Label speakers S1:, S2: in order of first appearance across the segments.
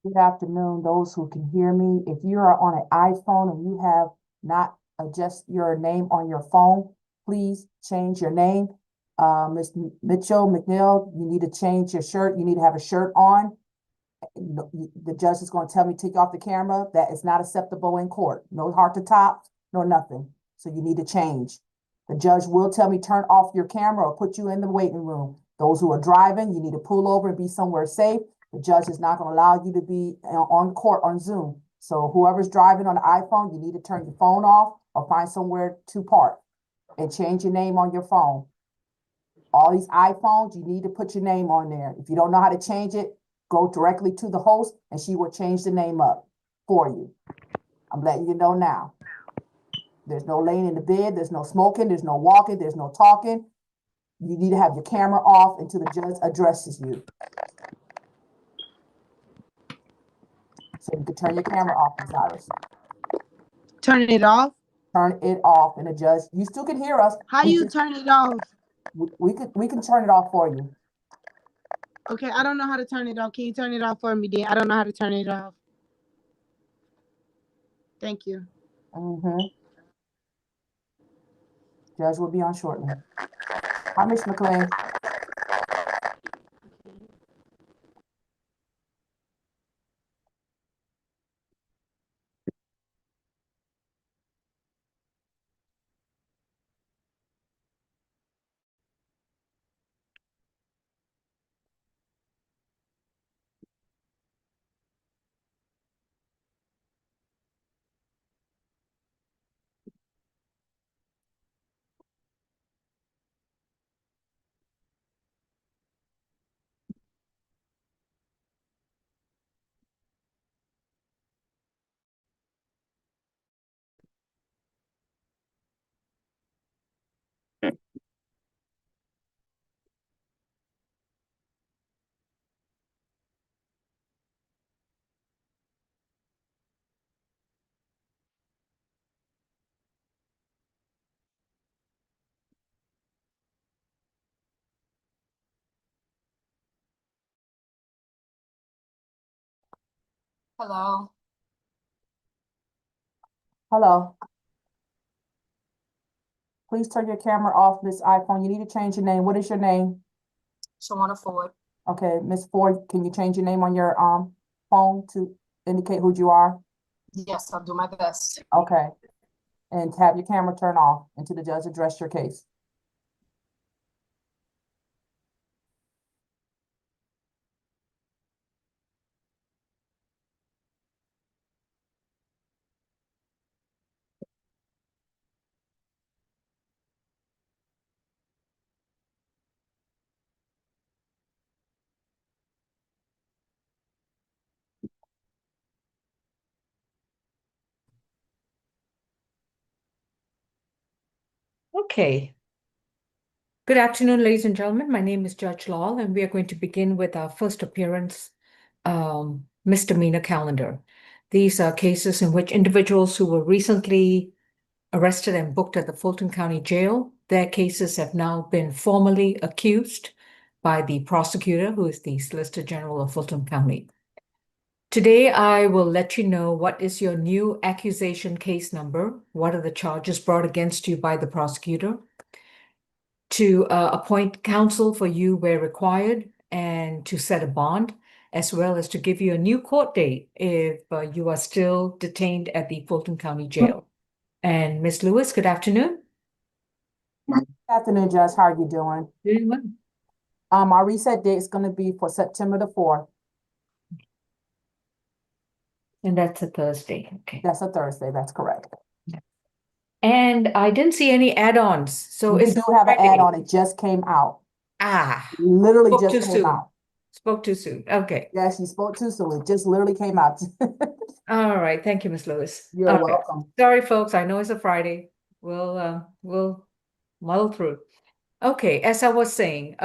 S1: Good afternoon, those who can hear me. If you are on an iPhone and you have not adjust your name on your phone, please change your name. Ms. Mitchell, McNeel, you need to change your shirt. You need to have a shirt on. The judge is going to tell me take off the camera. That is not acceptable in court. No heart to top, no nothing. So you need to change. The judge will tell me turn off your camera or put you in the waiting room. Those who are driving, you need to pull over and be somewhere safe. The judge is not going to allow you to be on court on Zoom. So whoever's driving on the iPhone, you need to turn your phone off or find somewhere to park and change your name on your phone. All these iPhones, you need to put your name on there. If you don't know how to change it, go directly to the host and she will change the name up for you. I'm letting you know now. There's no laying in the bed, there's no smoking, there's no walking, there's no talking. You need to have your camera off until the judge addresses you. So you can turn your camera off, Ms. Iris.
S2: Turn it off?
S1: Turn it off, and the judge, you still can hear us.
S2: How you turn it off?
S1: We can turn it off for you.
S2: Okay, I don't know how to turn it off. Can you turn it off for me, then? I don't know how to turn it off. Thank you.
S1: Judge will be on shortly. Hi, Ms. McLean.
S3: Hello.
S1: Hello. Please turn your camera off, Miss iPhone. You need to change your name. What is your name?
S3: Shawana Ford.
S1: Okay, Miss Ford, can you change your name on your phone to indicate who you are?
S3: Yes, I'll do my best.
S1: Okay. And have your camera turned off until the judge address your case.
S4: Okay. Good afternoon, ladies and gentlemen. My name is Judge Lal, and we are going to begin with our first appearance misdemeanor calendar. These are cases in which individuals who were recently arrested and booked at the Fulton County Jail, their cases have now been formally accused by the prosecutor, who is the Solicitor General of Fulton County. Today, I will let you know what is your new accusation case number, what are the charges brought against you by the prosecutor, to appoint counsel for you where required, and to set a bond, as well as to give you a new court date if you are still detained at the Fulton County Jail. And Ms. Lewis, good afternoon.
S1: Good afternoon, Judge. How are you doing?
S4: Doing well.
S1: Our reset date is going to be for September the 4th.
S4: And that's a Thursday. Okay.
S1: That's a Thursday. That's correct.
S4: And I didn't see any add-ons. So
S1: We do have an add-on. It just came out. Literally
S4: spoke
S1: just
S4: too
S1: came
S4: soon.
S1: out.
S4: Spoke too soon. Okay.
S1: Yes, you spoke too soon. It just literally came out.
S4: All right. Thank you, Ms. Lewis.
S1: You're
S4: All right.
S1: welcome.
S4: Sorry, folks. I know it's a Friday. We'll muddle through. Okay, as I was saying,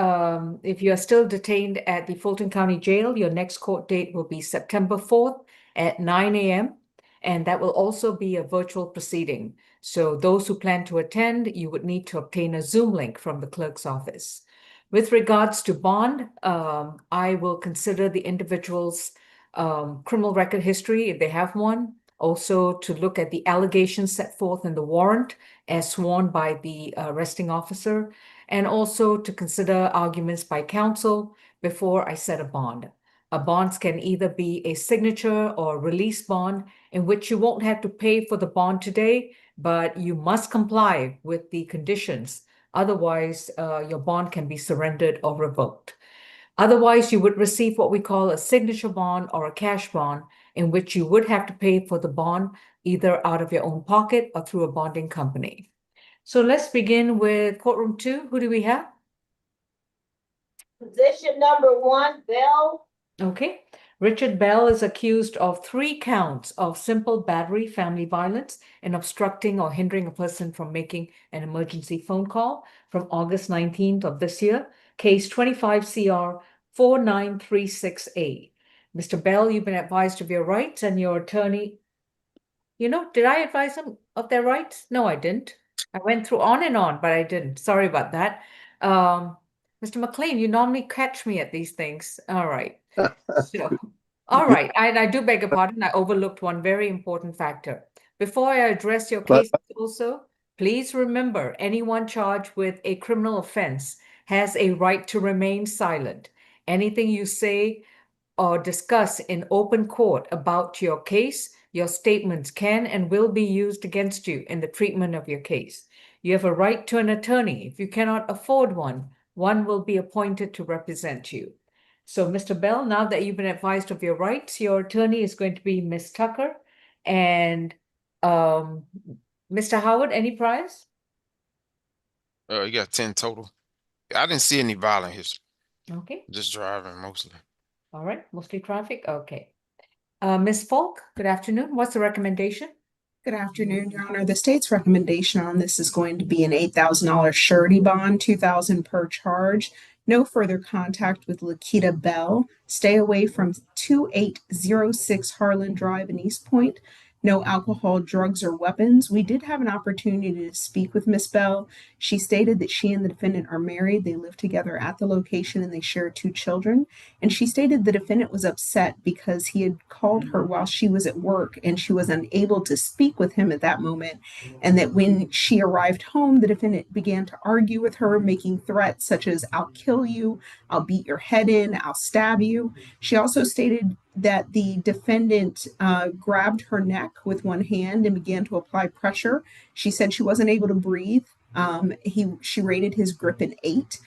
S4: if you are still detained at the Fulton County Jail, your next court date will be September 4th at 9 a.m. And that will also be a virtual proceeding. So those who plan to attend, you would need to obtain a Zoom link from the clerk's office. With regards to bond, I will consider the individuals criminal record history, if they have one. Also to look at the allegations set forth in the warrant as sworn by the arresting officer, and also to consider arguments by counsel before I set a bond. Bonds can either be a signature or release bond, in which you won't have to pay for the bond today, but you must comply with the conditions. Otherwise, your bond can be surrendered or revoked. Otherwise, you would receive what we call a signature bond or a cash bond, in which you would have to pay for the bond either out of your own pocket or through a bonding company. So let's begin with courtroom 2. Who do we have?
S5: Position number 1, Bell.
S4: Okay. Richard Bell is accused of 3 counts of simple battery, family violence, and obstructing or hindering a person from making an emergency phone call from August 19th of this year, case 25 CR 4936A. Mr. Bell, you've been advised of your rights, and your attorney, did I advise them of their rights? No, I didn't. I went through on and on, but I didn't. Sorry about that. Mr. McLean, you normally catch me at these things. All right. So, all right. I do beg your pardon. I overlooked one very important factor. Before I address your case also, please remember anyone charged with a criminal offense has a right to remain silent. Anything you say or discuss in open court about your case, your statements can and will be used against you in the treatment of your case. You have a right to an attorney. If you cannot afford one, one will be appointed to represent you. So, Mr. Bell, now that you've been advised of your rights, your attorney is going to be Ms. Tucker. And Mr. Howard, any prize?
S6: You got 10 total. I didn't see any violent history.
S4: Okay.
S6: Just driving mostly.
S4: All right. Mostly traffic. Okay. Ms. Falk, good afternoon. What's the recommendation?
S2: Good afternoon, Your Honor. The state's recommendation on this is going to be an $8,000 surety bond, $2,000 per charge. No further contact with Malikica Bell. Stay away from 2806 Harlan Drive in East Point. No alcohol, drugs, or weapons. We did have an opportunity to speak with Miss Bell. She stated that she and the defendant are married. They live together at the location and they share 2 children. And she stated the defendant was upset because he had called her while she was at work and she was unable to speak with him at that moment. And that when she arrived home, the defendant began to argue with her, making threats such as, "I'll kill you, I'll beat your head in, I'll stab you." She also stated that the defendant grabbed her neck with one hand and began to apply pressure. She said she wasn't able to breathe. She rated his grip an 8.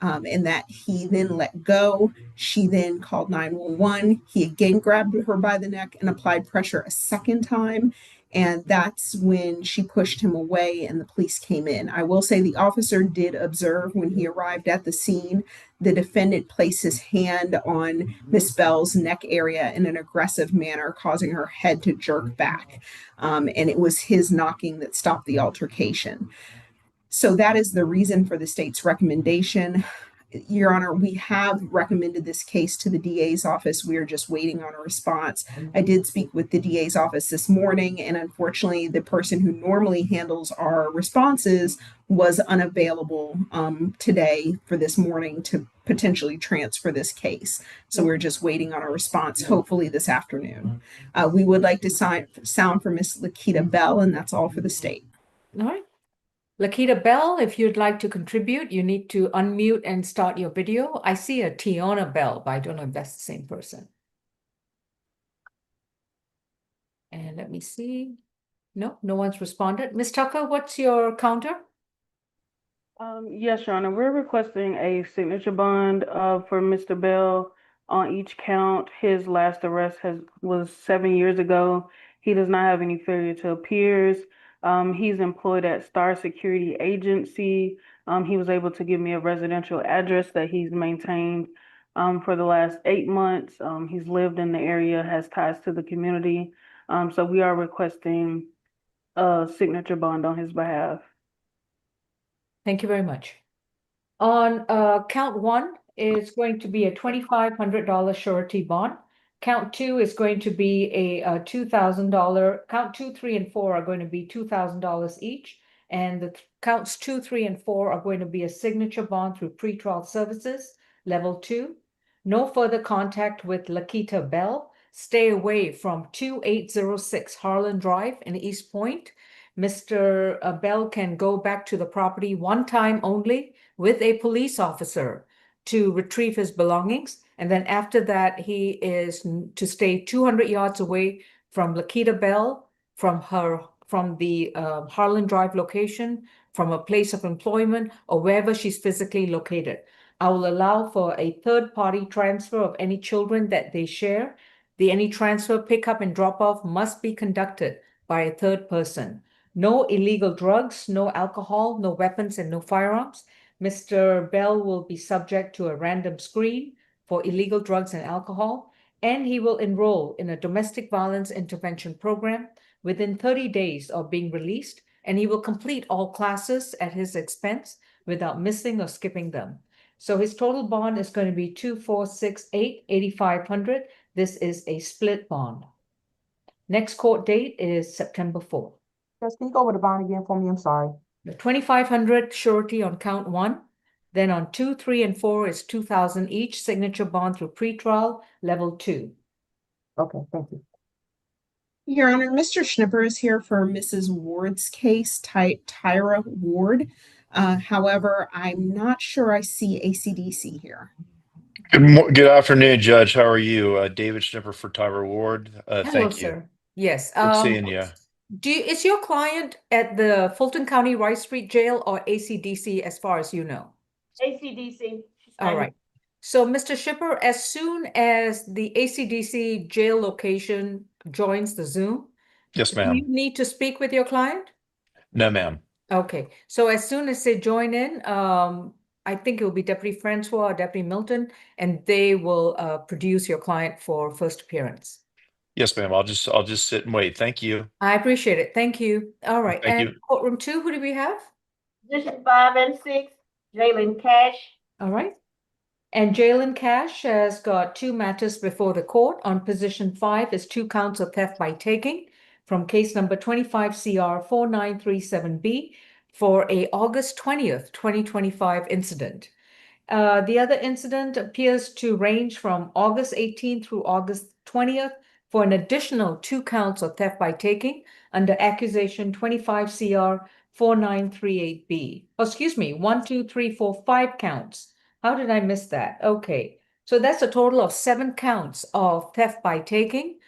S2: And that he then let go. She then called 911. He again grabbed her by the neck and applied pressure a second time. And that's when she pushed him away and the police came in. I will say the officer did observe when he arrived at the scene, the defendant placed his hand on Miss Bell's neck area in an aggressive manner, causing her head to jerk back. And it was his knocking that stopped the altercation. So that is the reason for the state's recommendation. Your Honor, we have recommended this case to the DA's office. We are just waiting on a response. I did speak with the DA's office this morning, and unfortunately, the person who normally handles our responses was unavailable today for this morning to potentially transfer this case. So we're just waiting on a response, hopefully this afternoon. We would like to sound for Miss Malikica Bell, and that's all for the state.
S4: All right. Malikica Bell, if you'd like to contribute, you need to unmute and start your video. I see a Tiona Bell, but I don't know if that's the same person. And let me see. No one's responded. Ms. Tucker, what's your counter?
S7: Yes, Your Honor. We're requesting a signature bond for Mr. Bell on each count. His last arrest was 7 years ago. He does not have any failure to appears. He's employed at Star Security Agency. He was able to give me a residential address that he's maintained for the last 8 months. He's lived in the area, has ties to the community. So we are requesting a signature bond on his behalf.
S4: Thank you very much. On count 1 is going to be a $2,500 surety bond. Count 2 is going to be a $2,000. Count 2, 3, and 4 are going to be $2,000 each. And the counts 2, 3, and 4 are going to be a signature bond through pretrial services, level 2. No further contact with Malikica Bell. stay away from 2806 Harlan Drive in East Point. Mr. Bell can go back to the property one time only with a police officer to retrieve his belongings. And then after that, he is to stay 200 yards away from Lakita Bell, from the Harlan Drive location, from a place of employment, or wherever she's physically located. I will allow for a third-party transfer of any children that they share. Any transfer, pickup, and drop-off must be conducted by a third person. No illegal drugs, no alcohol, no weapons, and no firearms. Mr. Bell will be subject to a random screen for illegal drugs and alcohol, and he will enroll in a domestic violence intervention program within 30 days of being released, and he will complete all classes at his expense without missing or skipping them. So his total bond is going to be 2468, 8,500. This is a split bond. Next court date is September 4th.
S1: Just can you go over the bond again for me? I'm sorry.
S4: The 2,500 surety on count 1. Then on 2, 3, and 4 is 2,000 each signature bond through pretrial level 2.
S1: Okay, thank you.
S2: Your Honor, Mr. Schnipper is here for Mrs. Ward's case, Tyra Ward. However, I'm not sure I see ACDC here.
S8: Good afternoon, Judge. How are you? David Schnipper for Tyra Ward.
S4: Hello,
S8: Thank you.
S4: sir. Yes.
S8: Good seeing you.
S4: Is your client at the Fulton County Rice Street Jail or ACDC as far as you know?
S5: ACDC.
S4: All right. So, Mr. Shipper, as soon as the ACDC jail location joins the Zoom,
S8: Yes,
S4: do you
S8: ma'am.
S4: need to speak with your client?
S8: No, ma'am.
S4: Okay. So as soon as they join in, I think it will be Deputy Francois or Deputy Milton, and they will produce your client for first appearance.
S8: Yes, ma'am. I'll just sit and wait. Thank you.
S4: I appreciate it. Thank you. All right.
S8: Thank
S4: And
S8: you.
S4: courtroom 2, who do we have?
S5: Position 5 and 6, Jaylen Cash.
S4: All right. And Jaylen Cash has got 2 matters before the court. On position 5 is 2 counts of theft by taking from case number 25 CR 4937B for a August 20th, 2025 incident. The other incident appears to range from August 18th through August 20th for an additional 2 counts of theft by taking under accusation 25 CR 4938B. Oh, excuse me, 1, 2, 3, 4, 5 counts. How did I miss that? Okay, so that's a total of 7 counts of theft by taking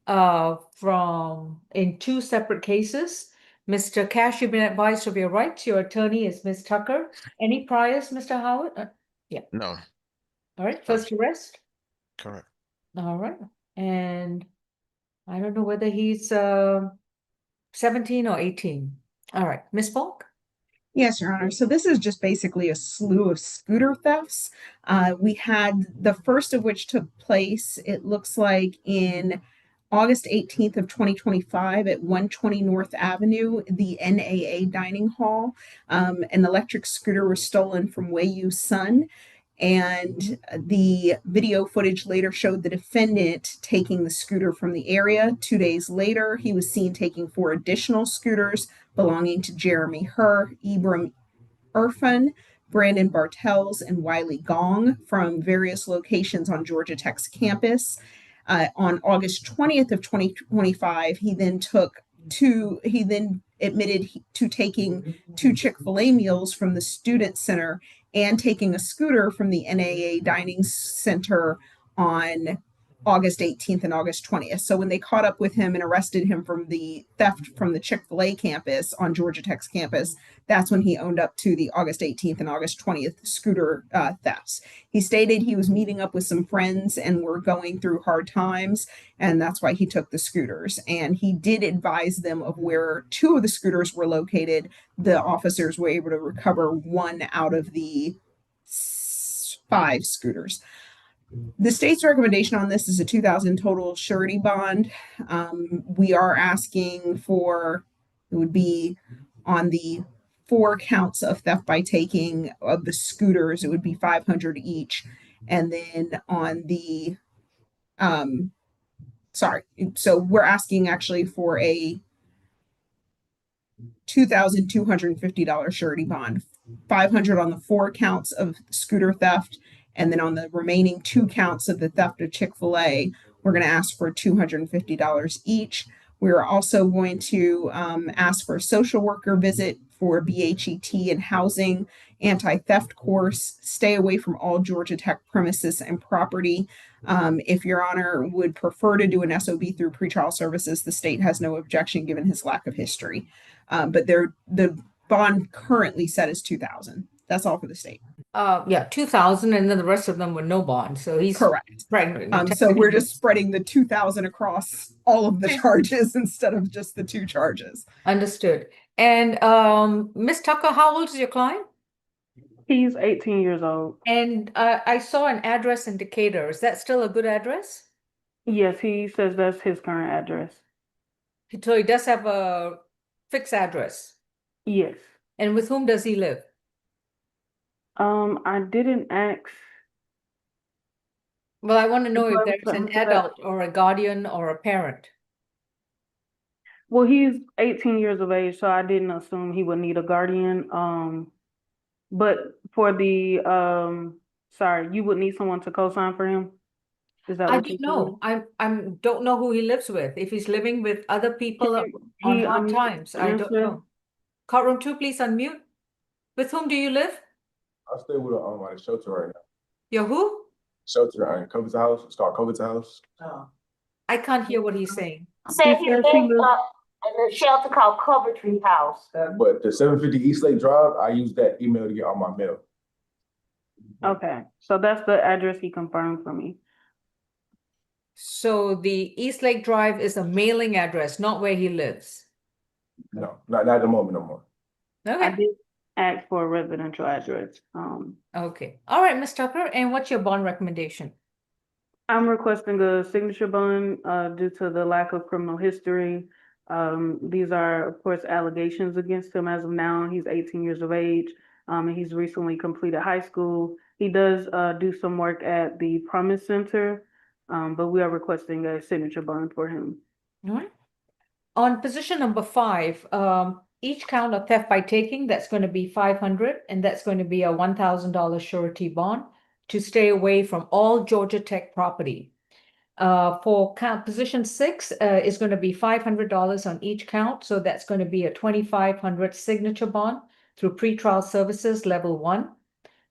S4: from in 2 separate cases. Mr. Cash, you've been advised of your rights. Your attorney is Ms. Tucker. Any priors, Mr. Howard?
S6: No,
S4: All right, first arrest.
S6: correct.
S4: All right, and I don't know whether he's 17 or 18. All right, Ms. Falk?
S2: Yes, Your Honor. So this is just basically a slew of scooter thefts. We had the first of which took place, it looks like, in August 18th of 2025 at 120 North Avenue, the NAA Dining Hall. An electric scooter was stolen from Wayu Sun, and the video footage later showed the defendant taking the scooter from the area. 2 days later, he was seen taking 4 additional scooters belonging to Jeremy Herr, Ibram Irfan, Brandon Bartels, and Wiley Gong from various locations on Georgia Tech's campus. On August 20th of 2025, he then admitted to taking 2 Chick-fil-A meals from the Student Center and taking a scooter from the NAA Dining Center on August 18th and August 20th. So when they caught up with him and arrested him from the theft from the Chick-fil-A campus on Georgia Tech's campus, that's when he owned up to the August 18th and August 20th scooter thefts. He stated he was meeting up with some friends and were going through hard times, and that's why he took the scooters. And he did advise them of where 2 of the scooters were located. The officers were able to recover 1 out of the 5 scooters. The state's recommendation on this is a $2,000 total surety bond. We are asking for, it would be on the 4 counts of theft by taking of the scooters, it would be $500 each. And then on the, so we're asking actually for a $2,250 surety bond, $500 on the 4 counts of scooter theft, and then on the remaining 2 counts of the theft of Chick-fil-A, We're going to ask for $250 each. We're also going to ask for a social worker visit for BHET and housing, anti-theft course, stay away from all Georgia Tech premises and property. If Your Honor would prefer to do an SOB through pretrial services, the state has no objection given his lack of history. But the bond currently set is $2,000. That's all for the state.
S4: Yeah, 2,000, and then the rest of them were no bond. So he's
S2: Correct.
S4: pregnant.
S2: So we're just spreading the 2,000 across all of the charges instead of just the 2 charges.
S4: Understood. And Miss Tucker, how old is your client?
S7: He's 18 years old.
S4: And I saw an address in Decatur. Is that still a good address?
S7: Yes, he says that's his current address.
S4: So he does have a fixed address.
S7: Yes.
S4: And with whom does he live?
S7: I didn't ask.
S4: Well, I want to know if
S7: Well,
S4: there's an
S7: something to that.
S4: adult or a guardian or a parent.
S7: Well, he's 18 years of age, so I didn't assume he would need a guardian. But for the sorry, you would need someone to co-sign for him? Is that
S4: I
S7: what you
S4: don't know. I'm don't know who he lives with. If he's living with other people
S7: Can
S4: on
S7: he
S4: hard
S7: unmute
S4: times, I don't
S7: answer?
S4: know. Courtroom 2, please unmute. With whom do you live?
S9: I stay with a shelter right now.
S4: Your who?
S9: Shelter in Covet's house. It's called Covet's house.
S4: I can't hear what he's saying.
S5: Said he
S7: says
S5: lives
S7: he
S5: in a shelter called Coventry House.
S9: But the 750 East Lake Drive, I use that email to get all my mail.
S7: Okay, so that's the address he confirmed for me.
S4: So the East Lake Drive is a mailing address, not where he lives.
S9: No, not at the moment no more.
S7: I
S4: Okay.
S7: did ask for a residential address.
S4: Okay. All right, Ms. Tucker. And what's your bond recommendation?
S7: I'm requesting a signature bond due to the lack of criminal history. These are, of course, allegations against him as of now. He's 18 years of age. And he's recently completed high school. He does do some work at the Promise Center, but we are requesting a signature bond for him.
S4: All right. On position number 5, each count of theft by taking, that's going to be 500, and that's going to be a $1,000 surety bond to stay away from all Georgia Tech property. For count position 6 is going to be $500 on each count, so that's going to be a 2,500 signature bond through pretrial services level 1,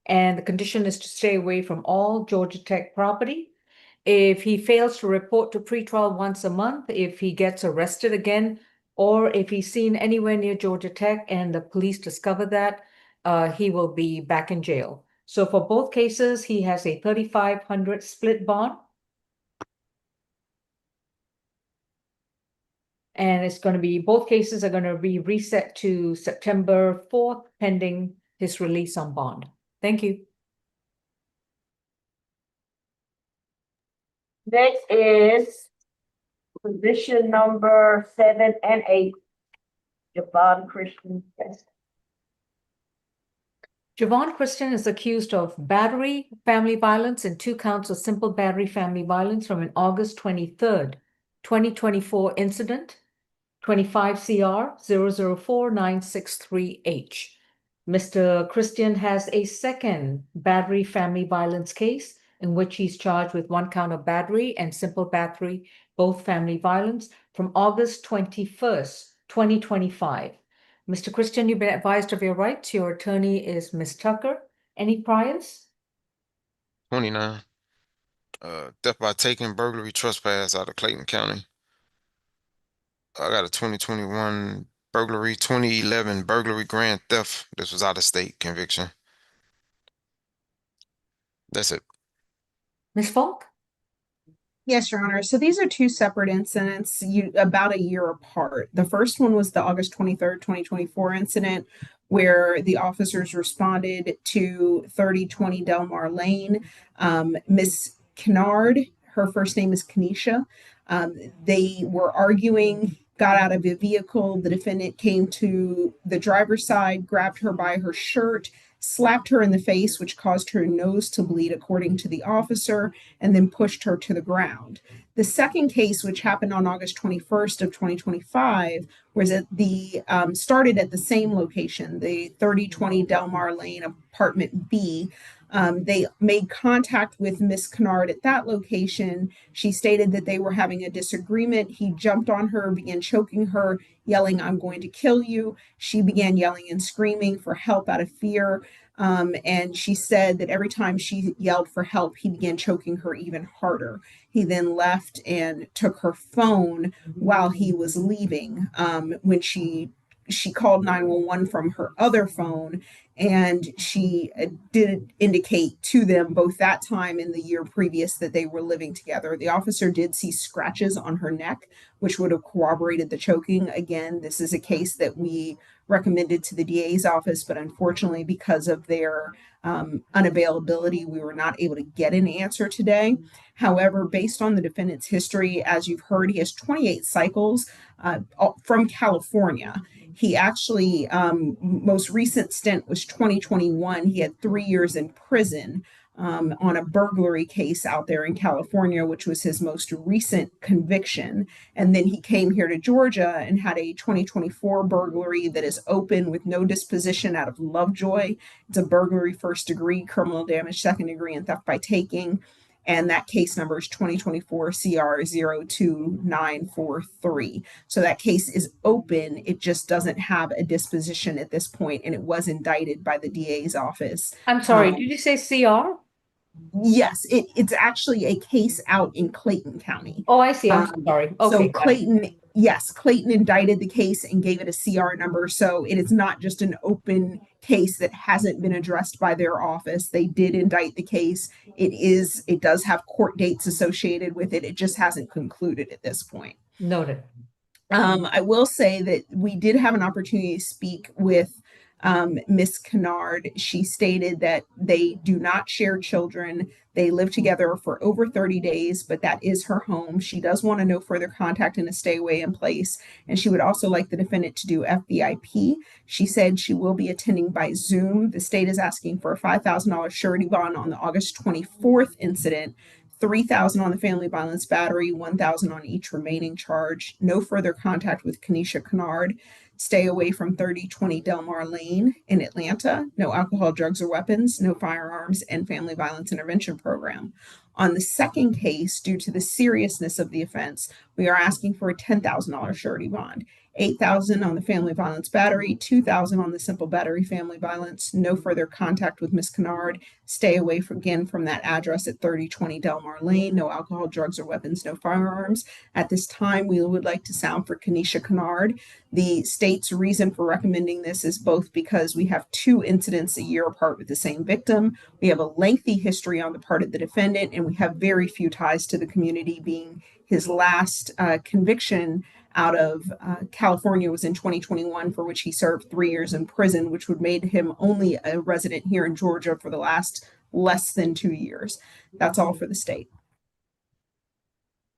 S4: and the condition is to stay away from all Georgia Tech property. If he fails to report to pretrial once a month, if he gets arrested again, or if he's seen anywhere near Georgia Tech and the police discover that, he will be back in jail. So for both cases, he has a 3,500 split bond. And it's going to be, both cases are going to be reset to September 4th, pending his release on bond. Thank you.
S5: Next is position number 7 and 8, Javon Christian.
S4: Javon Christian is accused of battery, family violence, and 2 counts of simple battery, family violence from an August 23rd, 2024 incident, 25 CR 004-963H. Mr. Christian has a second battery family violence case in which he's charged with 1 count of battery and simple battery, both family violence, from August 21st, 2025. Mr. Christian, you've been advised of your rights. Your attorney is Ms. Tucker. Any priors?
S6: 29. Theft by taking, burglary, trespass out of Clayton County. I got a 2021 burglary, 2011 burglary, grand theft. This was out of state conviction. That's it.
S4: Ms. Falk?
S2: Yes, Your Honor. So these are 2 separate incidents, about a year apart. The first one was the August 23rd, 2024 incident, where the officers responded to 3020 Delmar Lane. Miss Kennard, her first name is Kenesha. They were arguing, got out of a vehicle. The defendant came to the driver's side, grabbed her by her shirt, slapped her in the face, which caused her nose to bleed, according to the officer, and then pushed her to the ground. The second case, which happened on August 21st of 2025, was at the started at the same location, the 3020 Delmar Lane, apartment B. They made contact with Miss Kennard at that location. She stated that they were having a disagreement. He jumped on her, began choking her, yelling, "I'm going to kill you." She began yelling and screaming for help out of fear. And she said that every time she yelled for help, he began choking her even harder. He then left and took her phone while he was leaving. When she called 911 from her other phone, and she did indicate to them both that time and the year previous that they were living together. The officer did see scratches on her neck, which would have corroborated the choking. Again, this is a case that we recommended to the DA's office, but unfortunately, because of their unavailability, we were not able to get an answer today. However, based on the defendant's history, as you've heard, he has 28 cycles from California. He actually, most recent stint was 2021. He had 3 years in prison on a burglary case out there in California, which was his most recent conviction. And then he came here to Georgia and had a 2024 burglary that is open with no disposition out of Lovejoy. It's a burglary first degree, criminal damage second degree, and theft by taking. And that case number is 2024 CR 02943. So that case is open. It just doesn't have a disposition at this point, and it was indicted by the DA's office.
S4: I'm sorry, did you say CR?
S2: Yes, it's actually a case out in Clayton County.
S4: Oh, I see. I'm sorry. Okay.
S2: So Clayton, yes, Clayton indicted the case and gave it a CR number. So it is not just an open case that hasn't been addressed by their office. They did indict the case. It does have court dates associated with it. It just hasn't concluded at this point.
S4: Noted.
S2: I will say that we did have an opportunity to speak with Miss Kennard. She stated that they do not share children. They live together for over 30 days, but that is her home. She does want to know further contact and a stay away in place. And she would also like the defendant to do FVIP. She said she will be attending by Zoom. The state is asking for a $5,000 surety bond on the August 24th incident, $3,000 on the family violence battery, $1,000 on each remaining charge. No further contact with Kenesha Kennard. Stay away from 3020 Delmar Lane in Atlanta. No alcohol, drugs, or weapons. No firearms, and family violence intervention program. On the second case, due to the seriousness of the offense, we are asking for a $10,000 surety bond. $8,000 on the family violence battery, $2,000 on the simple battery family violence. No further contact with Miss Kennard. Stay away from that address at 3020 Delmar Lane. No alcohol, drugs, or weapons. No firearms. At this time, we would like to sound for Kenesha Kennard. The state's reason for recommending this is both because we have 2 incidents a year apart with the same victim. We have a lengthy history on the part of the defendant, and we have very few ties to the community, being his last conviction out of California was in 2021, for which he served 3 years in prison, which would made him only a resident here in Georgia for the last less than 2 years. That's all for the state.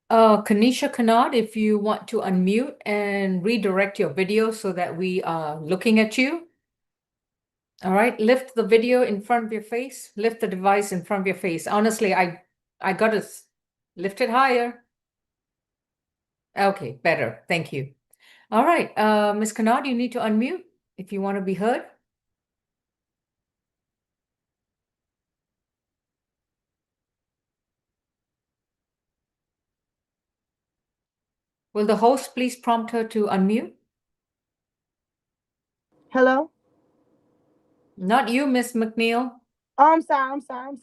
S4: Kenesha Kennard, if you want to unmute and redirect your video so that we are looking at you. All right, lift the video in front of your face. Lift the device in front of your face. Honestly, I got to lift it higher. Okay, better. Thank you. All right, Ms. Kennard, you need to unmute if you want to be heard. Will the host please prompt her to unmute?
S10: Hello?
S4: Not you, Miss McNeel.
S10: Oh, I'm sorry.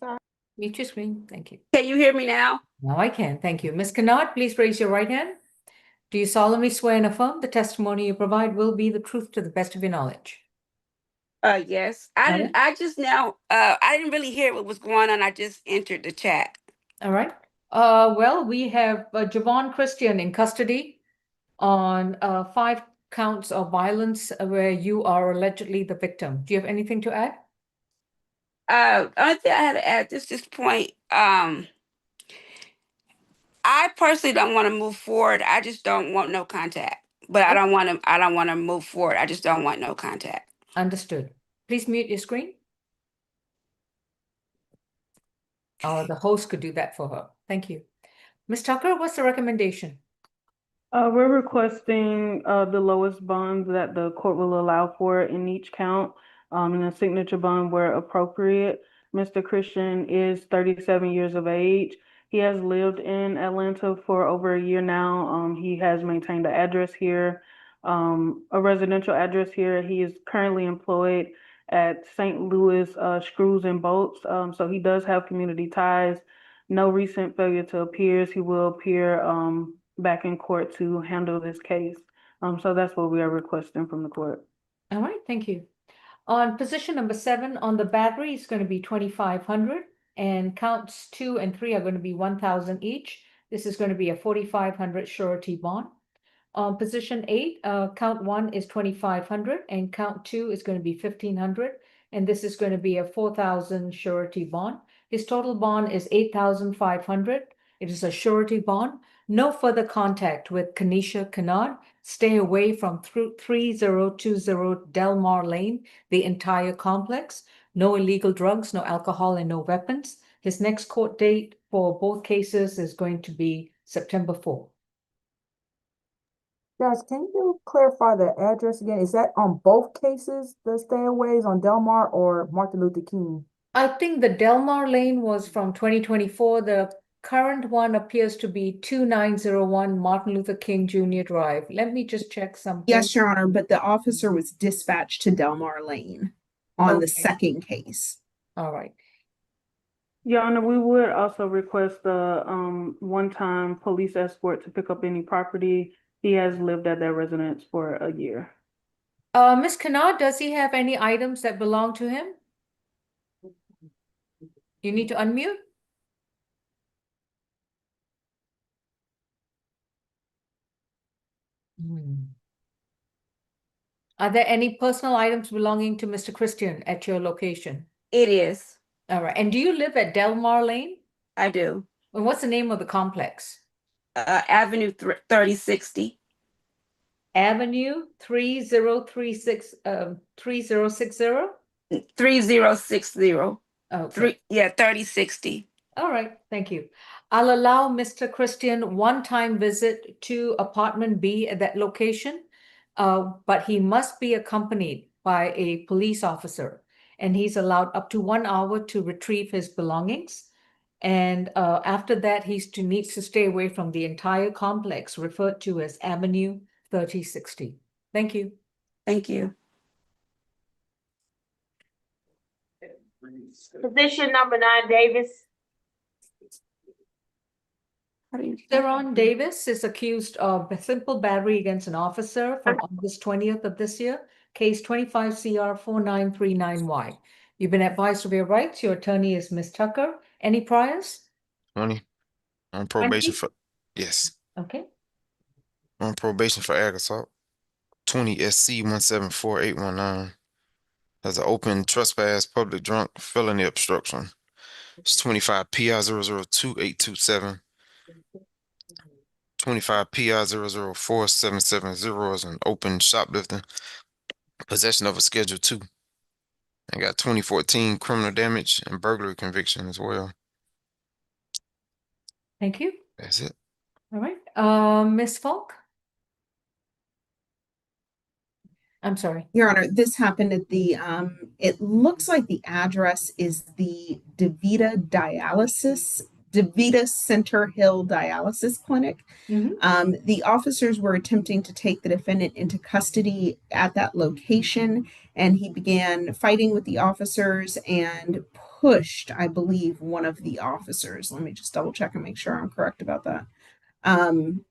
S4: Mute your screen. Thank you.
S10: Can you hear me now?
S4: Now I can. Thank you. Ms. Kennard, please raise your right hand. Do you solemnly swear and affirm the testimony you provide will be the truth to the best of your knowledge?
S10: Yes. I didn't really hear what was going on. I just entered the chat.
S4: All right. Well, we have Javon Christian in custody on 5 counts of violence where you are allegedly the victim. Do you have anything to add?
S10: Only thing I had to add at this point, I personally don't want to move forward. I just don't want no contact. But I don't want to move forward. I just don't want no contact.
S4: Understood. Please mute your screen. The host could do that for her. Thank you. Ms. Tucker, what's the recommendation?
S7: We're requesting the lowest bonds that the court will allow for in each count, and a signature bond where appropriate. Mr. Christian is 37 years of age. He has lived in Atlanta for over a year now. He has maintained an address here, a residential address here. He is currently employed at St. Louis Screws and Bolts. So he does have community ties. No recent failure to appears. He will appear back in court to handle this case. So that's what we are requesting from the court.
S4: All right, thank you. On position number 7 on the battery is going to be 2,500, and counts 2 and 3 are going to be 1,000 each. This is going to be a 4,500 surety bond. On position 8, count 1 is 2,500, and count 2 is going to be 1,500, and this is going to be a 4,000 surety bond. His total bond is 8,500. It is a surety bond. No further contact with Kenesha Kennard. Stay away from 3020 Delmar Lane, the entire complex. No illegal drugs, no alcohol, and no weapons. His next court date for both cases is going to be September 4th.
S1: Judge, can you clarify the address again? Is that on both cases, the stayaways on Delmar or Martin Luther King?
S4: I think the Delmar Lane was from 2024. The current one appears to be 2901 Martin Luther King Jr. Drive. Let me just check something.
S2: Yes, Your Honor, but the officer was dispatched to Delmar Lane on the
S4: Okay.
S2: second case.
S4: All right.
S7: Your Honor, we would also request a one-time police escort to pick up any property. He has lived at that residence for a year.
S4: Ms. Kennard, does he have any items that belong to him? You need to unmute. Are there any personal items belonging to Mr. Christian at your location?
S10: It is.
S4: All right. And do you live at Delmar Lane?
S10: I do.
S4: And what's the name of the complex?
S10: Avenue 3060.
S4: Avenue 3036 3060?
S10: 3060.
S4: Okay.
S10: 3060.
S4: All right, thank you. I'll allow Mr. Christian one-time visit to apartment B at that location, but he must be accompanied by a police officer, and he's allowed up to 1 hour to retrieve his belongings. And after that, needs to stay away from the entire complex referred to as Avenue 3060. Thank you.
S10: Thank you.
S5: Position number 9, Davis.
S4: Siron Davis is accused of simple battery against an officer from August 20th of this year, case 25 CR 4939Y. You've been advised of your rights. Your attorney is Ms. Tucker. Any priors?
S6: 20 on probation for, yes,
S4: Okay.
S6: on probation for ag assault. 20 SC 174819. Has an open trespass, public drunk, felony obstruction. It's 25 PI 002-827. 25 PI 004-770 is an open shoplifting. Possession of a Schedule 2. I got 2014 criminal damage and burglary conviction as well.
S4: Thank you.
S6: That's it.
S4: All right. Ms. Falk? I'm sorry.
S2: Your Honor, this happened at the, it looks like the address is the DeVita Center Hill Dialysis Clinic. The officers were attempting to take the defendant into custody at that location, and he began fighting with the officers and pushed, I believe, one of the officers. Let me just double check and make sure I'm correct about that. And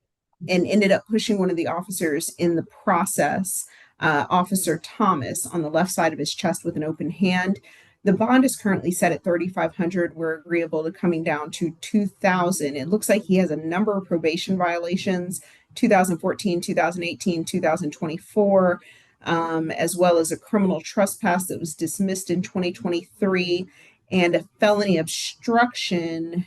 S2: ended up pushing one of the officers in the process. Officer Thomas on the left side of his chest with an open hand. The bond is currently set at $3,500. We're agreeable to coming down to $2,000. It looks like he has a number of probation violations, 2014, 2018, 2024, as well as a criminal trespass that was dismissed in 2023, and a felony obstruction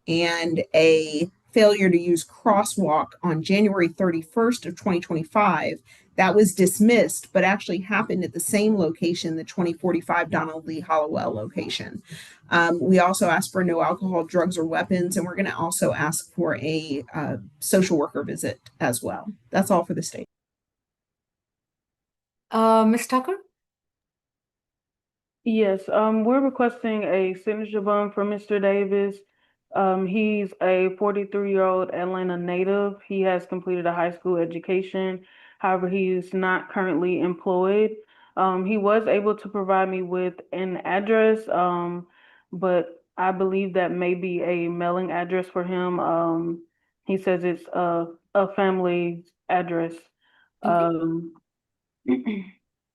S2: and a failure to use crosswalk on January 31st of 2025. That was dismissed, but actually happened at the same location, the 2045 Donald Lee Hollowell location. We also asked for no alcohol, drugs, or weapons, and we're going to also ask for a social worker visit as well. That's all for the state.
S4: Ms. Tucker?
S7: Yes, we're requesting a signature bond for Mr. Davis. He's a 43-year-old Atlanta native. He has completed a high school education. However, he is not currently employed. He was able to provide me with an address, but I believe that may be a mailing address for him. He says it's a family address. Um,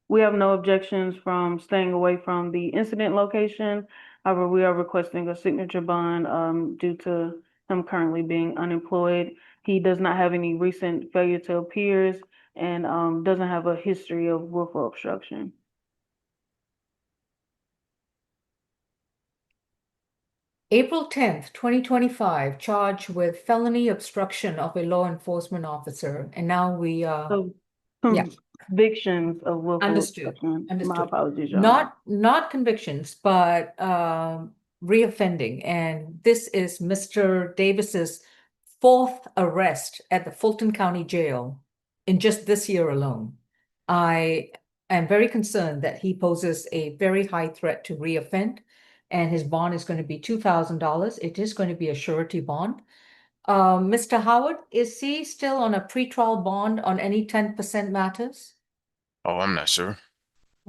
S7: We have no objections from staying away from the incident location. However, we are requesting a signature bond due to him currently being unemployed. He does not have any recent failure to appears and doesn't have a history of willful obstruction.
S4: April 10th, 2025, charged with felony obstruction of a law enforcement officer. And now we
S7: So
S4: yeah.
S7: convictions of willful
S4: Understood.
S7: obstruction. My
S4: Understood.
S7: apologies, Your Honor.
S4: Not convictions, but reoffending. And this is Mr. Davis's fourth arrest at the Fulton County Jail in just this year alone. I am very concerned that he poses a very high threat to reoffend, and his bond is going to be $2,000. It is going to be a surety bond. Mr. Howard, is he still on a pretrial bond on any 10% matters?
S6: Oh, I'm not sure.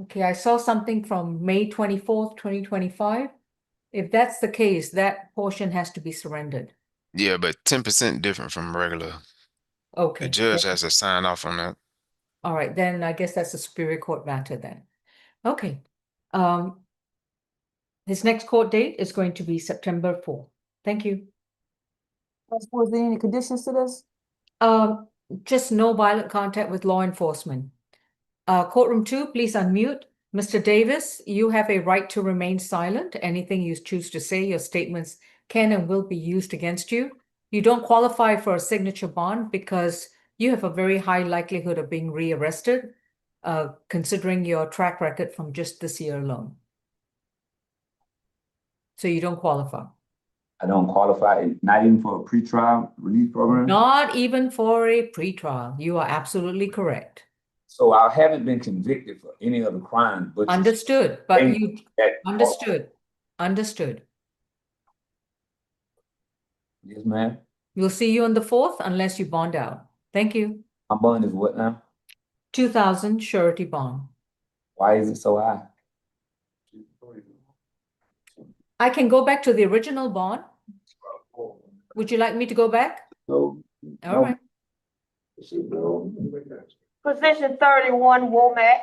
S4: Okay, I saw something from May 24th, 2025. If that's the case, that portion has to be surrendered.
S6: Yeah, but 10% different from regular. The
S4: Okay.
S6: judge
S4: Yeah.
S6: has to sign off on that.
S4: All right, then I guess that's a Superior Court matter then. Okay. His next court date is going to be September 4th. Thank you.
S1: Was there any conditions to this?
S4: Just no violent contact with law enforcement. Courtroom 2, please unmute. Mr. Davis, you have a right to remain silent. Anything you choose to say, your statements can and will be used against you. You don't qualify for a signature bond because you have a very high likelihood of being rearrested, considering your track record from just this year alone. So you don't qualify.
S9: I don't qualify, not even for a pretrial release program.
S4: Not even for a pretrial. You are absolutely correct.
S9: So I haven't been convicted for any other crime, but
S4: Understood, but you
S9: that
S4: understood.
S9: Yes, ma'am.
S4: We'll see you on the 4th unless you bond out. Thank you.
S9: My bond is what now?
S4: 2,000 surety bond.
S9: Why is it so high?
S4: I can go back to the original bond. Would you like me to go back?
S9: No.
S4: All right.
S5: Position 31, Womack.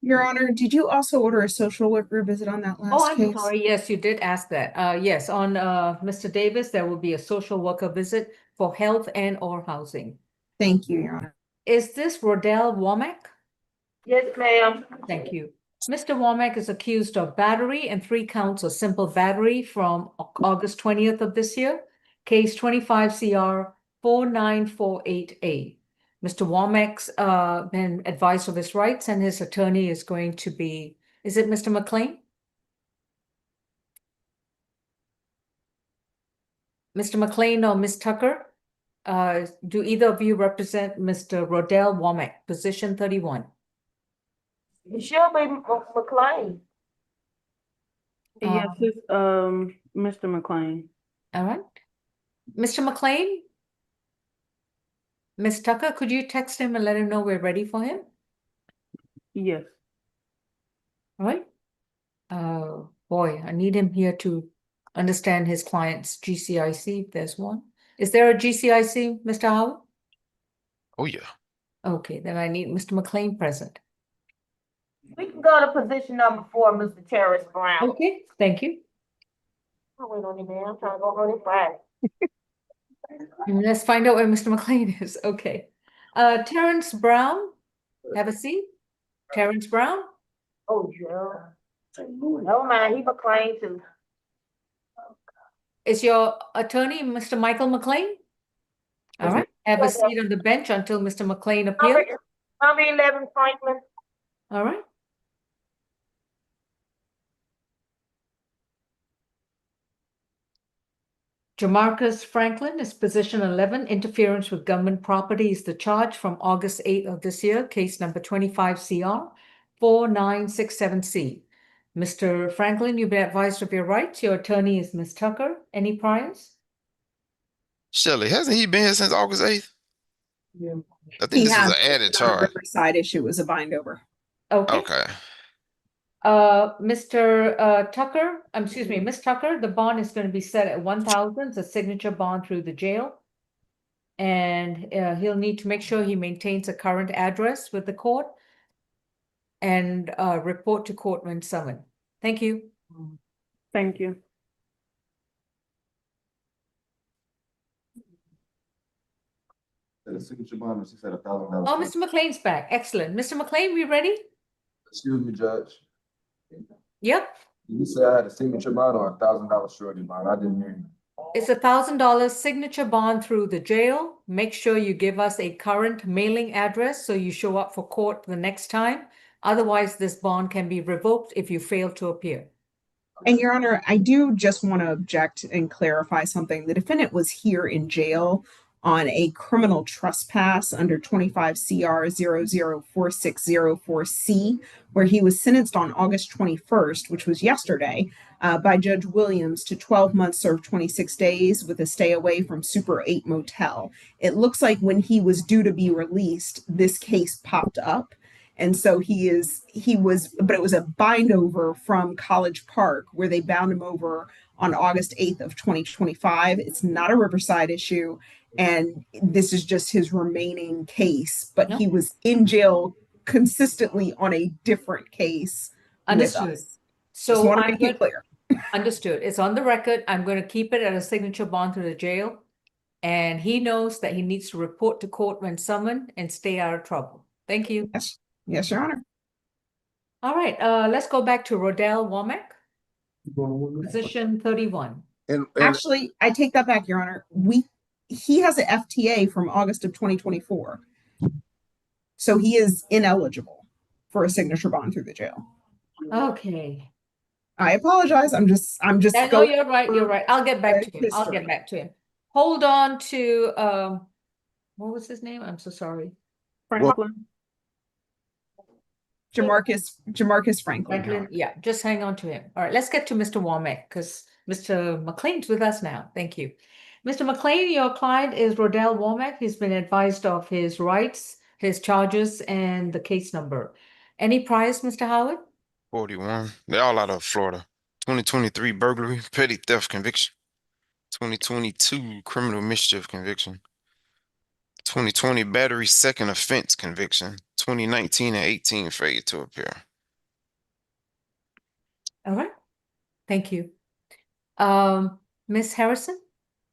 S2: Your Honor, did you also order a social worker visit on that
S4: Oh,
S2: last
S4: I'm
S2: case?
S4: sorry. Yes, you did ask that. Yes, on Mr. Davis, there will be a social worker visit for health and or housing.
S2: Thank you, Your Honor.
S4: Is this Rodell Warmeck?
S5: Yes, ma'am.
S4: Thank you. Mr. Warmeck is accused of battery and 3 counts of simple battery from August 20th of this year, case 25 CR 4948A. Mr. Warmeck's been advised of his rights, and his attorney is going to be, is it Mr. McLean? Mr. McLean or Ms. Tucker? Do either of you represent Mr. Rodell Warmeck, position 31?
S5: It should be McLean.
S7: Yes, it's Mr. McLean.
S4: All right. Mr. McLean? Ms. Tucker, could you text him and let him know we're ready for him?
S7: Yes.
S4: All right. Boy, I need him here to understand his client's GCIC, if there's one. Is there a GCIC, Mr. Howard?
S6: Oh, yeah.
S4: Okay, then I need Mr. McLean present.
S5: We can go to position number 4, Mr. Terrence Brown.
S4: Okay, thank you.
S5: I'll wait on you, man. I'm trying to go on it Friday.
S4: Let's find out where Mr. McLean is. Okay. Terrence Brown, have a seat. Terrence Brown?
S5: Oh, yeah. Never mind, he McLean too.
S4: Is your attorney Mr. Michael McLean? All right. Have a seat on the bench until Mr. McLean appears.
S5: Number 11, Franklin.
S4: All right. Jamarcus Franklin is position 11, interference with government property is the charge from August 8th of this year, case number 25 CR 4967C. Mr. Franklin, you've been advised of your rights. Your attorney is Ms. Tucker. Any priors?
S6: Shelley, hasn't he been here since August 8th?
S1: Yeah.
S6: I think
S2: He
S6: this is
S2: has
S6: an added
S2: not a
S6: charge.
S2: Riverside issue. It was a bind over.
S4: Okay.
S6: Okay.
S4: Mr. Tucker, excuse me, Ms. Tucker, the bond is going to be set at 1,000. It's a signature bond through the jail. And he'll need to make sure he maintains a current address with the court and report to court when summoned. Thank you.
S7: Thank you.
S9: The signature bond was $1,000.
S4: Oh, Mr. McLean's back. Excellent. Mr. McLean, we ready?
S9: Excuse me, Judge.
S4: Yep.
S9: You said I had a signature bond or $1,000 surety bond? I didn't hear you.
S4: It's $1,000 signature bond through the jail. Make sure you give us a current mailing address so you show up for court the next time. Otherwise, this bond can be revoked if you fail to appear.
S2: And Your Honor, I do just want to object and clarify something. The defendant was here in jail on a criminal trespass under 25 CR 004604C, where he was sentenced on August 21st, which was yesterday, by Judge Williams to 12 months served 26 days with a stay away from Super 8 motel. It looks like when he was due to be released, this case popped up. And so but it was a bind over from College Park where they bound him over on August 8th of 2025. It's not a Riverside issue. And this is just his remaining case, but he was in jail consistently on a different case.
S4: Understood. So
S2: just want to make it clear.
S4: Understood. It's on the record. I'm going to keep it at a signature bond through the jail. And he knows that he needs to report to court when summoned and stay out of trouble. Thank you.
S2: Yes, Your Honor.
S4: All right. Let's go back to Rodell Warmeck, position 31.
S9: And
S2: Actually, I take that back, Your Honor. He has an FTA from August of 2024. So he is ineligible for a signature bond through the jail.
S4: Okay.
S2: I apologize. I'm just
S4: No, you're right. You're right. I'll get back to him. I'll
S2: history.
S4: get back to him. Hold on to what was his name? I'm so sorry.
S7: Franklin.
S2: Jamarcus Franklin.
S4: Yeah, just hang on to him. All right, let's get to Mr. Warmeck because Mr. McLean's with us now. Thank you. Mr. McLean, your client is Rodell Warmeck. He's been advised of his rights, his charges, and the case number. Any priors, Mr. Howard?
S6: 41. They're all out of Florida. 2023 burglary, petty theft conviction. 2022 criminal mischief conviction. 2020 battery second offense conviction. 2019 and 18 failure to appear.
S4: All right. Thank you. Ms. Harrison?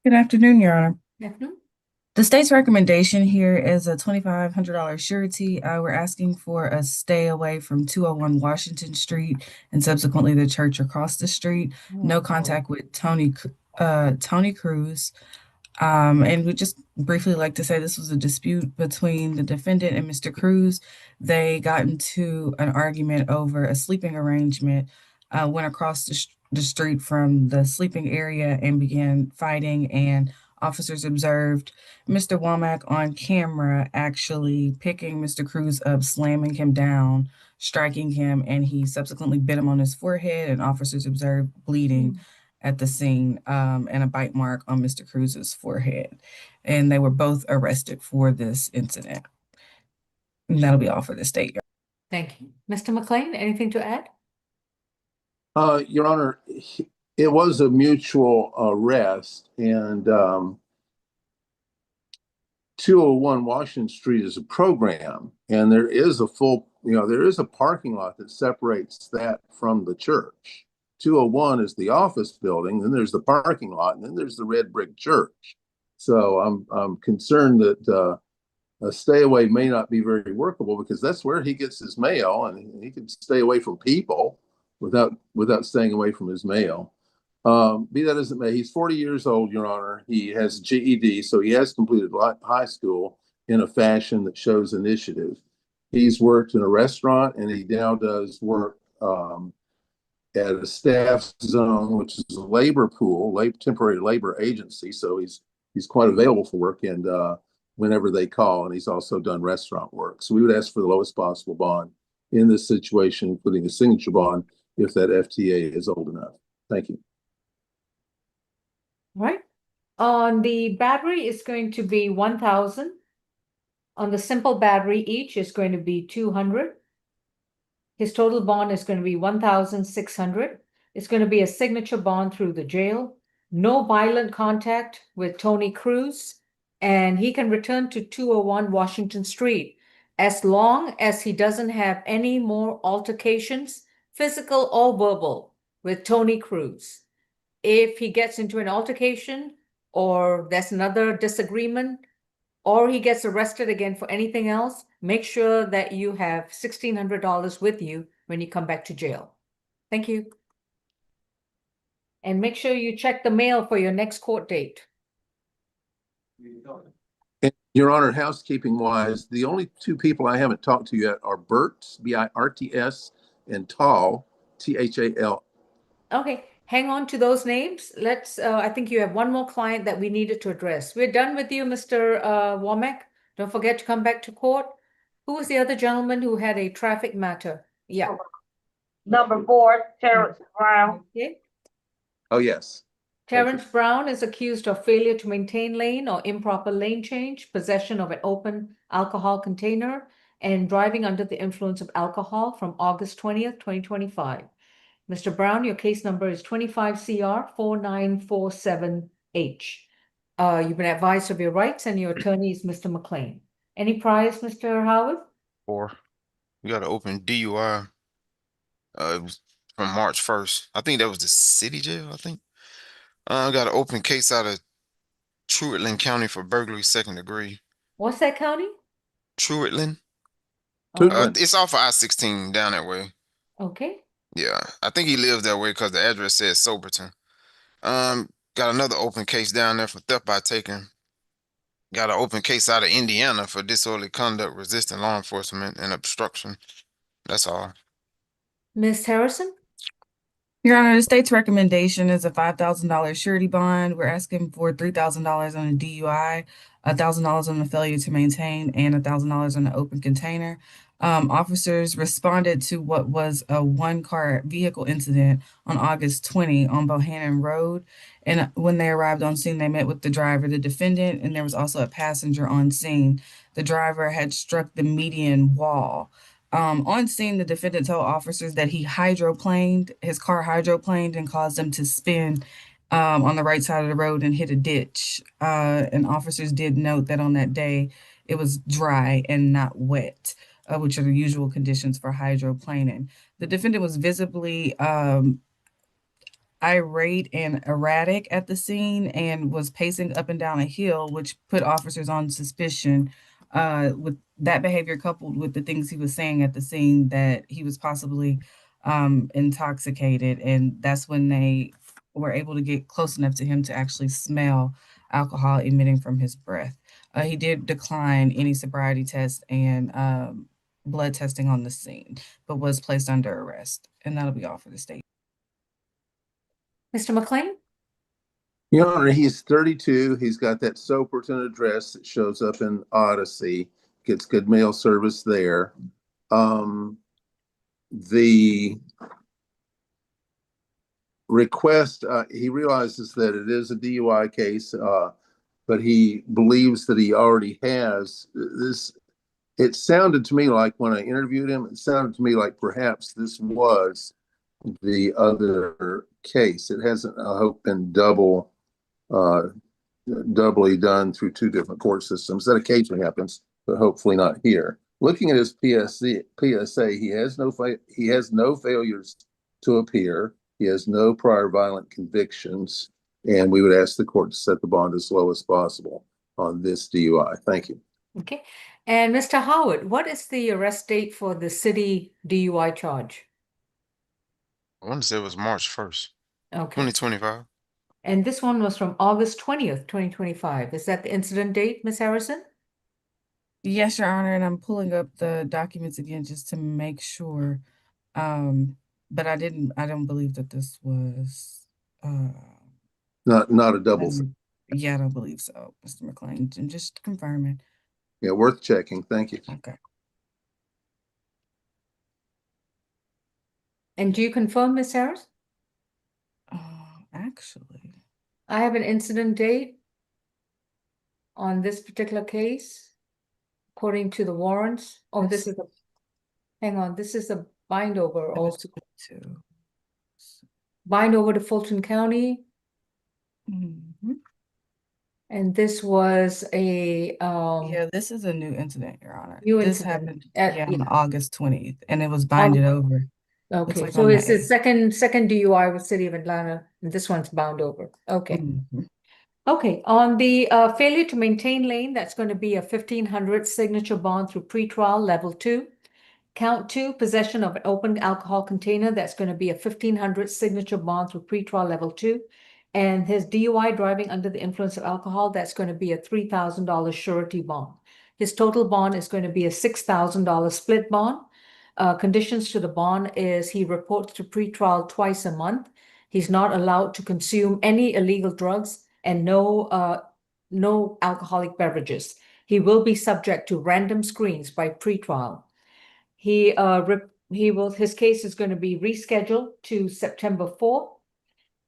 S11: Good afternoon, Your Honor.
S4: Good afternoon.
S11: The state's recommendation here is a $2,500 surety. We're asking for a stay away from 201 Washington Street and subsequently the church across the street. No contact with Tony Cruz. And we just briefly like to say this was a dispute between the defendant and Mr. Cruz. They got into an argument over a sleeping arrangement, went across the street from the sleeping area and began fighting, and officers observed Mr. Womack on camera actually picking Mr. Cruz up, slamming him down, striking him, and he subsequently bit him on his forehead, and officers observed bleeding at the scene and a bite mark on Mr. Cruz's forehead. And they were both arrested for this incident. And that'll be all for the state.
S4: Thank you. Mr. McLean, anything to add?
S12: Your Honor, it was a mutual arrest, and 201 Washington Street is a program, and there is a there is a parking lot that separates that from the church. 201 is the office building, then there's the parking lot, and then there's the red brick church. So I'm concerned that a stay away may not be very workable because that's where he gets his mail, and he can stay away from people without staying away from his mail. Be that as it may, he's 40 years old, Your Honor. He has a GED, so he has completed high school in a fashion that shows initiative. He's worked in a restaurant, and he now does work at a staff zone, which is a labor pool, temporary labor agency. So he's quite available for work and whenever they call, and he's also done restaurant work. So we would ask for the lowest possible bond in this situation, including a signature bond, if that FTA is old enough. Thank you.
S4: Right. On the battery is going to be 1,000. On the simple battery, each is going to be 200. His total bond is going to be 1,600. It's going to be a signature bond through the jail. No violent contact with Tony Cruz, and he can return to 201 Washington Street as long as he doesn't have any more altercations, physical or verbal, with Tony Cruz. If he gets into an altercation or there's another disagreement, or he gets arrested again for anything else, make sure that you have $1,600 with you when you come back to jail. Thank you. And make sure you check the mail for your next court date.
S12: And Your Honor, housekeeping wise, the only two people I haven't talked to yet are Berts, B-I-R-T-S, and Tall, T-H-A-L.
S4: Okay, hang on to those names. Let's, I think you have one more client that we needed to address. We're done with you, Mr. Warmeck. Don't forget to come back to court. Who was the other gentleman who had a traffic matter? Yeah.
S5: Number 4, Terrence Brown.
S4: Okay.
S12: Oh, yes.
S4: Terrence Brown is accused of failure to maintain lane or improper lane change, possession of an open alcohol container, and driving under the influence of alcohol from August 20th, 2025. Mr. Brown, your case number is 25 CR 4947H. You've been advised of your rights, and your attorney is Mr. McLean. Any priors, Mr. Howard?
S6: 4. We got an open DUI. It was from March 1st. I think that was the city jail, I think. Got an open case out of Truittland County for burglary 2nd degree.
S4: What's that county?
S6: Truittland.
S4: Okay.
S6: It's off of I-16 down that way.
S4: Okay.
S6: Yeah, I think he lives that way because the address says Soberton. Got another open case down there for theft by taking. Got an open case out of Indiana for disorderly conduct, resisting law enforcement, and obstruction. That's all.
S4: Ms. Harrison?
S11: Your Honor, the state's recommendation is a $5,000 surety bond. We're asking for $3,000 on a DUI, $1,000 on the failure to maintain, and $1,000 on the open container. Officers responded to what was a one-car vehicle incident on August 20 on Bohannon Road. And when they arrived on scene, they met with the driver, the defendant, and there was also a passenger on scene. The driver had struck the median wall. On scene, the defendant told officers that his car hydroplaned and caused him to spin on the right side of the road and hit a ditch. And officers did note that on that day, it was dry and not wet, which are the usual conditions for hydroplaning. The defendant was visibly irate and erratic at the scene and was pacing up and down a hill, which put officers on suspicion. With that behavior coupled with the things he was saying at the scene, that he was possibly intoxicated, and that's when they were able to get close enough to him to actually smell alcohol emitting from his breath. He did decline any sobriety test and blood testing on the scene, but was placed under arrest, and that'll be all for the state.
S4: Mr. McLean?
S12: Your Honor, he's 32. He's got that Soperton address that shows up in Odyssey. Gets good mail service there. The request, he realizes that it is a DUI case, but he believes that he already has this. It sounded to me like when I interviewed him, it sounded to me like perhaps this was the other case. It hasn't, I hope, been doubly done through 2 different court systems. That occasionally happens, but hopefully not here. Looking at his PSA, he has no failures to appear. He has no prior violent convictions, and we would ask the court to set the bond as low as possible on this DUI. Thank you.
S4: Okay. And Mr. Howard, what is the arrest date for the city DUI charge?
S6: I want to say it was March 1st,
S4: Okay.
S6: 2025.
S4: And this one was from August 20th, 2025. Is that the incident date, Ms. Harrison?
S11: Yes, Your Honor, and I'm pulling up the documents again just to make sure. but I don't believe that this was,
S12: Not a double.
S11: yeah, I don't believe so, Mr. McLean. And just confirming.
S12: Yeah, worth checking. Thank you.
S11: Okay.
S4: And do you confirm, Ms. Harris?
S11: Actually,
S4: I have an incident date on this particular case, according to the warrants. Oh, this is a, hang on, this is a bind over also. Bind over to Fulton County. And this was a
S11: yeah, this is a new incident, Your Honor.
S4: new
S11: This
S4: incident.
S11: happened on August 20th, and it was binded over. Looks
S4: Okay,
S11: like
S4: so
S11: on the
S4: it's the
S11: 8th.
S4: second DUI with City of Atlanta, and this one's bound over. Okay.
S11: Mhm.
S4: Okay, on the failure to maintain lane, that's going to be a 1,500 signature bond through pretrial level 2. Count 2, possession of an open alcohol container, that's going to be a 1,500 signature bond through pretrial level 2. And his DUI driving under the influence of alcohol, that's going to be a $3,000 surety bond. His total bond is going to be a $6,000 split bond. Conditions to the bond is he reports to pretrial twice a month. He's not allowed to consume any illegal drugs and no alcoholic beverages. He will be subject to random screens by pretrial. His case is going to be rescheduled to September 4th.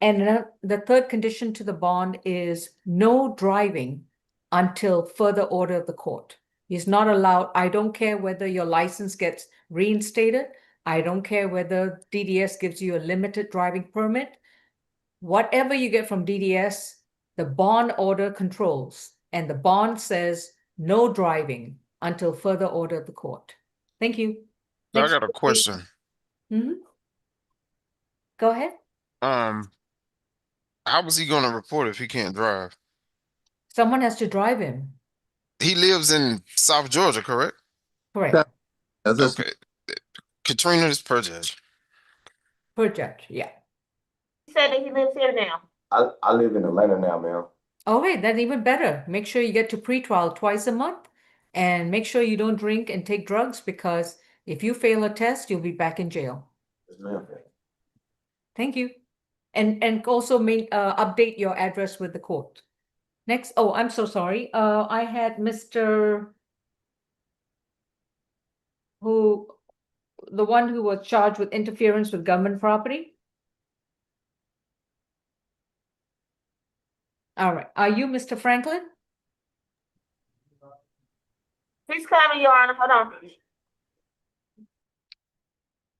S4: And the third condition to the bond is no driving until further order of the court. He's not allowed. I don't care whether your license gets reinstated. I don't care whether DDS gives you a limited driving permit. Whatever you get from DDS, the bond order controls, and the bond says no driving until further order of the court. Thank you.
S6: So I got a question.
S4: Go ahead.
S6: How was he gonna report if he can't drive?
S4: Someone has to drive him.
S6: He lives in South Georgia, correct?
S4: Correct.
S6: Okay. Katrina is per judge.
S4: Per judge, yeah.
S5: He said that he lives here now.
S9: I live in Atlanta now, ma'am.
S4: Okay, that's even better. Make sure you get to pretrial twice a month, and make sure you don't drink and take drugs, because if you fail a test, you'll be back in jail.
S9: Yes, ma'am.
S4: Thank you. And also update your address with the court. Next, oh, I'm so sorry. I had Mr. The one who was charged with interference with government property. All right. Are you Mr. Franklin?
S5: He's coming, Your Honor. Hold on.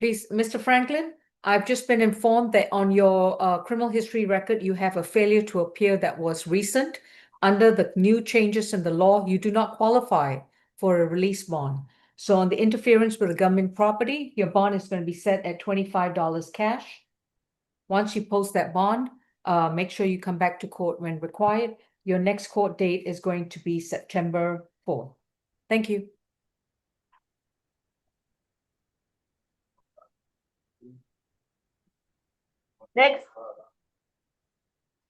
S4: Please, Mr. Franklin, I've just been informed that on your criminal history record, you have a failure to appear that was recent. Under the new changes in the law, you do not qualify for a release bond. So on the interference with the government property, your bond is going to be set at $25 cash. Once you post that bond, make sure you come back to court when required. Your next court date is going to be September 4th. Thank you.
S5: Next.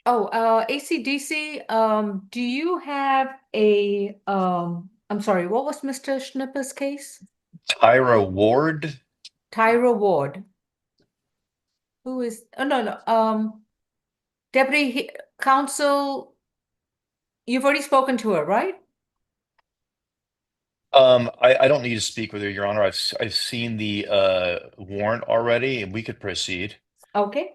S4: Oh, ACDC, do you have a, I'm sorry, what was Mr. Schnipper's case?
S8: Tyra Ward.
S4: Tyra Ward. Who is, oh, no, Deputy Counsel, you've already spoken to her, right?
S8: I don't need to speak with her, Your Honor. I've seen the warrant already, and we could proceed.
S4: Okay.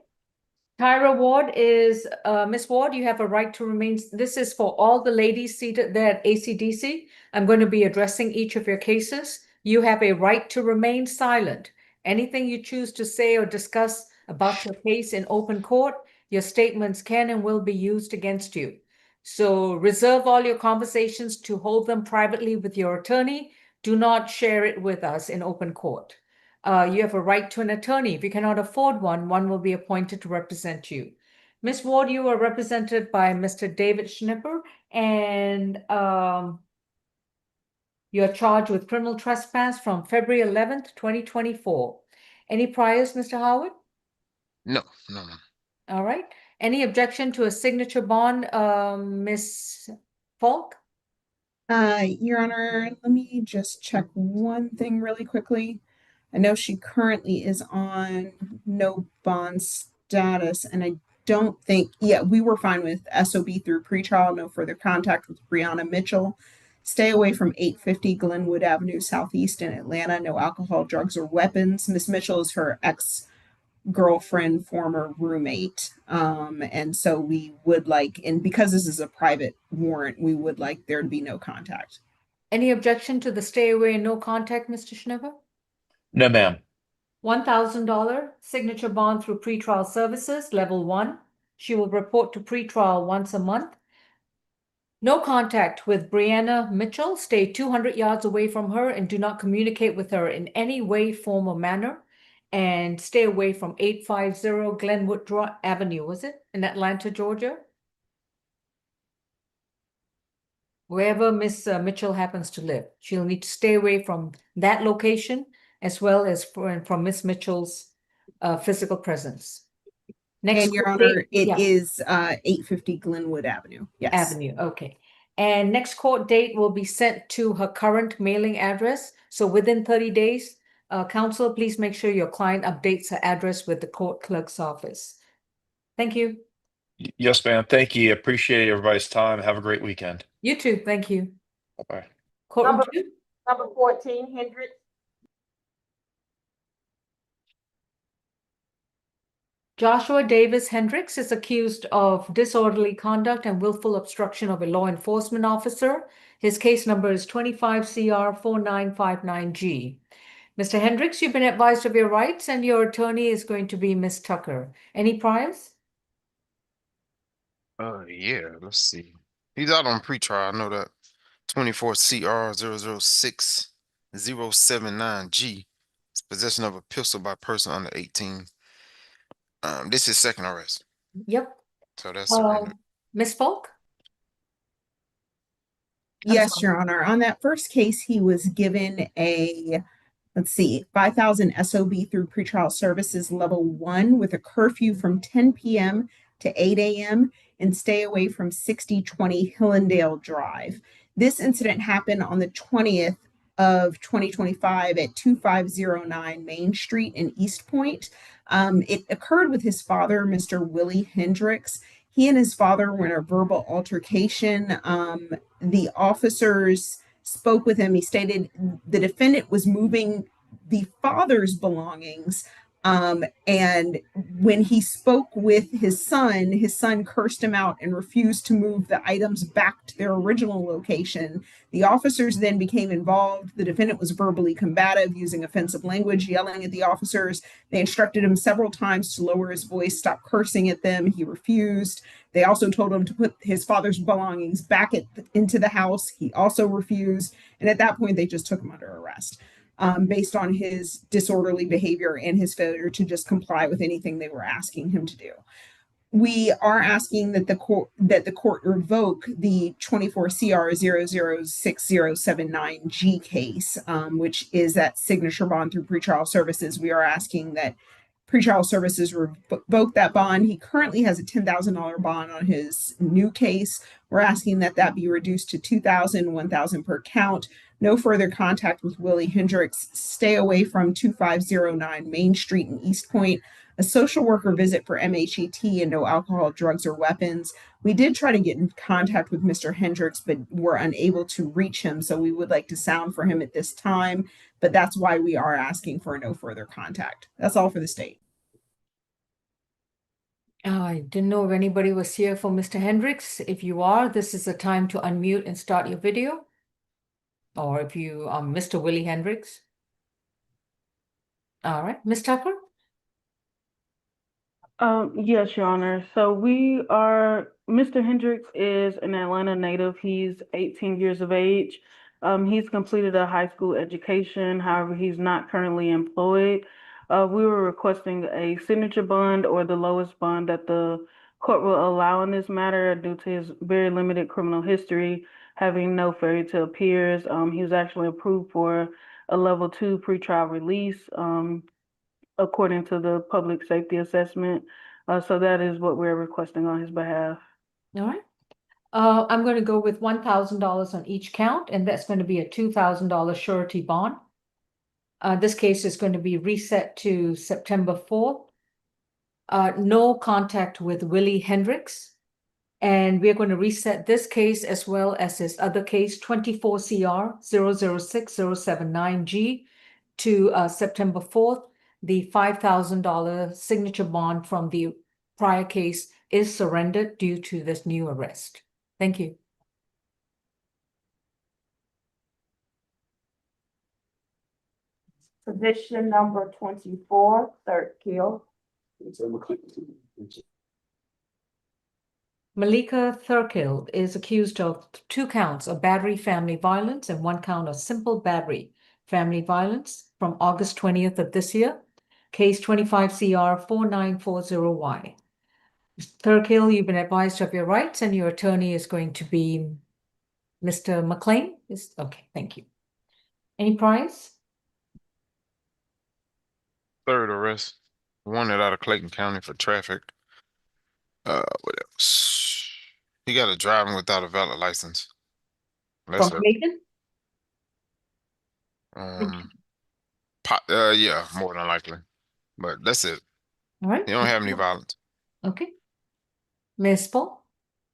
S4: Tyra Ward is, Miss Ward, you have a right to remain. This is for all the ladies seated there at ACDC. I'm going to be addressing each of your cases. You have a right to remain silent. Anything you choose to say or discuss about your case in open court, your statements can and will be used against you. So reserve all your conversations to hold them privately with your attorney. Do not share it with us in open court. You have a right to an attorney. If you cannot afford one, one will be appointed to represent you. Ms. Ward, you are represented by Mr. David Schnipper, and you're charged with criminal trespass from February 11th, 2024. Any priors, Mr. Howard?
S6: No.
S4: All right. Any objection to a signature bond, Ms. Falk?
S2: Your Honor, let me just check one thing really quickly. I know she currently is on no bond status, and I don't think, yeah, we were fine with SOB through pretrial, no further contact with Brianna Mitchell. Stay away from 850 Glenwood Avenue Southeast in Atlanta, no alcohol, drugs, or weapons. Miss Mitchell is her ex-girlfriend, former roommate. And so we would like, and because this is a private warrant, we would like there to be no contact.
S4: Any objection to the stay away and no contact, Mr. Schneber?
S8: No, ma'am.
S4: $1,000 signature bond through pretrial services, level 1. She will report to pretrial once a month. No contact with Brianna Mitchell. Stay 200 yards away from her and do not communicate with her in any way, form, or manner. And stay away from 850 Glenwood Avenue, was it? In Atlanta, Georgia? Wherever Miss Mitchell happens to live. She'll need to stay away from that location as well as from Miss Mitchell's physical presence. Next
S2: And Your
S4: court
S2: Honor,
S4: date-
S2: it
S4: yeah.
S2: is 850 Glenwood Avenue. Yes.
S4: Avenue, okay. And next court date will be sent to her current mailing address. So within 30 days, counsel, please make sure your client updates her address with the court clerk's office. Thank you.
S8: Yes, ma'am. Thank you. Appreciate everybody's time. Have a great weekend.
S4: You too, thank you.
S8: Bye-bye.
S4: Courtroom
S5: Number-
S4: 2?
S5: Number 14, Hendrickx.
S4: Joshua Davis Hendrickx is accused of disorderly conduct and willful obstruction of a law enforcement officer. His case number is 25 CR 4959G. Mr. Hendrickx, you've been advised of your rights, and your attorney is going to be Ms. Tucker. Any priors?
S6: Yeah, let's see. He's out on pretrial. I know that. 24 CR 006-079G. It's possession of a pistol by person under 18. This is second arrest.
S4: Yep.
S6: So that's surrender.
S4: Ms. Falk?
S2: Yes,
S4: sorry.
S2: Your Honor. On that first case, he was given a, let's see, 5,000 SOB through pretrial services level 1 with a curfew from 10 p.m. to 8 a.m. and stay away from 6020 Hillendale Drive. This incident happened on the 20th of 2025 at 2509 Main Street in East Point. It occurred with his father, Mr. Willie Hendrickx. He and his father were in a verbal altercation. The officers spoke with him. He stated the defendant was moving the father's belongings. And when he spoke with his son cursed him out and refused to move the items back to their original location. The officers then became involved. The defendant was verbally combative, using offensive language, yelling at the officers. They instructed him several times to lower his voice, stop cursing at them. He refused. They also told him to put his father's belongings back into the house. He also refused. And at that point, they just took him under arrest. Based on his disorderly behavior and his failure to just comply with anything they were asking him to do. We are asking that the court revoke the 24 CR 006-079G case, which is that signature bond through pretrial services. We are asking that pretrial services revoke that bond. He currently has a $10,000 bond on his new case. We're asking that that be reduced to $2,000, $1,000 per count. No further contact with Willie Hendrickx. Stay away from 2509 Main Street in East Point. A social worker visit for MHET and no alcohol, drugs, or weapons. We did try to get in contact with Mr. Hendrickx, but were unable to reach him. So we would like to sound for him at this time, but that's why we are asking for no further contact. That's all for the state.
S4: I didn't know if anybody was here for Mr. Hendrickx. If you are, this is the time to unmute and start your video. Or if you are Mr. Willie Hendrickx. All right, Ms. Tucker?
S7: Yes, Your Honor. So Mr. Hendrickx is an Atlanta native. He's 18 years of age. He's completed a high school education. However, he's not currently employed. We were requesting a signature bond or the lowest bond that the court will allow in this matter due to his very limited criminal history, having no fairy tale peers. He was actually approved for a level 2 pretrial release, according to the public safety assessment. So that is what we're requesting on his behalf.
S4: All right. I'm going to go with $1,000 on each count, and that's going to be a $2,000 surety bond. This case is going to be reset to September 4th. No contact with Willie Hendrickx. And we're going to reset this case as well as his other case, 24 CR 006079G, to September 4th. The $5,000 signature bond from the prior case is surrendered due to this new arrest. Thank you.
S5: Position number 24, Thurkill.
S4: Malikica Thurkill is accused of 2 counts of battery family violence and 1 count of simple battery family violence from August 20th of this year. Case 25 CR 4940Y. Thurkill, you've been advised of your rights and your attorney is going to be Mr. McLean. Okay, thank you. Any prize?
S6: Third arrest, wanted out of Clayton County for traffic. What else? He got a driving without a valid license. That's
S4: From
S6: it.
S4: Clayton?
S6: Yeah, more than likely. But that's it.
S4: All right.
S6: He don't have any violence.
S4: Okay. Ms. Paul?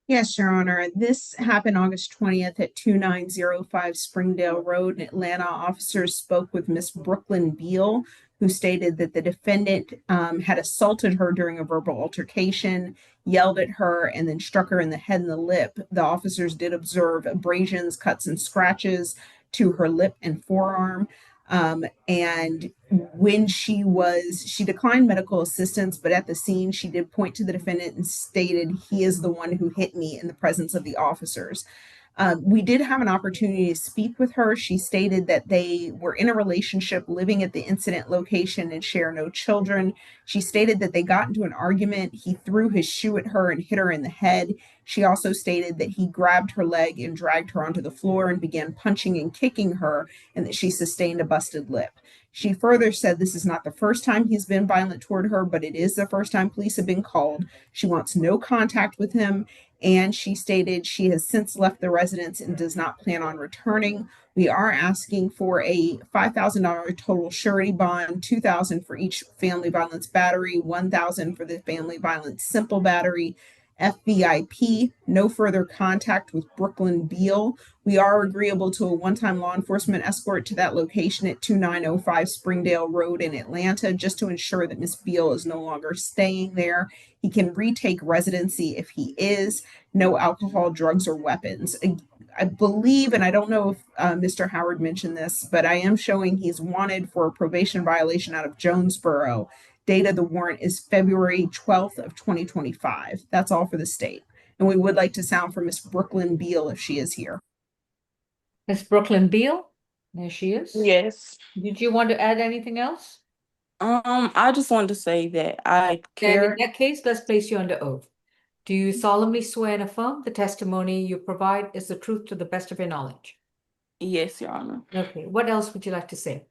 S2: Yes, Your Honor. This happened August 20th at 2905 Springdale Road in Atlanta. Officers spoke with Miss Brooklyn Beal, who stated that the defendant had assaulted her during a verbal altercation, yelled at her, and then struck her in the head and the lip. The officers did observe abrasions, cuts, and scratches to her lip and forearm. And when she declined medical assistance, but at the scene, she did point to the defendant and stated, "He is the one who hit me," in the presence of the officers. We did have an opportunity to speak with her. She stated that they were in a relationship, living at the incident location, and share no children. She stated that they got into an argument. He threw his shoe at her and hit her in the head. She also stated that he grabbed her leg and dragged her onto the floor and began punching and kicking her, and that she sustained a busted lip. She further said this is not the first time he's been violent toward her, but it is the first time police have been called. She wants no contact with him, and she stated she has since left the residence and does not plan on returning. We are asking for a $5,000 total surety bond, $2,000 for each family violence battery, $1,000 for the family violence simple battery. FVIP, no further contact with Brooklyn Beal. We are agreeable to a one-time law enforcement escort to that location at 2905 Springdale Road in Atlanta, just to ensure that Miss Beal is no longer staying there. He can retake residency if he is. No alcohol, drugs, or weapons. I believe, and I don't know if Mr. Howard mentioned this, but I am showing he's wanted for a probation violation out of Jonesboro. Date of the warrant is February 12th of 2025. That's all for the state. And we would like to sound for Miss Brooklyn Beal if she is here.
S4: Miss Brooklyn Beal? There she is.
S13: Yes.
S4: Did you want to add anything else?
S13: I just wanted to say that I
S4: Then
S13: care.
S4: in that case, let's place you under oath. Do you solemnly swear and affirm the testimony you provide is the truth to the best of your knowledge?
S13: Yes, Your Honor.
S4: Okay. What else would you like to say?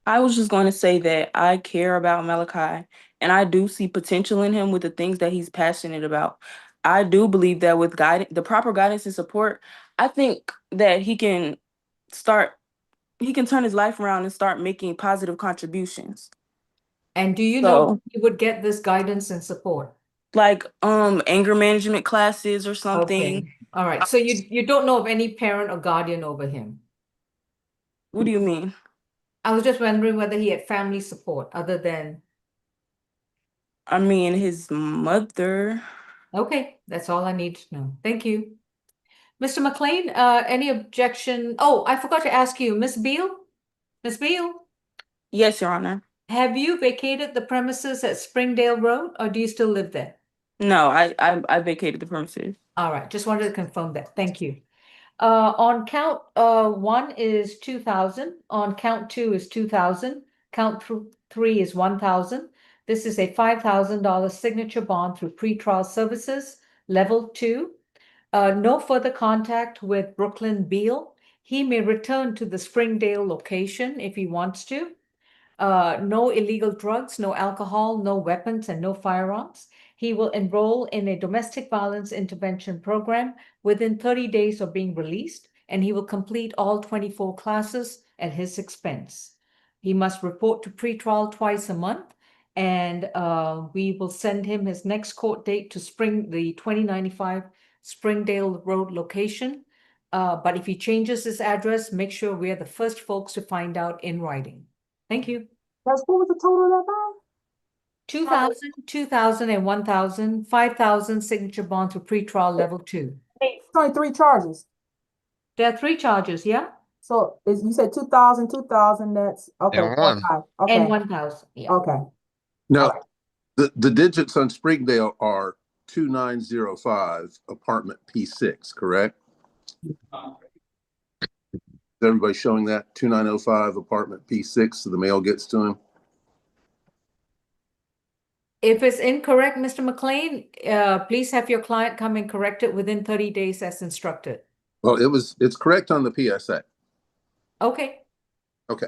S13: I was just going to say that I care about Malachi, and I do see potential in him with the things that he's passionate about. I do believe that with the proper guidance and support, I think that he can turn his life around and start making positive contributions.
S4: And do you know he would get this guidance and support?
S13: Like anger management classes or something.
S4: Okay. All right. So you don't know of any parent or guardian over him?
S13: What do you mean?
S4: I was just wondering whether he had family support other than.
S13: I mean, his mother.
S4: Okay, that's all I need to know. Thank you. Mr. McLean, any objection? Oh, I forgot to ask you, Miss Beal? Miss Beal?
S13: Yes, Your Honor.
S4: Have you vacated the premises at Springdale Road, or do you still live there?
S13: No, I vacated the premises.
S4: All right, just wanted to confirm that. Thank you. On count 1 is 2,000. On count 2 is 2,000. Count 3 is 1,000. This is a $5,000 signature bond through pretrial services, level 2. No further contact with Brooklyn Beal. He may return to the Springdale location if he wants to. No illegal drugs, no alcohol, no weapons, and no firearms. He will enroll in a domestic violence intervention program within 30 days of being released, and he will complete all 24 classes at his expense. He must report to pretrial twice a month, and we will send him his next court date to the 2095 Springdale Road location. But if he changes his address, make sure we are the first folks to find out in writing. Thank you.
S1: That's what was the total of that bond?
S4: 2,000, 2,000, and 1,000, 5,000 signature bond for pretrial level 2.
S1: It's only 3 charges.
S4: There are 3 charges, yeah?
S1: So you said 2,000, 2,000, that's okay.
S6: And one.
S1: 4,500. Okay.
S4: And 1,000, yeah.
S1: Okay.
S12: Now,
S1: All right.
S12: the digits on Springdale are 2905 apartment P6, correct? Is everybody showing that 2905 apartment P6 so the mail gets to him?
S4: If it's incorrect, Mr. McLean, please have your client come and correct it within 30 days as instructed.
S12: Well, it's correct on the PSA.
S4: Okay.
S12: Okay.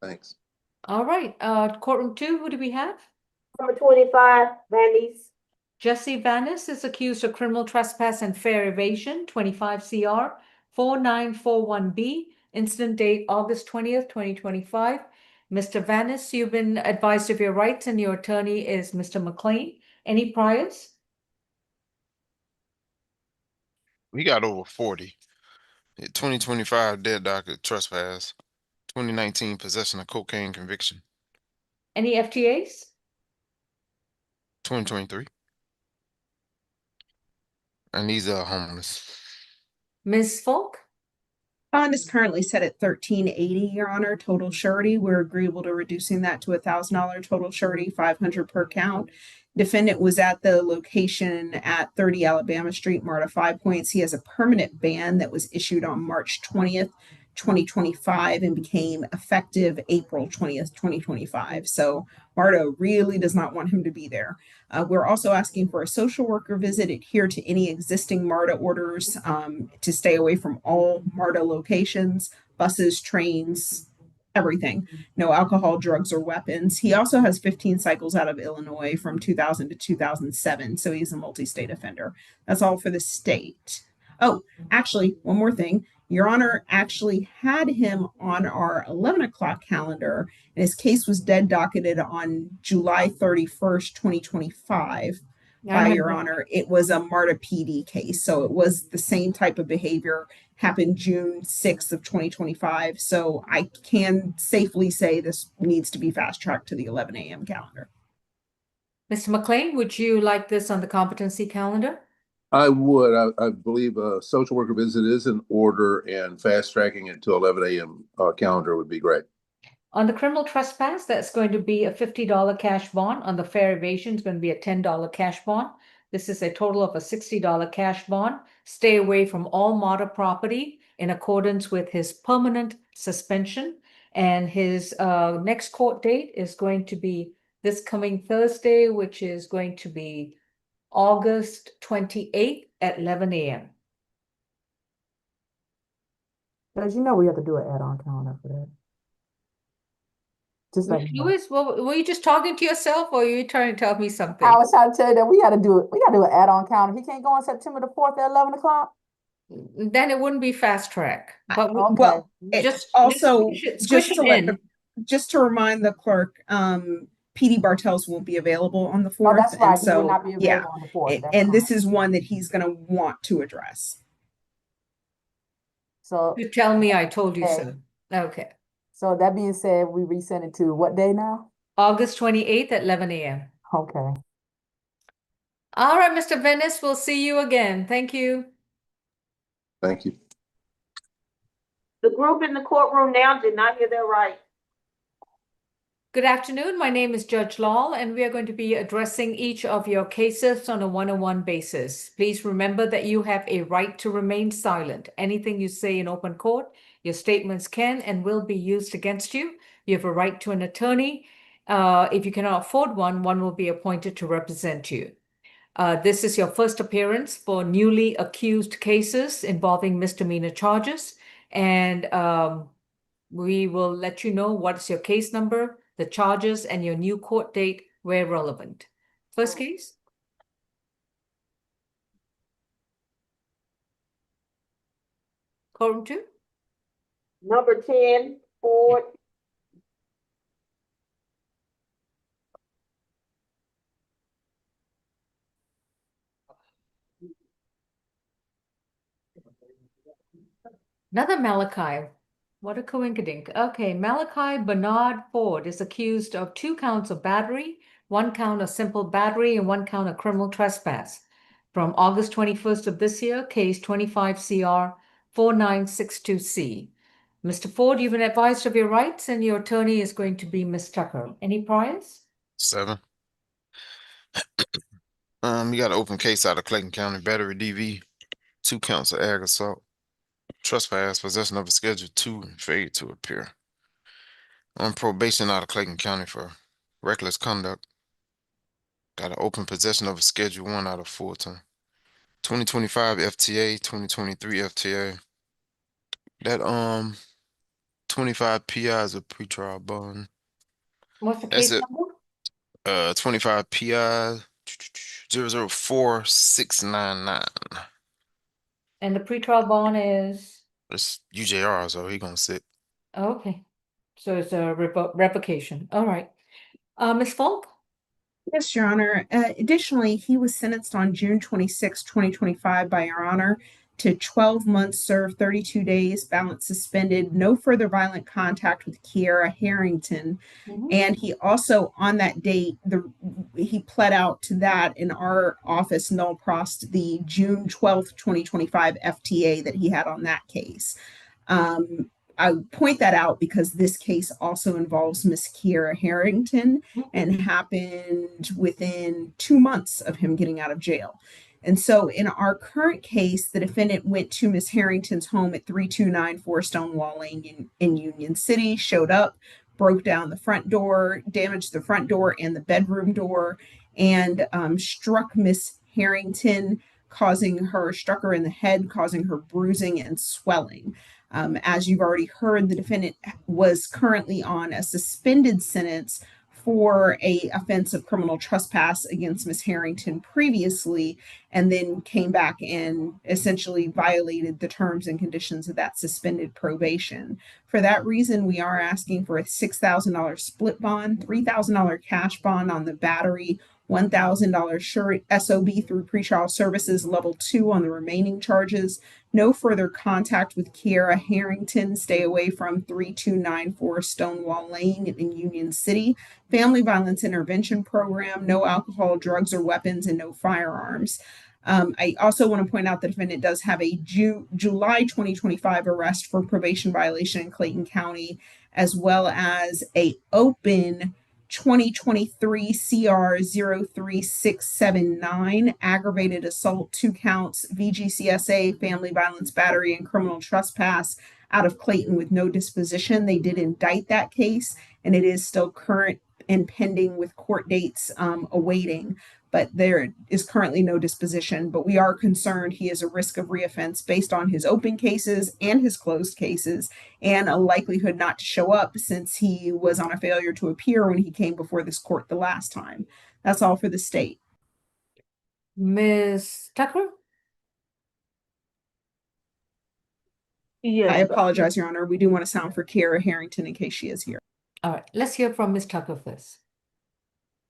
S12: Thanks.
S4: All right. Courtroom 2, who do we have?
S5: Number 25, Vandy's.
S4: Jesse Vanis is accused of criminal trespass and fair evasion, 25 CR 4941B, incident date August 20th, 2025. Mr. Vanis, you've been advised of your rights and your attorney is Mr. McLean. Any priors?
S6: We got over 40. 2025 dead docket trespass. 2019 possession of cocaine conviction.
S4: Any FTAs?
S6: 2023. And these are homeless.
S4: Ms. Folk?
S2: Bond is currently set at $1,380, Your Honor, total surety. We're agreeable to reducing that to $1,000 total surety, $500 per count. Defendant was at the location at 30 Alabama Street, MARTA 5 Points. He has a permanent ban that was issued on March 20th, 2025 and became effective April 20th, 2025. So MARTA really does not want him to be there. We're also asking for a social worker visit, adhere to any existing MARTA orders, to stay away from all MARTA locations, buses, trains, everything. No alcohol, drugs, or weapons. He also has 15 cycles out of Illinois from 2000 to 2007. So he's a multi-state offender. That's all for the state. Oh, actually, one more thing. Your Honor actually had him on our 11 o'clock calendar, and his case was dead docketed on July 31st, 2025. By Your Honor, it was a MARTA PD case. So it was the same type of behavior, happened June 6th of 2025. So I can safely say this needs to be fast-tracked to the 11 a.m. calendar.
S4: Mr. McLean, would you like this on the competency calendar?
S12: I would. I believe a social worker visit is in order, and fast tracking it to 11 a.m. Calendar would be great.
S4: On the criminal trespass, that's going to be a $50 cash bond. On the fair evasion, it's going to be a $10 cash bond. This is a total of a $60 cash bond. Stay away from all MARTA property in accordance with his permanent suspension. And his next court date is going to be this coming Thursday, which is going to be August 28th at 11 a.m.
S1: As you know, we have to do an add-on calendar for that. Just like
S4: Louis, were you just talking to yourself or are you trying to tell me something?
S1: I was trying to tell you that we got to do it. We got to do an add-on calendar. He can't go on September the 4th at 11 o'clock.
S4: Then it wouldn't be fast track. But
S1: Okay.
S2: Well,
S4: just
S2: also
S4: squish it in.
S2: just to remind the clerk, PD Bartels won't be available on the 4th.
S1: Oh, that's right.
S2: And
S1: He
S2: so,
S1: will not be available on the 4th. That's
S2: and this
S1: correct.
S2: is one that he's going to want to address.
S1: So
S4: You tell me I told you
S1: okay.
S4: so. Okay.
S1: So that being said, we resend it to what day now?
S4: August 28th at 11 a.m.
S1: Okay.
S4: All right, Mr. Venice, we'll see you again. Thank you.
S12: Thank you.
S5: The group in the courtroom now did not hear their right.
S4: Good afternoon. My name is Judge Lal, and we are going to be addressing each of your cases on a one-on-one basis. Please remember that you have a right to remain silent. Anything you say in open court, your statements can and will be used against you. You have a right to an attorney. If you cannot afford one, one will be appointed to represent you. This is your first appearance for newly accused cases involving misdemeanor charges, and we will let you know what's your case number, the charges, and your new court date where relevant. First case? Courtroom 2?
S5: Number 10, Ford
S4: Another Malachi. What a coinkydink. Okay, Malachi Bernard Ford is accused of 2 counts of battery, 1 count of simple battery, and 1 count of criminal trespass. From August 21st of this year, case 25 CR 4962C. Mr. Ford, you've been advised of your rights, and your attorney is going to be Ms. Tucker. Any priors?
S6: 7. You got an open case out of Clayton County, battery DV, 2 counts of ag assault, trespass, possession of a Schedule 2, and failure to appear. On probation out of Clayton County for reckless conduct. Got an open possession of a Schedule 1 out of Fulton. 2025 FTA, 2023 FTA. That 25 PI is a pretrial bond.
S4: What's the
S6: That's
S4: case
S6: it.
S4: number?
S6: 25 PI 004699.
S4: And the pretrial bond is?
S6: It's UJR, so he gonna sit.
S4: Okay. So it's a revocation. All right. Ms. Falk?
S2: Yes, Your Honor. Additionally, he was sentenced on June 26, 2025 by Your Honor to 12 months served, 32 days, balance suspended, no further violent contact with Kiera Harrington. And he also, on that date, he pled out to that in our office, null prost the June 12th, 2025 FTA that he had on that case. I point that out because this case also involves Miss Kiera Harrington and happened within 2 months of him getting out of jail. And so in our current case, the defendant went to Miss Harrington's home at 3294 Stonewall Lane in Union City, showed up, broke down the front door, damaged the front door and the bedroom door, and struck Miss Harrington, struck her in the head, causing her bruising and swelling. As you've already heard, the defendant was currently on a suspended sentence for a offense of criminal trespass against Ms. Harrington previously, and then came back and essentially violated the terms and conditions of that suspended probation. For that reason, we are asking for a $6,000 split bond, $3,000 cash bond on the battery, $1,000 SOB through pretrial services level 2 on the remaining charges. No further contact with Kiera Harrington. Stay away from 3294 Stonewall Lane in Union City. Family Violence Intervention Program. No alcohol, drugs, or weapons, and no firearms. I also want to point out the defendant does have a July 2025 arrest for probation violation in Clayton County, as well as a open 2023 CR 03679 aggravated assault, 2 counts, VGCSA, family violence, battery, and criminal trespass out of Clayton with no disposition. They did indict that case, and it is still current and pending with court dates awaiting. But there is currently no disposition. But we are concerned he is a risk of reoffense based on his open cases and his closed cases, and a likelihood not to show up since he was on a failure to appear when he came before this court the last time. That's all for the state.
S4: Ms. Tucker?
S7: Yes.
S2: I apologize, Your Honor. We do want to sound for Kiera Harrington in case she is here.
S4: All right, let's hear from Ms. Tucker first.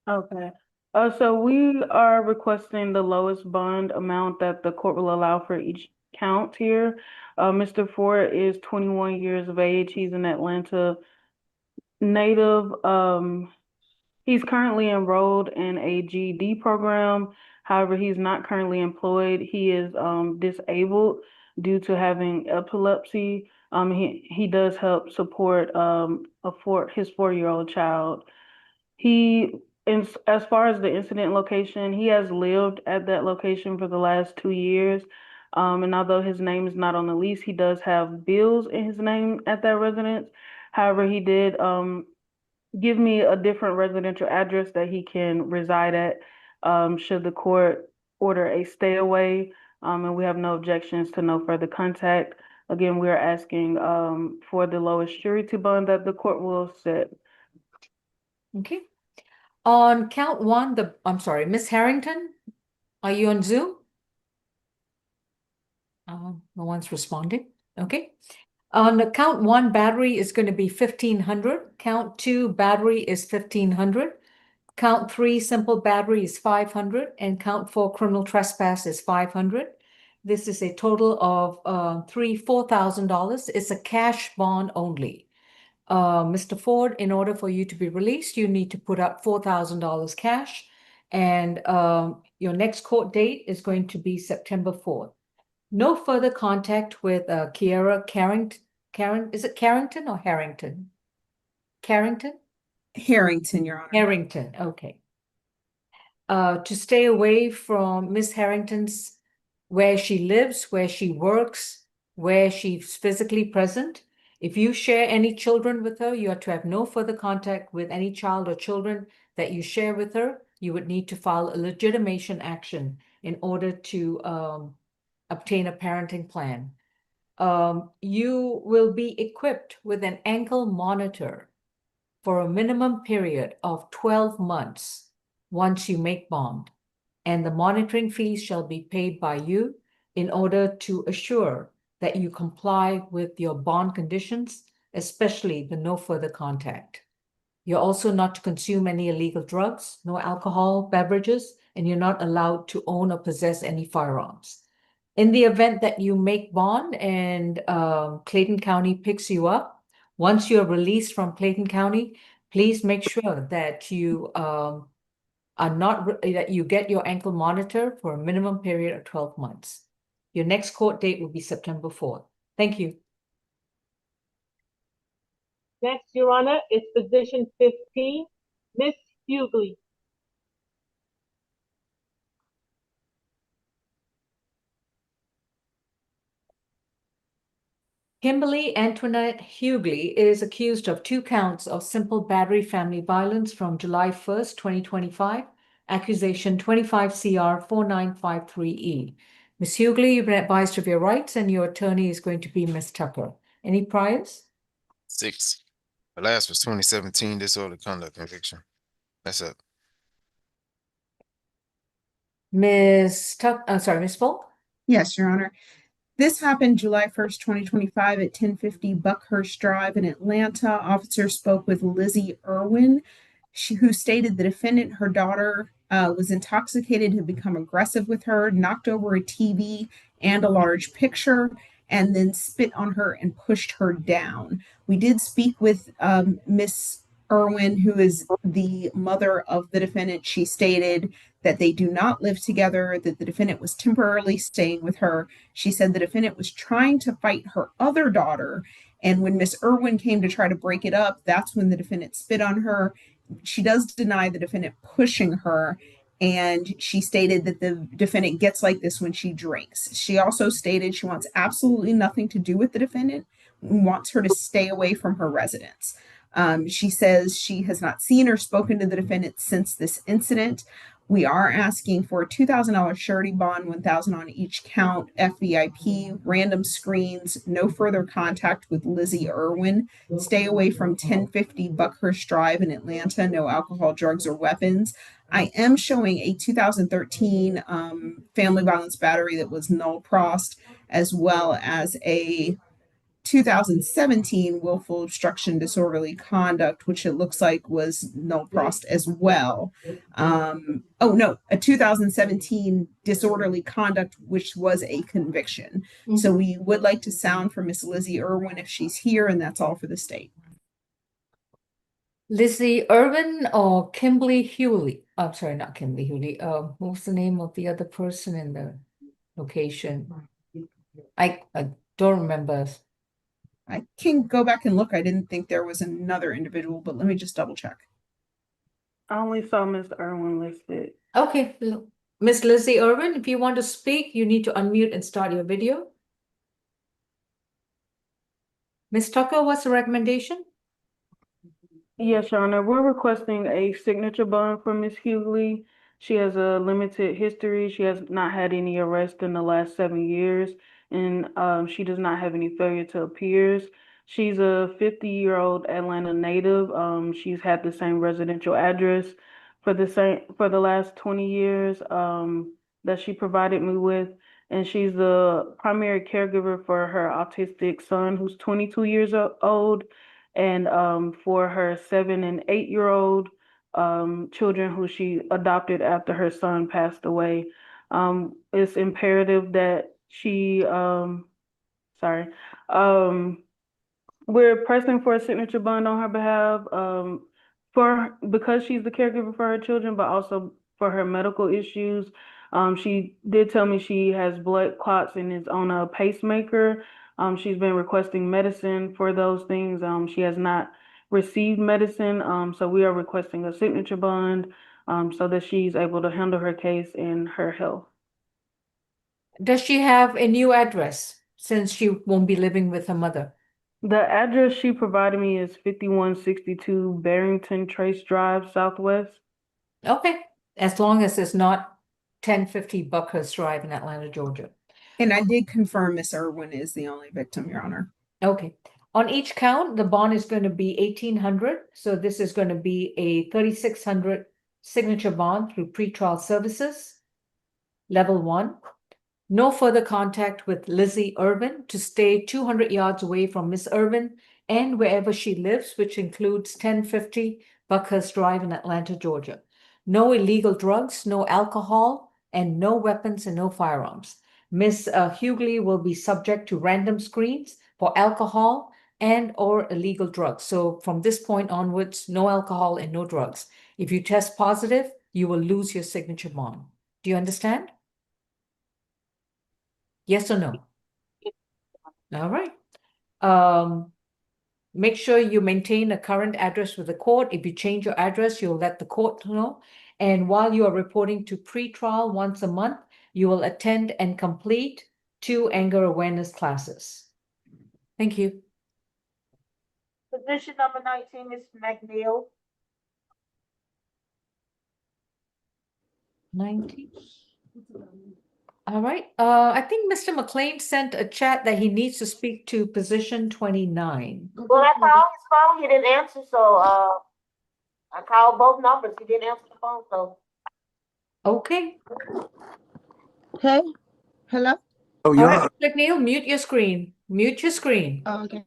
S7: Okay. So we are requesting the lowest bond amount that the court will allow for each count here. Mr. Ford is 21 years of age. He's an Atlanta native. He's currently enrolled in a GED program. However, he's not currently employed. He is disabled due to having epilepsy. He does help support his 4-year-old child. As far as the incident location, he has lived at that location for the last 2 years. And although his name is not on the lease, he does have bills in his name at that residence. However, he did give me a different residential address that he can reside at should the court order a stay away. And we have no objections to no further contact. Again, we are asking for the lowest surety bond that the court will set.
S4: Okay. On count 1, I'm sorry, Ms. Harrington, are you on Zoom? No one's responding. Okay. On the count 1, battery is going to be 1,500. Count 2, battery is 1,500. Count 3, simple battery is 500. And count 4, criminal trespass is 500. This is a total of $4,000. It's a cash bond only. Mr. Ford, in order for you to be released, you need to put up $4,000 cash, and your next court date is going to be September 4th. No further contact with is it Carrington or Harrington? Carrington?
S2: Harrington, Your Honor.
S4: Harrington, okay. To stay away from Miss Harrington's, where she lives, where she works, where she's physically present. If you share any children with her, you are to have no further contact with any child or children that you share with her. You would need to file a legitimation action in order to obtain a parenting plan. You will be equipped with an ankle monitor for a minimum period of 12 months once you make bond, and the monitoring fees shall be paid by you in order to assure that you comply with your bond conditions, especially the no further contact. You're also not to consume any illegal drugs, no alcohol, beverages, and you're not allowed to own or possess any firearms. In the event that you make bond and Clayton County picks you up, once you're released from Clayton County, please make sure that you that you get your ankle monitor for a minimum period of 12 months. Your next court date will be September 4th. Thank you.
S5: Next, Your Honor, is position 15, Miss Hugley.
S4: Kimberly Antoinette Hugley is accused of 2 counts of simple battery family violence from July 1st, 2025, accusation 25 CR 4953E. Ms. Hugley, you've been advised of your rights, and your attorney is going to be Ms. Tucker. Any priors?
S6: 6. The last was 2017 disorderly conduct conviction. That's it.
S4: Ms. Falk?
S2: Yes, Your Honor. This happened July 1st, 2025 at 1050 Buckhurst Drive in Atlanta. Officers spoke with Lizzie Irwin, who stated the defendant, her daughter, was intoxicated, had become aggressive with her, knocked over a TV and a large picture, and then spit on her and pushed her down. We did speak with Miss Irwin, who is the mother of the defendant. She stated that they do not live together, that the defendant was temporarily staying with her. She said the defendant was trying to fight her other daughter, and when Miss Irwin came to try to break it up, that's when the defendant spit on her. She does deny the defendant pushing her, and she stated that the defendant gets like this when she drinks. She also stated she wants absolutely nothing to do with the defendant and wants her to stay away from her residence. She says she has not seen or spoken to the defendant since this incident. We are asking for a $2,000 surety bond, $1,000 on each count, FVIP, random screens, no further contact with Lizzie Irwin, stay away from 1050 Buckhurst Drive in Atlanta, no alcohol, drugs, or weapons. I am showing a 2013 family violence battery that was null prossed, as well as a 2017 willful obstruction disorderly conduct, which it looks like was null prossed as well. A 2017 disorderly conduct, which was a conviction. Mm-hmm. So we would like to sound from Miss Lizzie Irwin if she's here, and that's all for the state.
S4: Lizzie Irwin or Kimberly Hugley? I'm sorry, not Kimberly Hugley. What was the name of the other person in the location? I don't remember.
S2: I can go back and look. I didn't think there was another individual, but let me just double check.
S7: I only saw Miss Irwin listed.
S4: Okay, Miss Lizzie Irwin, if you want to speak, you need to unmute and start your video. Ms. Tucker, what's the recommendation?
S7: Yes, Your Honor. We're requesting a signature bond for Miss Hugley. She has a limited history. She has not had any arrests in the last 7 years, and she does not have any failure to appears. She's a 50-year-old Atlanta native. She's had the same residential address for the last 20 years that she provided me with, and she's the primary caregiver for her autistic son, who's 22 years old, and for her 7 and 8-year-old children who she adopted after her son passed away. It's imperative that She, sorry, we're pressing for a signature bond on her behalf, because she's the caregiver for her children, but also for her medical issues. She did tell me she has blood clots and is on a pacemaker. She's been requesting medicine for those things. She has not received medicine, so we are requesting a signature bond, so that she's able to handle her case and her health.
S4: Does she have a new address since she won't be living with her mother?
S7: The address she provided me is 5162 Barrington Trace Drive, Southwest.
S4: Okay, as long as it's not 1050 Buckhurst Drive in Atlanta, Georgia.
S2: And I did confirm Miss Irwin is the only victim, Your Honor.
S4: Okay. On each count, the bond is going to be 1,800. So this is going to be a 3,600 signature bond through pretrial services. Level 1. No further contact with Lizzie Irvin to stay 200 yards away from Miss Irvin and wherever she lives, which includes 1050 Buckhurst Drive in Atlanta, Georgia. No illegal drugs, no alcohol, and no weapons and no firearms. Miss Hugley will be subject to random screens for alcohol and or illegal drugs. So from this point onwards, no alcohol and no drugs. If you test positive, you will lose your signature bond. Do you understand? Yes or no? All right. Make sure you maintain a current address with the court. If you change your address, you'll let the court know. And while you are reporting to pretrial once a month, you will attend and complete 2 anger awareness classes. Thank you.
S5: Position number 19, Mr. McNeel.
S4: 19. All right. I think Mr. McLean sent a chat that he needs to speak to position 29.
S5: Well, I called his phone, he didn't answer, so, I called both numbers, he didn't answer the phone, so.
S4: Okay.
S14: Hey, hello?
S12: Oh,
S4: All
S12: Your
S4: right,
S12: Honor.
S4: Mr. McNeil, mute your screen. Mute your screen.
S14: Oh, okay.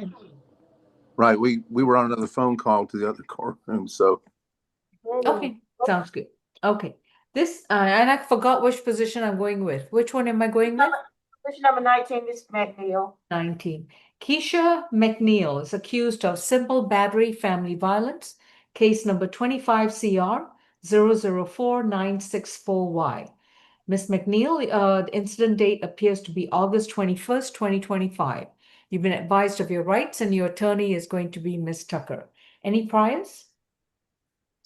S12: Right, we were on another phone call to the other courtroom, so.
S4: Okay, sounds good. Okay. This, and I forgot which position I'm going with. Which one am I going with?
S5: Position number 19, Mr. McNeel.
S4: 19. Kesha McNeel is accused of simple battery family violence, case number 25 CR 004964Y. Ms. McNeel, the incident date appears to be August 21st, 2025. You've been advised of your rights and your attorney is going to be Ms. Tucker. Any priors?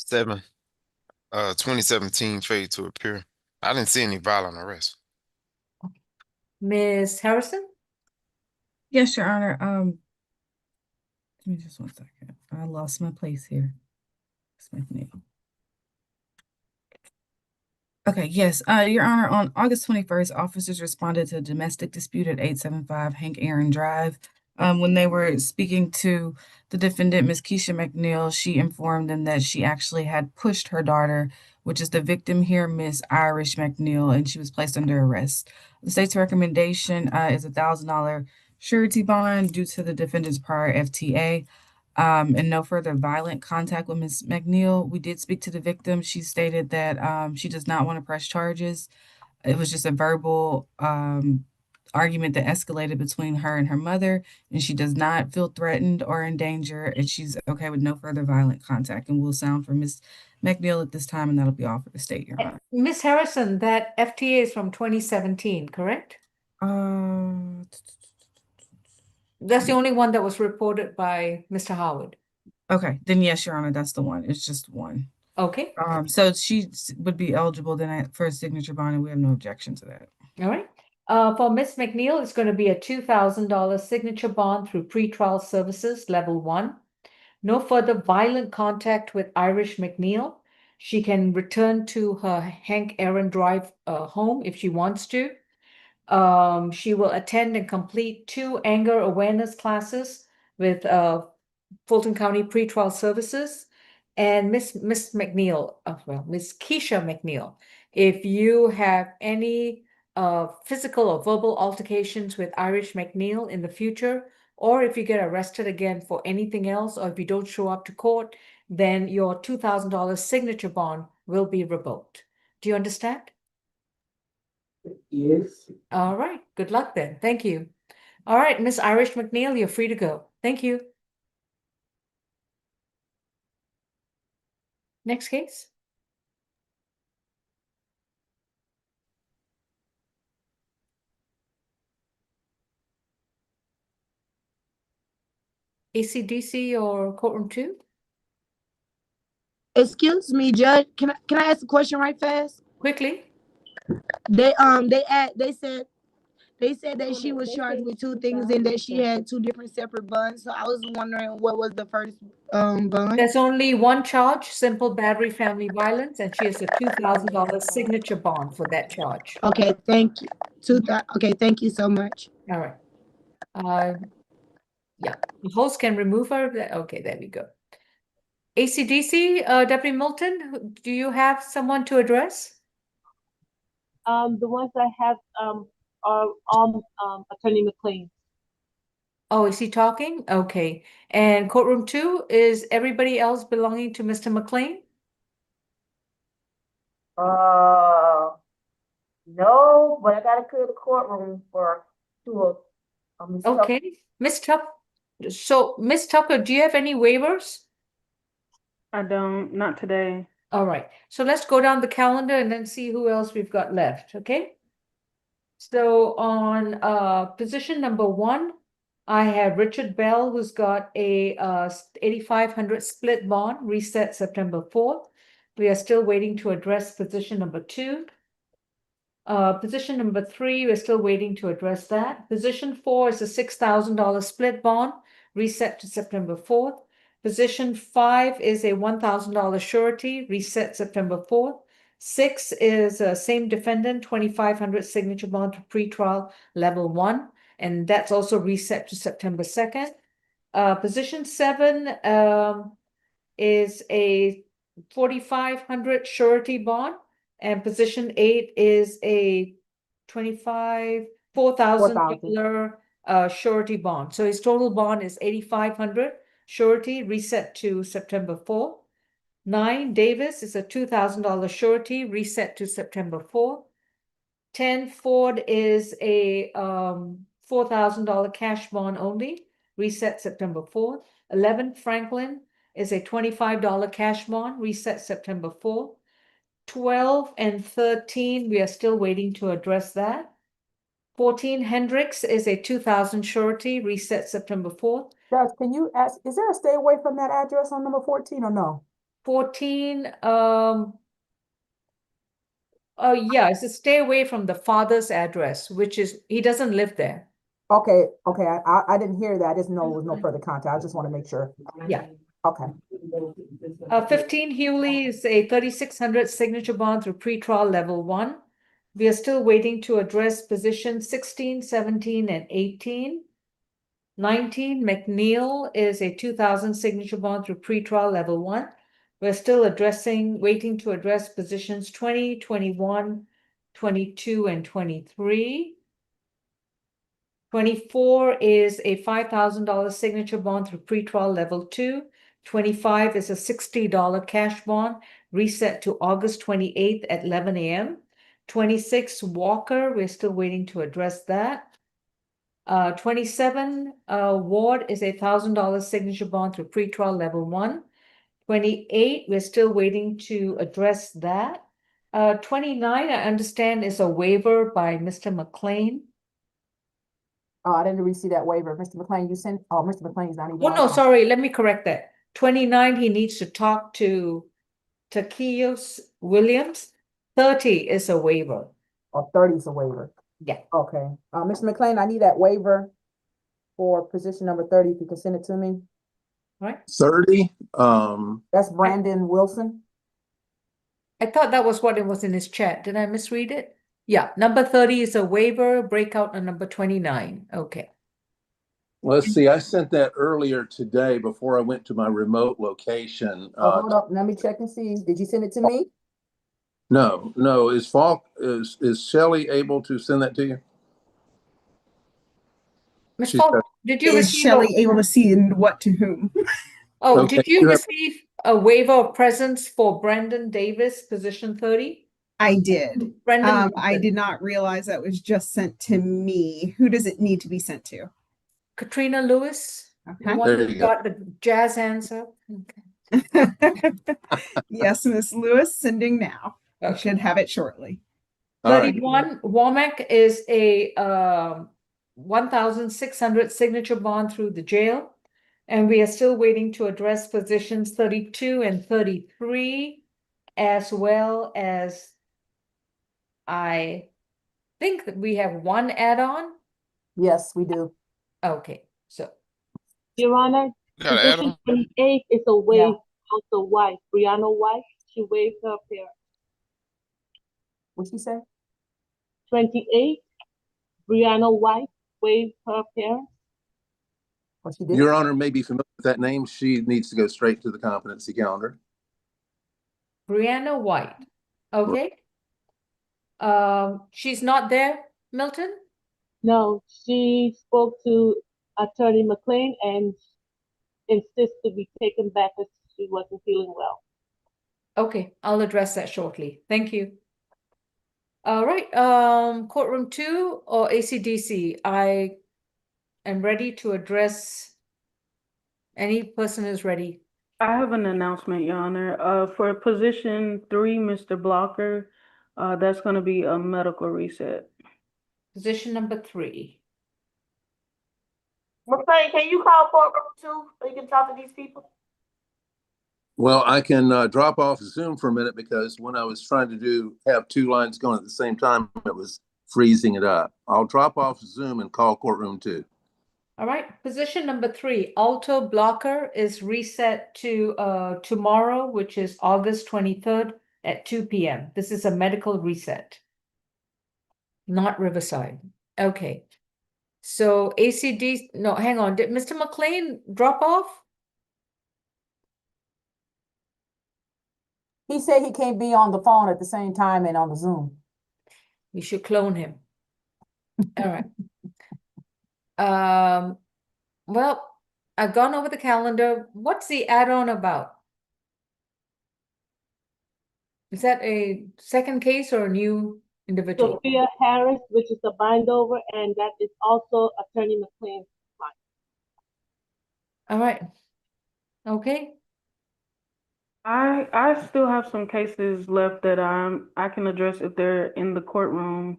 S6: 2017 failure to appear. I didn't see any violent arrests.
S4: Ms. Harrison?
S11: Yes, Your Honor. Give me just 1 second. I lost my place here. It's McNeel. Okay, yes, Your Honor, on August 21st, officers responded to a domestic dispute at 875 Hank Aaron Drive. When they were speaking to the defendant, Ms. Kesha McNeel, she informed them that she actually had pushed her daughter, which is the victim here, Miss Irish McNeel, and she was placed under arrest. The state's recommendation is $1,000 surety bond due to the defendant's prior FTA. And no further violent contact with Ms. McNeel. We did speak to the victim. She stated that she does not want to press charges. It was just a verbal argument that escalated between her and her mother, and she does not feel threatened or in danger, and she's okay with no further violent contact. And we'll sound for Ms. McNeel at this time, and that'll be all for the state, Your Honor.
S4: Ms. Harrison, that FTA is from 2017, correct? That's the only one that was reported by Mr. Howard.
S11: Okay, then yes, Your Honor, that's the one. It's just one.
S4: Okay.
S11: So she would be eligible then for a signature bond, and we have no objection to that.
S4: All right. For Ms. McNeel, it's going to be a $2,000 signature bond through pretrial services, level 1. No further violent contact with Irish McNeel. She can return to her Hank Aaron Drive home if she wants to. She will attend and complete 2 anger awareness classes with Fulton County Pretrial Services. And Miss McNeel, Miss Kesha McNeel, if you have any physical or verbal altercations with Irish McNeel in the future, or if you get arrested again for anything else, or if you don't show up to court, then your $2,000 signature bond will be revoked. Do you understand?
S1: Yes.
S4: All right, good luck then. Thank you. All right, Miss Irish McNeel, you're free to go. Thank you. Next case. ACDC or courtroom 2?
S14: Excuse me, Judge. Can I ask a question right fast?
S4: Quickly.
S14: They said that she was charged with two things and that she had two different separate bonds. So I was wondering what was the first bond?
S4: There's only one charge, simple battery family violence, and she has a $2,000 signature bond for that charge.
S14: Okay, thank you. Okay, thank you so much.
S4: All right. Yeah, the host can remove her. Okay, there we go. ACDC, Deputy Milton, do you have someone to address?
S15: The ones I have are Attorney McLean.
S4: Oh, is he talking? Okay. And courtroom 2, is everybody else belonging to Mr. McLean?
S5: No, but I gotta clear the courtroom for two of Ms. Tucker.
S4: Okay, Miss Tucker. So, Miss Tucker, do you have any waivers?
S7: I don't, not today.
S4: All right. So let's go down the calendar and then see who else we've got left. Okay. So on position number 1, I have Richard Bell, who's got a 8,500 split bond, reset September 4th. We are still waiting to address position number 2. Position number 3, we're still waiting to address that. Position 4 is a $6,000 split bond, reset to September 4th. Position 5 is a $1,000 surety, reset September 4th. 6 is same defendant, 2,500 signature bond to pretrial level 1, and that's also reset to September 2nd. Position 7 is a 4,500 surety bond, and position 8 is a $4,000 surety bond. So his total bond is 8,500 surety, reset to September 4th. 9, Davis is a $2,000 surety, reset to September 4th. 10, Ford is a $4,000 cash bond only, reset September 4th. 11, Franklin is a $25 cash bond, reset September 4th. 12 and 13, we are still waiting to address that. 14, Hendrickx is a 2,000 surety, reset September 4th.
S1: Judge, can you ask, is there a stay away from that address on number 14 or no?
S4: 14, yeah, it's a stay away from the father's address, which is, he doesn't live there.
S1: Okay, I didn't hear that. I just know there was no further contact. I just want to make sure.
S4: Yeah.
S1: Okay.
S4: 15, Hugley is a 3,600 signature bond through pretrial level 1. We are still waiting to address positions 16, 17, and 18. 19, McNeel is a 2,000 signature bond through pretrial level 1. We're still waiting to address positions 20, 21, 22, and 23. 24 is a $5,000 signature bond through pretrial level 2. 25 is a $60 cash bond, reset to August 28th at 11 a.m. 26, Walker, we're still waiting to address that. 27, Ward is a $1,000 signature bond through pretrial level 1. 28, we're still waiting to address that. 29, I understand, is a waiver by Mr. McLean.
S1: Oh, I didn't receive that waiver. Mr. McLean, you sent, oh, Mr. McLean's not even.
S4: Oh, no, sorry, let me correct that. 29, he needs to talk to Taquios Williams. 30 is a waiver.
S1: Oh, 30 is a waiver.
S4: Yeah.
S1: Okay. Mr. McLean, I need that waiver for position number 30, if you can send it to me.
S4: Right.
S12: 30,
S1: That's Brandon Wilson.
S4: I thought that was what it was in his chat. Did I misread it? Yeah, number 30 is a waiver, breakout on number 29. Okay.
S12: let's see, I sent that earlier today before I went to my remote location.
S1: Hold up, let me check and see. Did you send it to me?
S12: No. Is Shelley able to send that to you?
S4: Ms. Falk, did you
S2: Is
S4: receive
S2: Shelley able to see what to whom?
S4: Oh,
S12: Okay,
S4: did you receive a waiver of presence for Brandon Davis, position 30?
S2: I did.
S4: Brendan
S2: I
S4: Wilson.
S2: did not realize that was just sent to me. Who does it need to be sent to?
S4: Katrina Lewis, the
S2: Okay.
S4: one
S12: There
S4: who
S12: you go.
S4: got the jazz hands up. Okay.
S2: Yes, Miss Lewis, sending now. I
S4: Okay.
S2: should have it shortly.
S12: All right.
S4: 31, Warmeck is a 1,600 signature bond through the jail. And we are still waiting to address positions 32 and 33, as well as I think that we have one add-on.
S1: Yes, we do.
S4: Okay, so
S15: Your Honor,
S6: Got an
S15: position
S6: add-on?
S15: 28 is a waive of the wife, Brianna White. She waived her appearance.
S1: What'd she say?
S15: 28, Brianna White waived her appearance.
S1: What she did?
S12: Your Honor may be familiar with that name. She needs to go straight to the competency calendar.
S4: Brianna White. Okay. She's not there, Milton?
S15: No, she spoke to Attorney McLean and insisted to be taken back as she wasn't feeling well.
S4: Okay, I'll address that shortly. Thank you. All right, courtroom 2 or ACDC? I am ready to address any person who's ready.
S7: I have an announcement, Your Honor. For position 3, Mr. Blocker, that's going to be a medical reset.
S4: Position number 3.
S5: McLean, can you call courtroom 2 so you can talk to these people?
S12: Well, I can drop off Zoom for a minute because when I was trying to have two lines going at the same time, it was freezing it up. I'll drop off Zoom and call courtroom 2.
S4: All right, position number 3, Alto Blocker is reset to tomorrow, which is August 23rd at 2 p.m. This is a medical reset, not Riverside. Okay. So ACD, no, hang on. Did Mr. McLean drop off?
S1: He said he can't be on the phone at the same time and on the Zoom.
S4: We should clone him. All right. Well, I've gone over the calendar. What's the add-on about? Is that a second case or a new individual?
S15: Sophia Harris, which is a bind over, and that is also Attorney McLean's client.
S4: All right. Okay.
S7: I still have some cases left that I can address if they're in the courtroom.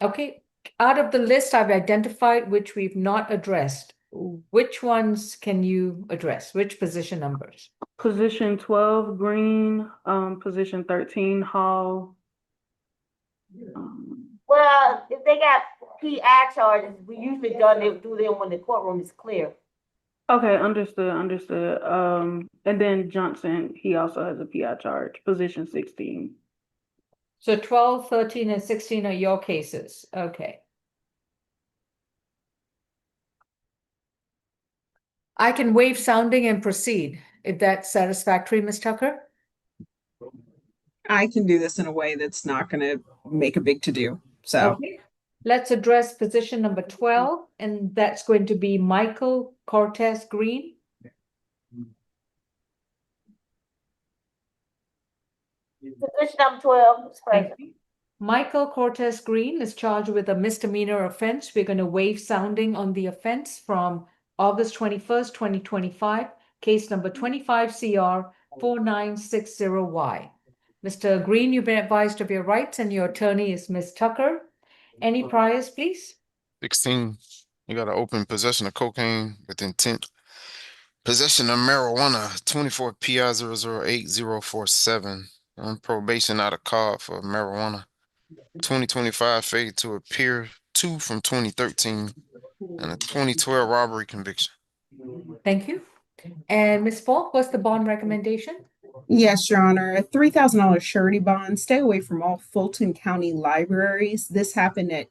S4: Okay. Out of the list I've identified, which we've not addressed, which ones can you address? Which position numbers?
S7: Position 12, Green. Position 13, Hall.
S5: Well, if they got PI charges, we usually do them when the courtroom is clear.
S7: Okay, understood. And then Johnson, he also has a PI charge, position 16.
S4: So 12, 13, and 16 are your cases. Okay. I can waive sounding and proceed if that's satisfactory, Ms. Tucker.
S2: I can do this in a way that's not going to make a big to-do. So
S4: Okay. Let's address position number 12, and that's going to be Michael Cortez Green.
S5: Position number 12 is present.
S4: Michael Cortez Green is charged with a misdemeanor offense. We're going to waive sounding on the offense from August 21st, 2025, case number 25 CR 4960Y. Mr. Green, you've been advised of your rights, and your attorney is Ms. Tucker. Any priors, please?
S6: 16, you got an open possession of cocaine with intent. Possession of marijuana, 24 PI 008047. On probation out of card for marijuana. 2025 fade to appear 2 from 2013 and a 2012 robbery conviction.
S4: Thank you. And Ms. Falk, what's the bond recommendation?
S2: yes, Your Honor, a $3,000 surety bond. Stay away from all Fulton County libraries. This happened at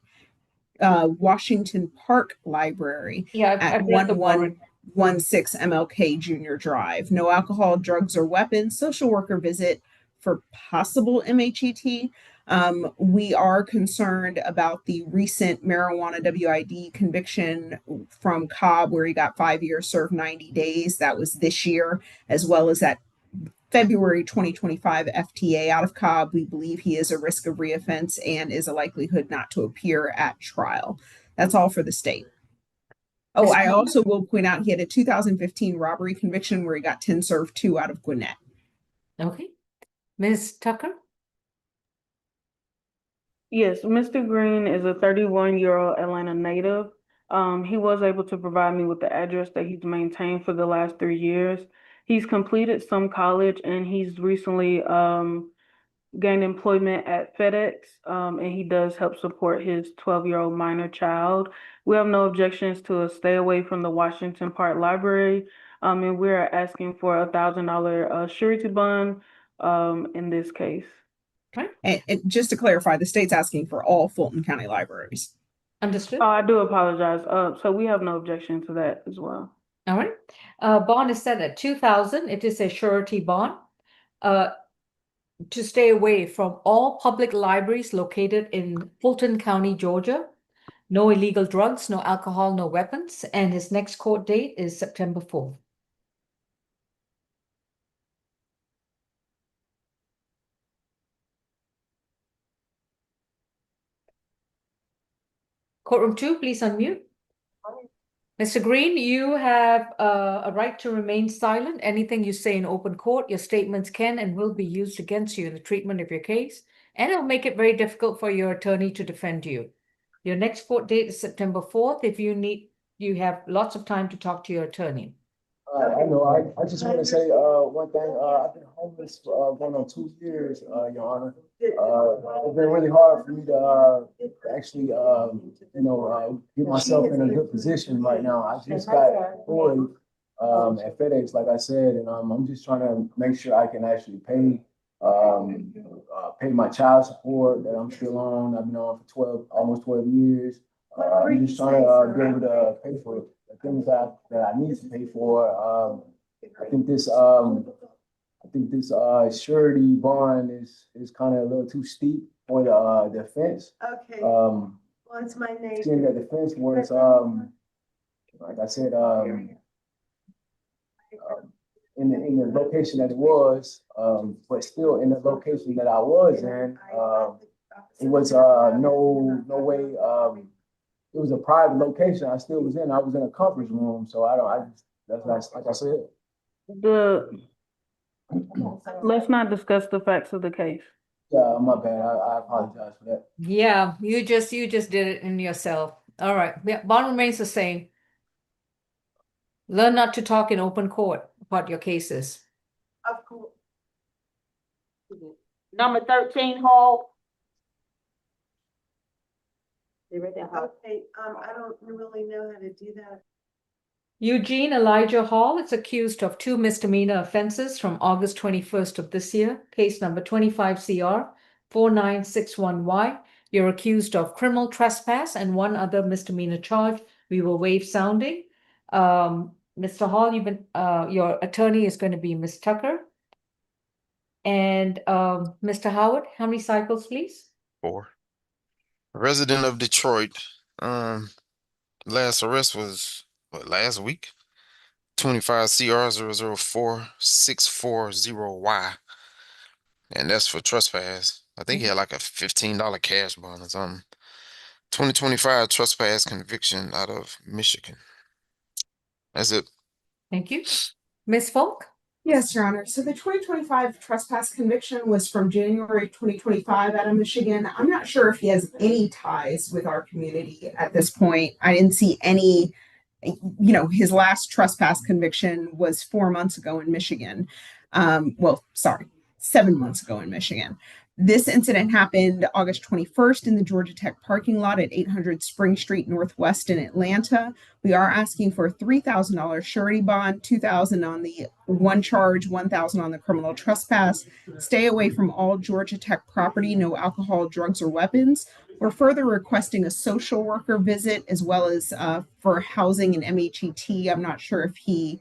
S2: Washington Park Library
S4: Yeah,
S2: at
S4: I've read the warrant.
S2: 1116 MLK Junior Drive. No alcohol, drugs, or weapons. Social worker visit for possible MHET. We are concerned about the recent marijuana WID conviction from Cobb, where he got 5 years, served 90 days. That was this year, as well as that February 2025 FTA out of Cobb. We believe he is a risk of reoffense and is a likelihood not to appear at trial. That's all for the state. Oh, I also will point out he had a 2015 robbery conviction where he got 10 served 2 out of Gwinnett.
S4: Okay. Ms. Tucker?
S7: Yes, Mr. Green is a 31-year-old Atlanta native. He was able to provide me with the address that he's maintained for the last 3 years. He's completed some college and he's recently gained employment at FedEx, and he does help support his 12-year-old minor child. We have no objections to a stay away from the Washington Park Library, and we're asking for $1,000 surety bond in this case.
S2: Okay. And just to clarify, the state's asking for all Fulton County libraries.
S4: Understood.
S7: I do apologize. So we have no objection to that as well.
S4: All right. Bond is set at $2,000. It is a surety bond. To stay away from all public libraries located in Fulton County, Georgia. No illegal drugs, no alcohol, no weapons. And his next court date is September 4th. Courtroom 2, please unmute. Mr. Green, you have a right to remain silent. Anything you say in open court, your statements can and will be used against you in the treatment of your case, and it'll make it very difficult for your attorney to defend you. Your next court date is September 4th. If you need, you have lots of time to talk to your attorney.
S9: I know. I just want to say one thing. I've been homeless for going on 2 years, Your Honor. It's been really hard for me to actually, get myself in a good position right now. I just got employed at FedEx, like I said, and I'm just trying to make sure I can actually pay my child support that I'm still on. I've been on for almost 12 years. I'm just trying to be able to pay for the things that I need to pay for. I think this surety bond is kind of a little too steep for the defense.
S16: Okay. What's my name?
S9: Seeing the defense was like I said, in the location that it was, but still in the location that I was in, it was no way. It was a private location. I still was in. I was in a conference room, so that's like I said.
S7: Let's not discuss the facts of the case.
S9: Yeah, my bad. I apologize for that.
S4: Yeah, you just did it in yourself. All right. Yeah, bond remains the same. Learn not to talk in open court about your cases.
S16: Of course.
S5: Number 13, Hall.
S16: Okay, I don't really know how to do that.
S4: Eugene Elijah Hall is accused of 2 misdemeanor offenses from August 21st of this year, case number 25 CR 4961Y. You're accused of criminal trespass and 1 other misdemeanor charge. We will waive sounding. Mr. Hall, your attorney is going to be Ms. Tucker. And Mr. Howard, how many cycles, please?
S6: 4. A resident of Detroit. Last arrest was last week? 25 CR 004-640Y. And that's for trespass. I think he had like a $15 cash bond or something. 2025 trespass conviction out of Michigan. That's it.
S4: Thank you. Ms. Folk?
S2: Yes, Your Honor. So the 2025 trespass conviction was from January 2025 out of Michigan. I'm not sure if he has any ties with our community at this point. I didn't see any, his last trespass conviction was 4 months ago in Michigan. 7 months ago in Michigan. This incident happened August 21st in the Georgia Tech parking lot at 800 Spring Street Northwest in Atlanta. We are asking for a $3,000 surety bond, $2,000 on the 1 charge, $1,000 on the criminal trespass. Stay away from all Georgia Tech property, no alcohol, drugs, or weapons. We're further requesting a social worker visit as well as for housing and MHET. I'm not sure if he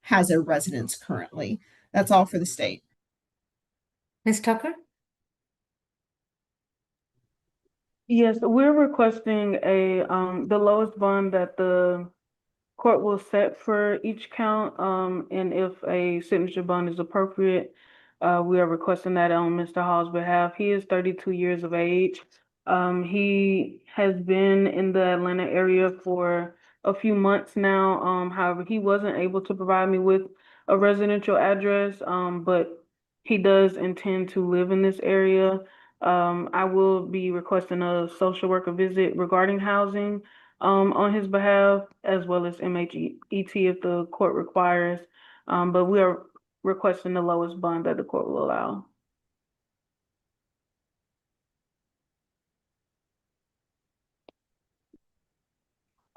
S2: has a residence currently. That's all for the state.
S4: Ms. Tucker?
S7: Yes, we're requesting the lowest bond that the court will set for each count, and if a signature bond is appropriate, We are requesting that on Mr. Hall's behalf. He is 32 years of age. He has been in the Atlanta area for a few months now. However, he wasn't able to provide me with a residential address, but he does intend to live in this area. I will be requesting a social worker visit regarding housing on his behalf, as well as MHET if the court requires. But we are requesting the lowest bond that the court will allow.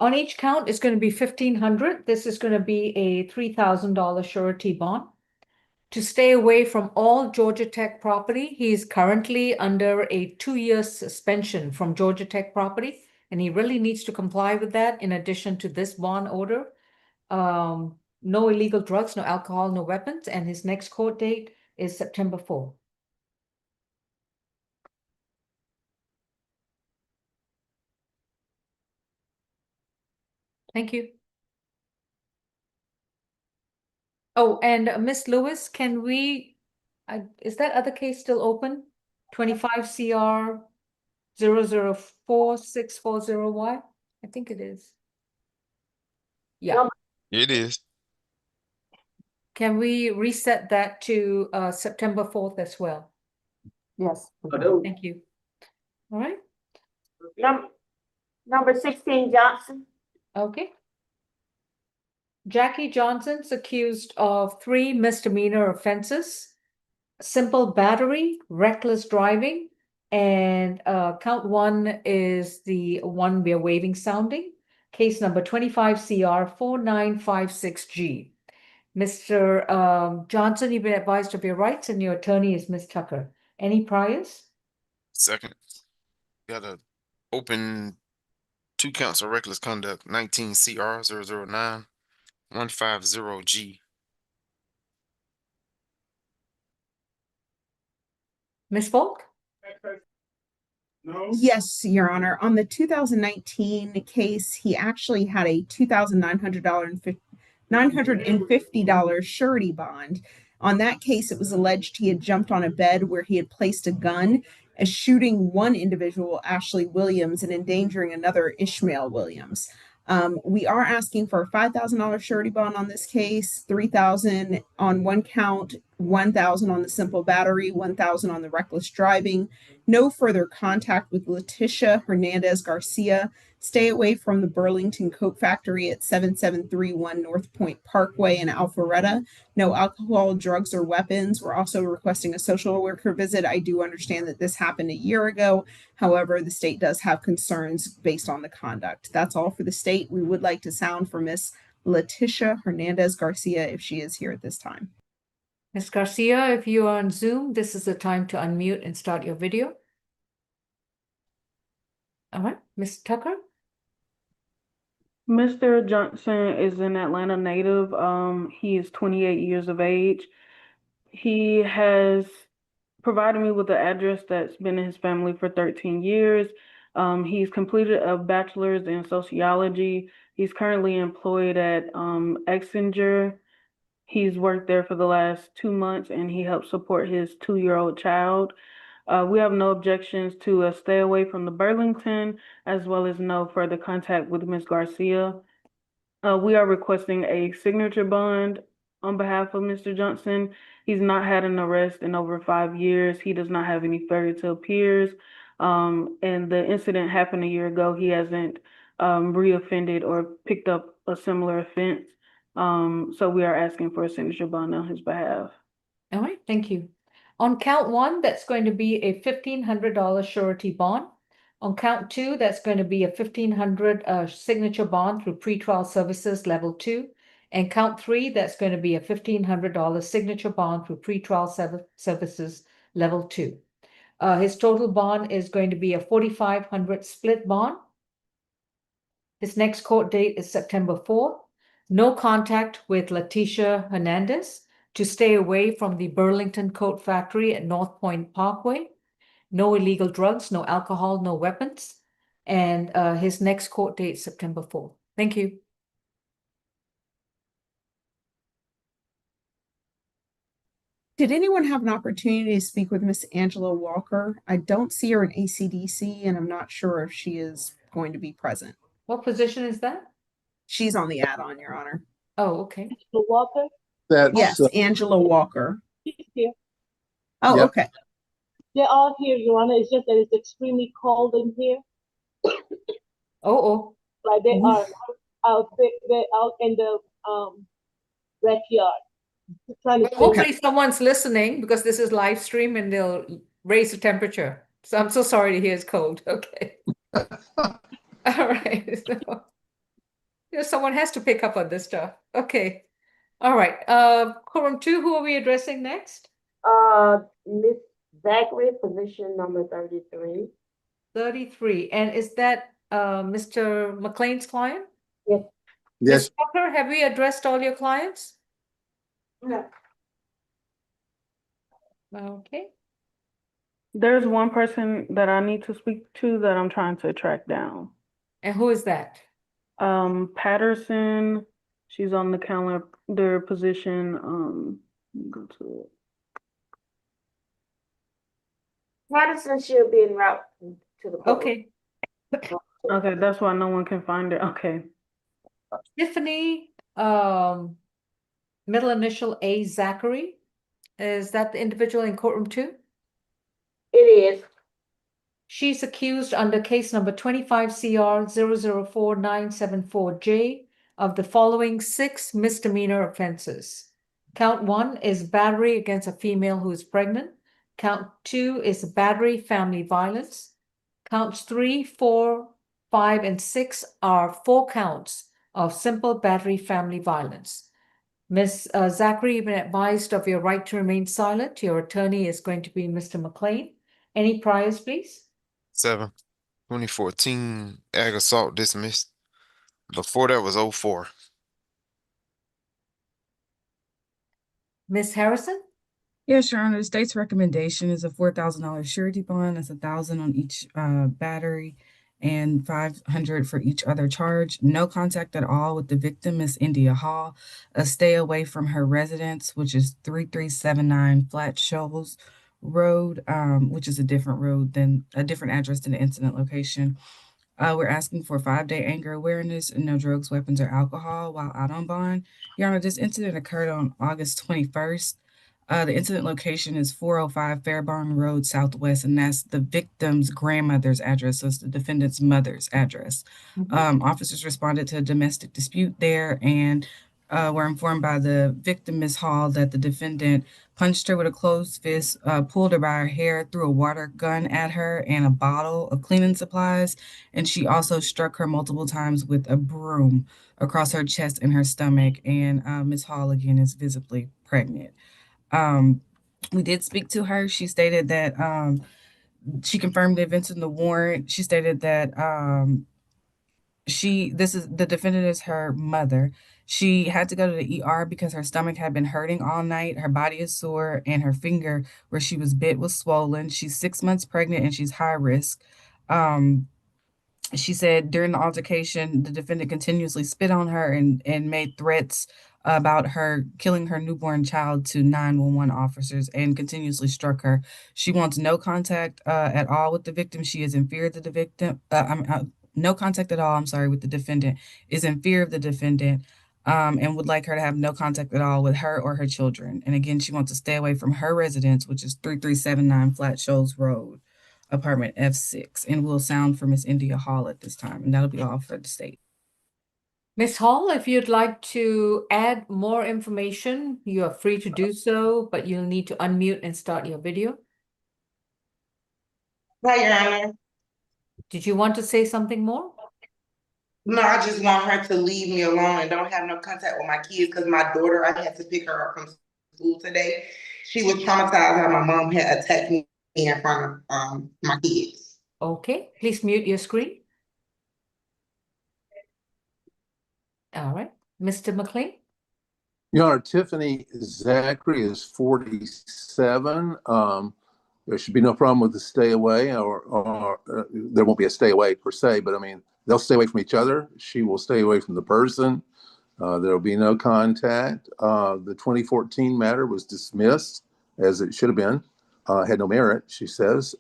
S4: On each count, it's going to be 1,500. This is going to be a $3,000 surety bond. To stay away from all Georgia Tech property, he is currently under a 2-year suspension from Georgia Tech property, and he really needs to comply with that in addition to this bond order. No illegal drugs, no alcohol, no weapons, and his next court date is September 4th. Thank you. Oh, and Miss Lewis, can we, is that other case still open? 25 CR 004-640Y? I think it is. Yeah.
S6: It is.
S4: Can we reset that to September 4th as well?
S1: Yes.
S4: Thank you. All right.
S5: Number 16, Johnson.
S4: Okay. Jackie Johnson's accused of 3 misdemeanor offenses: simple battery, reckless driving, and count 1 is the one we are waiving sounding. Case number 25 CR 4956G. Mr. Johnson, you've been advised of your rights, and your attorney is Ms. Tucker. Any priors?
S6: Second. Got to open 2 counts of reckless conduct, 19 CR 009 150G.
S4: Ms. Falk?
S2: Yes, Your Honor. On the 2019 case, he actually had a $2,950 surety bond. On that case, it was alleged he had jumped on a bed where he had placed a gun, shooting one individual, Ashley Williams, and endangering another, Ishmael Williams. We are asking for a $5,000 surety bond on this case, $3,000 on 1 count, $1,000 on the simple battery, $1,000 on the reckless driving. No further contact with Letitia Hernandez Garcia. Stay away from the Burlington Coat Factory at 7731 North Point Parkway in Alpharetta. No alcohol, drugs, or weapons. We're also requesting a social worker visit. I do understand that this happened a year ago. However, the state does have concerns based on the conduct. That's all for the state. We would like to sound for Miss Letitia Hernandez Garcia if she is here at this time.
S4: Ms. Garcia, if you are on Zoom, this is the time to unmute and start your video. All right, Ms. Tucker?
S7: Mr. Johnson is an Atlanta native. He is 28 years of age. He has provided me with the address that's been in his family for 13 years. He's completed a bachelor's in sociology. He's currently employed at Exeter. He's worked there for the last 2 months, and he helps support his 2-year-old child. We have no objections to a stay away from the Burlington, as well as no further contact with Ms. Garcia. We are requesting a signature bond on behalf of Mr. Johnson. He's not had an arrest in over 5 years. He does not have any failure to appears. And the incident happened a year ago. He hasn't reoffended or picked up a similar offense. So we are asking for a signature bond on his behalf.
S4: All right, thank you. On count 1, that's going to be a $1,500 surety bond. On count 2, that's going to be a $1,500 signature bond through pretrial services level 2. And count 3, that's going to be a $1,500 signature bond through pretrial services level 2. His total bond is going to be a $4,500 split bond. His next court date is September 4th. No contact with Letitia Hernandez. To stay away from the Burlington Coat Factory at North Point Parkway. No illegal drugs, no alcohol, no weapons. And his next court date, September 4th. Thank you.
S2: Did anyone have an opportunity to speak with Miss Angela Walker? I don't see her in ACDC, and I'm not sure if she is going to be present.
S4: What position is that?
S2: She's on the add-on, Your Honor.
S4: Oh, okay.
S15: Mr. Walker,
S12: That's
S2: Yes, Angela Walker.
S15: she's here.
S2: Oh,
S12: Yep.
S2: okay.
S15: They're all here, Your Honor. It's just that it's extremely cold in here.
S4: Oh,
S15: Like they are they're out in the backyard trying to
S4: well, hopefully someone's listening because this is live stream and they'll raise the temperature. So I'm so sorry to hear it's cold. Okay. All right. So, someone has to pick up on this stuff. Okay. All right. Quorum 2, who are we addressing next?
S5: Miss Zachary, position number 33.
S4: 33. And is that Mr. McLean's client?
S5: Yes.
S12: Yes.
S4: Ms. Walker, have we addressed all your clients?
S5: No.
S4: Okay.
S7: There's one person that I need to speak to that I'm trying to track down.
S4: And who is that?
S7: Patterson, she's on the calendar position. Let me go to it.
S5: Patterson should be en route to the court.
S4: Okay.
S7: Okay, that's why no one can find it. Okay.
S4: Tiffany, middle initial A, Zachary. Is that the individual in courtroom 2?
S5: It is.
S4: She's accused under case number 25 CR 004-974J of the following 6 misdemeanor offenses. Count 1 is battery against a female who is pregnant. Count 2 is battery, family violence. Counts 3, 4, 5, and 6 are 4 counts of simple battery, family violence. Ms. Zachary, you've been advised of your right to remain silent. Your attorney is going to be Mr. McLean. Any priors, please?
S6: 7. 2014 ag assault dismissed. Before that was 04.
S4: Ms. Harrison?
S11: Yes, Your Honor. The state's recommendation is a $4,000 surety bond. That's $1,000 on each battery and $500 for each other charge. No contact at all with the victim, Miss India Hall. A stay away from her residence, which is 3379 Flat Shoals Road, which is a different road than a different address than the incident location. We're asking for 5-day anger awareness and no drugs, weapons, or alcohol while out on bond. Your Honor, this incident occurred on August 21st. The incident location is 405 Fairbarn Road Southwest, and that's the victim's grandmother's address. So it's the defendant's mother's address. Officers responded to a domestic dispute there and were informed by the victim, Ms. Hall, that the defendant punched her with a closed fist, pulled her by her hair, threw a water gun at her and a bottle of cleaning supplies. And she also struck her multiple times with a broom across her chest and her stomach. And Ms. Hall, again, is visibly pregnant. We did speak to her. She stated that she confirmed the events in the warrant. She stated that the defendant is her mother. She had to go to the ER because her stomach had been hurting all night. Her body is sore and her finger where she was bit was swollen. She's 6 months pregnant and she's high risk. She said during the altercation, the defendant continuously spit on her and made threats about her killing her newborn child to 911 officers and continuously struck her. She wants no contact at all with the victim. She is in fear of the victim. No contact at all, I'm sorry, with the defendant, is in fear of the defendant, and would like her to have no contact at all with her or her children. And again, she wants to stay away from her residence, which is 3379 Flat Shoals Road, apartment F6. And we'll sound for Miss India Hall at this time. And that'll be all for the state.
S4: Ms. Hall, if you'd like to add more information, you are free to do so, but you'll need to unmute and start your video.
S17: Right, Your Honor.
S4: Did you want to say something more?
S17: No, I just want her to leave me alone and don't have no contact with my kids because my daughter, I had to pick her up from school today. She was traumatized how my mom had attacked me in front of my kids.
S4: Okay, please mute your screen. All right, Mr. McLean.
S12: Your Honor, Tiffany Zachary is 47. There should be no problem with the stay away, or there won't be a stay away per se, but I mean, they'll stay away from each other. She will stay away from the person. There will be no contact. The 2014 matter was dismissed. as it should have been. Had no merit, she says.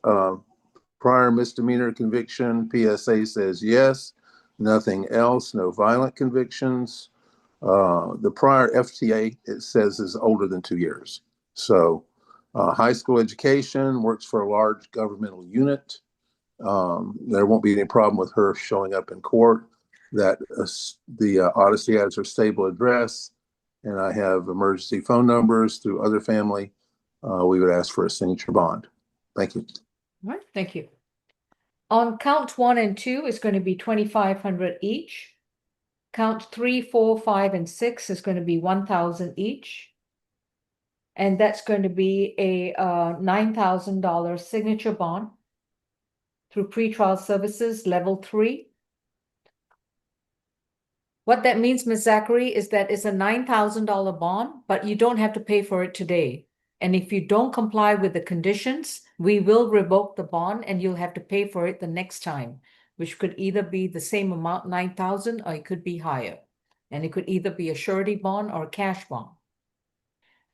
S12: Prior misdemeanor conviction, PSA says yes. Nothing else, no violent convictions. The prior FTA, it says, is older than 2 years. So high school education, works for a large governmental unit. There won't be any problem with her showing up in court. That the Odyssey has her stable address, and I have emergency phone numbers through other family. We would ask for a signature bond. Thank you.
S4: All right, thank you. On count 1 and 2 is going to be 2,500 each. Count 3, 4, 5, and 6 is going to be 1,000 each. And that's going to be a $9,000 signature bond through pretrial services level 3. What that means, Ms. Zachary, is that it's a $9,000 bond, but you don't have to pay for it today. And if you don't comply with the conditions, we will revoke the bond and you'll have to pay for it the next time, which could either be the same amount, 9,000, or it could be higher. And it could either be a surety bond or a cash bond.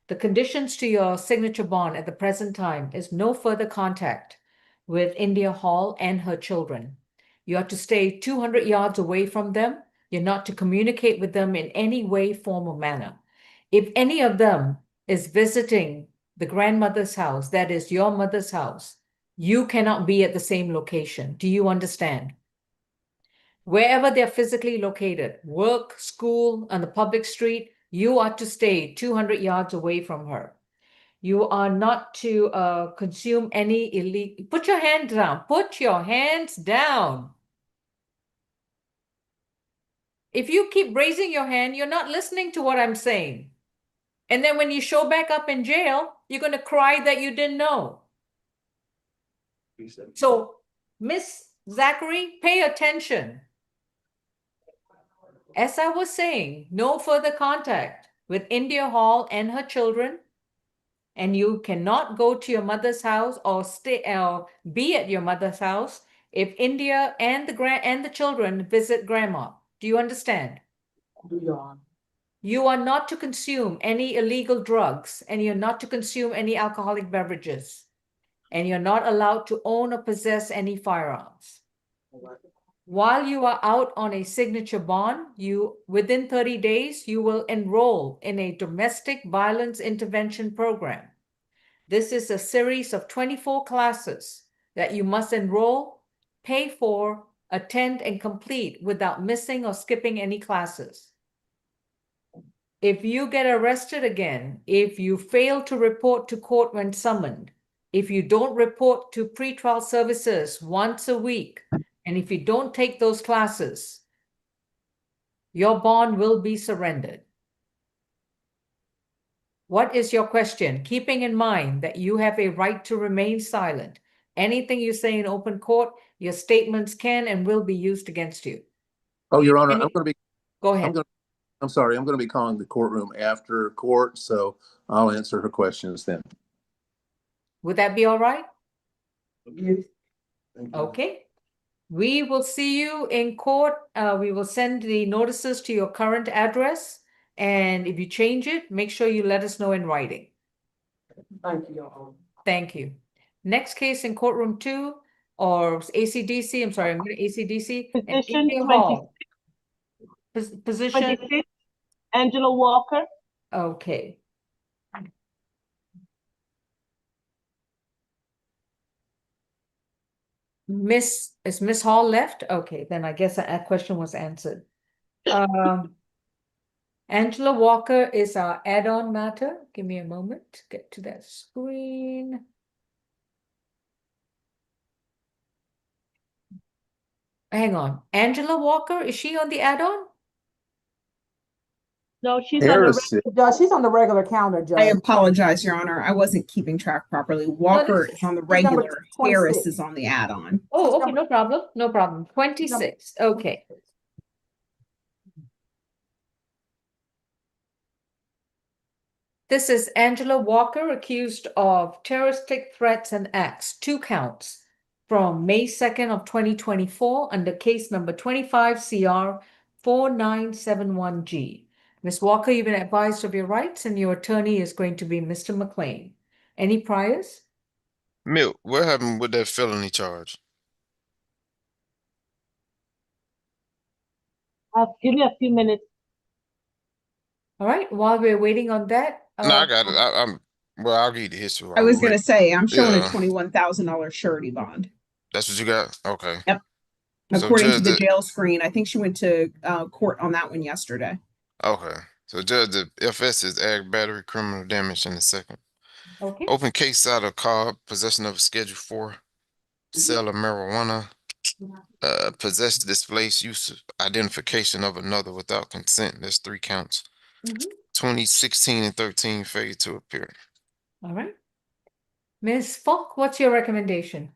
S4: The conditions to your signature bond at the present time is no further contact with India Hall and her children. You are to stay 200 yards away from them. You're not to communicate with them in any way, form, or manner. If any of them is visiting the grandmother's house, that is your mother's house, you cannot be at the same location. Do you understand? Wherever they're physically located, work, school, on the public street, you are to stay 200 yards away from her. You are not to consume any illegal. Put your hand down. Put your hands down. If you keep raising your hand, you're not listening to what I'm saying. And then when you show back up in jail, you're going to cry that you didn't know. So, Miss Zachary, pay attention. As I was saying, no further contact with India Hall and her children. And you cannot go to your mother's house or stay or be at your mother's house if India and the children visit grandma. Do you understand? You are not to consume any illegal drugs, and you're not to consume any alcoholic beverages, and you're not allowed to own or possess any firearms. While you are out on a signature bond, within 30 days, you will enroll in a domestic violence intervention program. This is a series of 24 classes that you must enroll, pay for, attend, and complete without missing or skipping any classes. If you get arrested again, if you fail to report to court when summoned, if you don't report to pretrial services once a week, and if you don't take those classes, your bond will be surrendered. What is your question? Keeping in mind that you have a right to remain silent. Anything you say in open court, your statements can and will be used against you.
S12: Oh, Your Honor, I'm going to be.
S4: Go ahead.
S12: I'm sorry. I'm going to be calling the courtroom after court, so I'll answer her questions then.
S4: Would that be all right? Okay. We will see you in court. We will send the notices to your current address. And if you change it, make sure you let us know in writing.
S1: Thank you, Your Honor.
S4: Thank you. Next case in courtroom 2 or ACDC. I'm sorry, I'm going to ACDC.
S15: Position
S4: India
S15: 26.
S4: Hall. Position.
S15: 26, Angela Walker.
S4: Okay. Is Miss Hall left? Okay, then I guess that question was answered. Angela Walker is our add-on matter. Give me a moment to get to that screen. Hang on. Angela Walker, is she on the add-on?
S15: No, she's
S12: Harris,
S1: She's on the regular calendar, Judge.
S2: I apologize, Your Honor. I wasn't keeping track properly. Walker is on the regular. Harris is on the add-on.
S4: Oh, okay, no problem. No problem. 26. Okay. This is Angela Walker, accused of terroristic threats and acts, 2 counts, from May 2nd of 2024 under case number 25 CR 4971G. Ms. Walker, you've been advised of your rights, and your attorney is going to be Mr. McLean. Any priors?
S6: Milk, what happened with that felony charge?
S15: Give me a few minutes.
S4: All right, while we're waiting on that,
S6: No, I got it. Well, I'll give you the history
S2: I
S6: while
S2: was
S6: we're
S2: gonna
S6: waiting.
S2: say, I'm showing a
S6: Yeah,
S2: $21,000 surety bond.
S6: that's what you got? Okay.
S2: Yep.
S6: So
S2: According to
S6: Judge,
S2: the jail screen, I think she went to court on that one yesterday.
S6: okay. So Judge, the FS is ag battery, criminal damage in the second.
S4: okay.
S6: Open case out of car, possession of a Schedule 4, sale of marijuana, possess, displace, use, identification of another without consent. That's 3 counts. 2016 and 13, failure to appear.
S4: All right. Ms. Falk, what's your recommendation?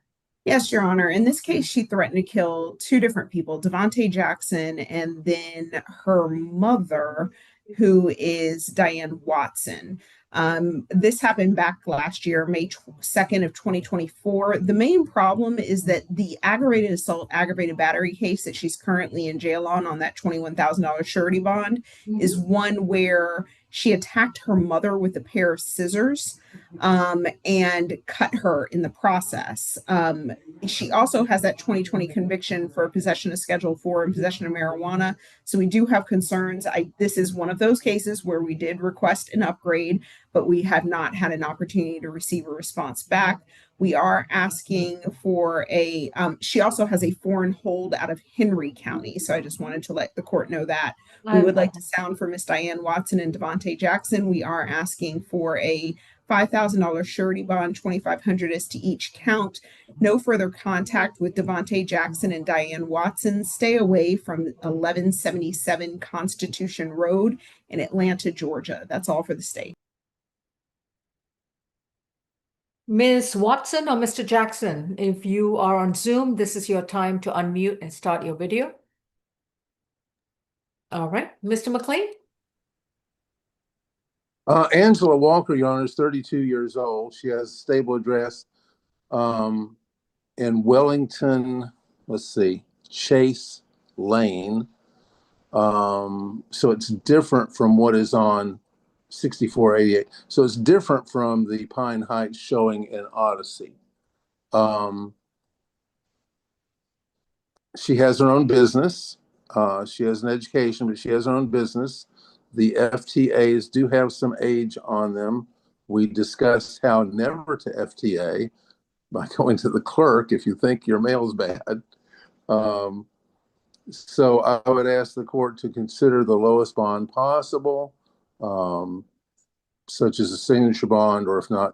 S2: Yes, Your Honor. In this case, she threatened to kill 2 different people, Devontae Jackson and then her mother, who is Diane Watson. This happened back last year, May 2nd of 2024. The main problem is that the aggravated assault, aggravated battery case that she's currently in jail on that $21,000 surety bond is one where she attacked her mother with a pair of scissors and cut her in the process. She also has that 2020 conviction for possession of Schedule 4 and possession of marijuana. So we do have concerns. This is one of those cases where we did request an upgrade, but we have not had an opportunity to receive a response back. We are asking for she also has a foreign hold out of Henry County. So I just wanted to let the court know that. We would like to sound for Miss Diane Watson and Devontae Jackson. We are asking for a $5,000 surety bond, $2,500 is to each count. No further contact with Devontae Jackson and Diane Watson. Stay away from 1177 Constitution Road in Atlanta, Georgia. That's all for the state.
S4: Ms. Watson or Mr. Jackson, if you are on Zoom, this is your time to unmute and start your video. All right, Mr. McLean?
S12: Angela Walker, Your Honor, is 32 years old. She has a stable address in Wellington, Chase Lane. So it's different from what is on 6488. So it's different from the Pine Heights showing in Odyssey. She has her own business. She has an education, but she has her own business. The FTAs do have some age on them. We discussed how never to FTA by going to the clerk if you think your mail's bad. So I would ask the court to consider the lowest bond possible, such as a signature bond, or if not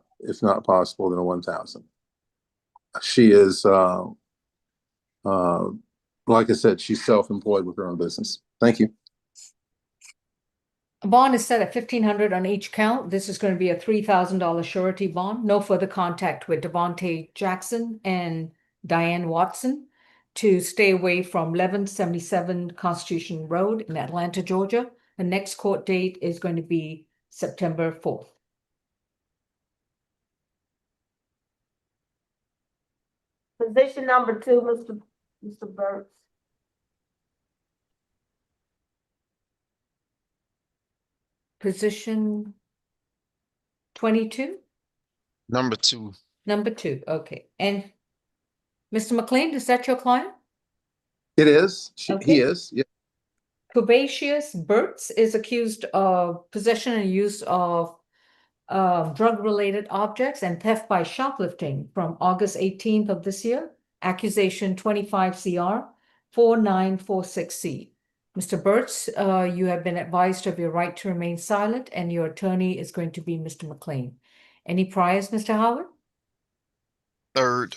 S12: possible, then a 1,000. She is, like I said, she's self-employed with her own business. Thank you.
S4: A bond is set at $1,500 on each count. This is going to be a $3,000 surety bond. No further contact with Devontae Jackson and Diane Watson to stay away from 1177 Constitution Road in Atlanta, Georgia. The next court date is going to be September 4th.
S5: Position number 2, Mr. Berts.
S4: Position 22?
S6: Number 2.
S4: Number 2, okay. And Mr. McLean, is that your client?
S12: It is.
S4: Okay.
S12: He is. Yeah.
S4: Cubacius Berts is accused of possession and use of drug-related objects and theft by shoplifting from August 18th of this year. Accusation 25 CR 4946C. Mr. Berts, you have been advised of your right to remain silent, and your attorney is going to be Mr. McLean. Any priors, Mr. Howard?
S6: Third,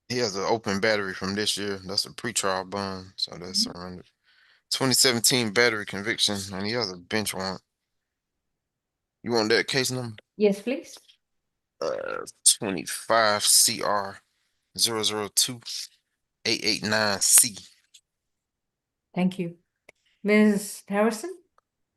S6: he has an open battery from this year. That's a pretrial bond, so that's surrendered. 2017 battery conviction, and he has a bench warrant. You want that case number?
S4: Yes, please.
S6: 25 CR 002-889C.
S4: Thank you. Ms. Harrison?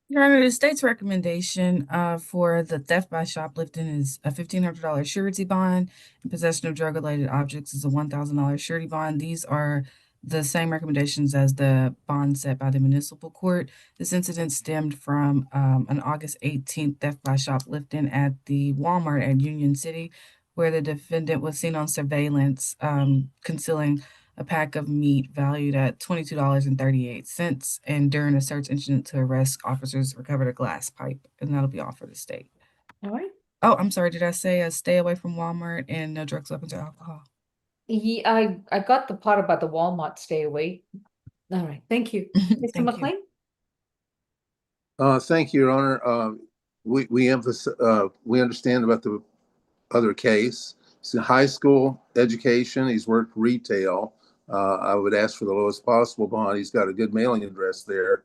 S11: Your Honor, the state's recommendation for the theft by shoplifting is a $1,500 surety bond, and possession of drug-related objects is a $1,000 surety bond. These are the same recommendations as the bond set by the municipal court. This incident stemmed from an August 18th theft by shoplifting at the Walmart at Union City, where the defendant was seen on surveillance concealing a pack of meat valued at $22.38. And during a search incident to arrest, officers recovered a glass pipe, and that'll be all for the state.
S4: All right.
S11: Oh, I'm sorry. Did I say stay away from Walmart and no drugs, weapons, or alcohol?
S4: I got the part about the Walmart stay away. All right, thank you. Mr.
S11: Thank you.
S4: McLean?
S12: Thank you, Your Honor. We understand about the other case. It's a high school education. He's worked retail. I would ask for the lowest possible bond. He's got a good mailing address there,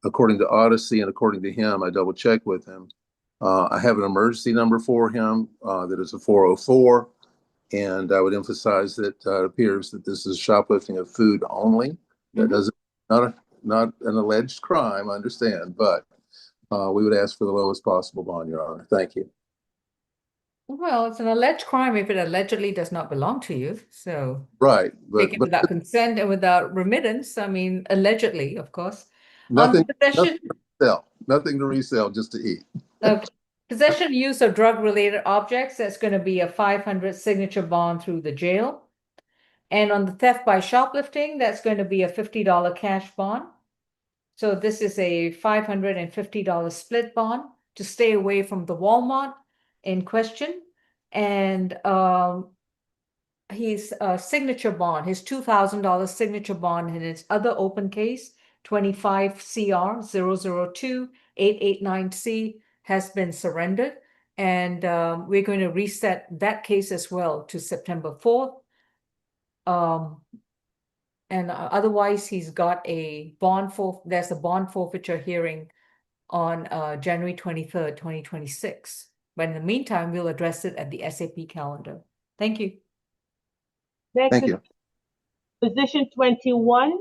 S12: according to Odyssey, and according to him, I double checked with him. I have an emergency number for him that is a 404, and I would emphasize that it appears that this is shoplifting of food only. That doesn't not an alleged crime, I understand, but we would ask for the lowest possible bond, Your Honor. Thank you.
S4: Well, it's an alleged crime if it allegedly does not belong to you. So
S12: right,
S4: taken without consent and without remittance. I mean, allegedly, of course.
S12: Nothing,
S4: Possession.
S12: nothing to resell, just to eat.
S4: Possession, use of drug-related objects. That's going to be a 500 signature bond through the jail. And on the theft by shoplifting, that's going to be a $50 cash bond. So this is a $550 split bond to stay away from the Walmart in question. And his signature bond, his $2,000 signature bond in his other open case, 25 CR 002-889C, has been surrendered. And we're going to reset that case as well to September 4th. And otherwise, he's got a there's a bond forfeiture hearing on January 23rd, 2026. But in the meantime, we'll address it at the SAP calendar. Thank you.
S15: Next
S12: Thank
S15: is
S12: you.
S15: position 21.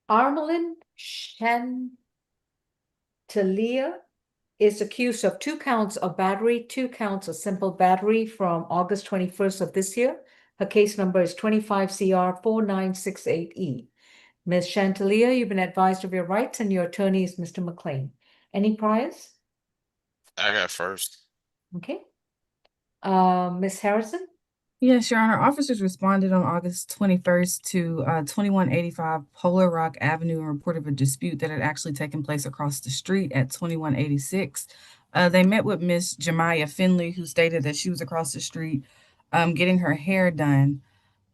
S4: Aralin Chantelia is accused of 2 counts of battery, 2 counts of simple battery from August 21st of this year. Her case number is 25 CR 4968E. Ms. Chantelia, you've been advised of your rights, and your attorney is Mr. McLean. Any priors?
S6: I got first.
S4: Okay. Ms. Harrison?
S11: Yes, Your Honor. Officers responded on August 21st to 2185 Polar Rock Avenue and reported a dispute that had actually taken place across the street at 2186. They met with Miss Jemiah Finley, who stated that she was across the street getting her hair done.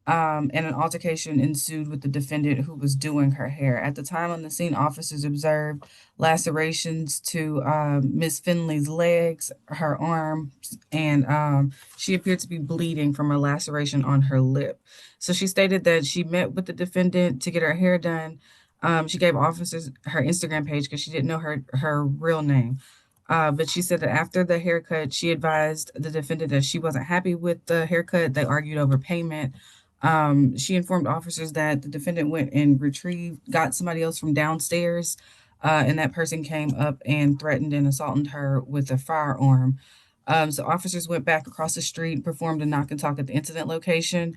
S11: And an altercation ensued with the defendant who was doing her hair. At the time on the scene, officers observed lacerations to Miss Finley's legs, her arms, and she appeared to be bleeding from a laceration on her lip. So she stated that she met with the defendant to get her hair done. She gave officers her Instagram page because she didn't know her real name. But she said that after the haircut, she advised the defendant that she wasn't happy with the haircut. They argued over payment. She informed officers that the defendant went and got somebody else from downstairs, and that person came up and threatened and assaulted her with a firearm. So officers went back across the street, performed a knock and talk at the incident location.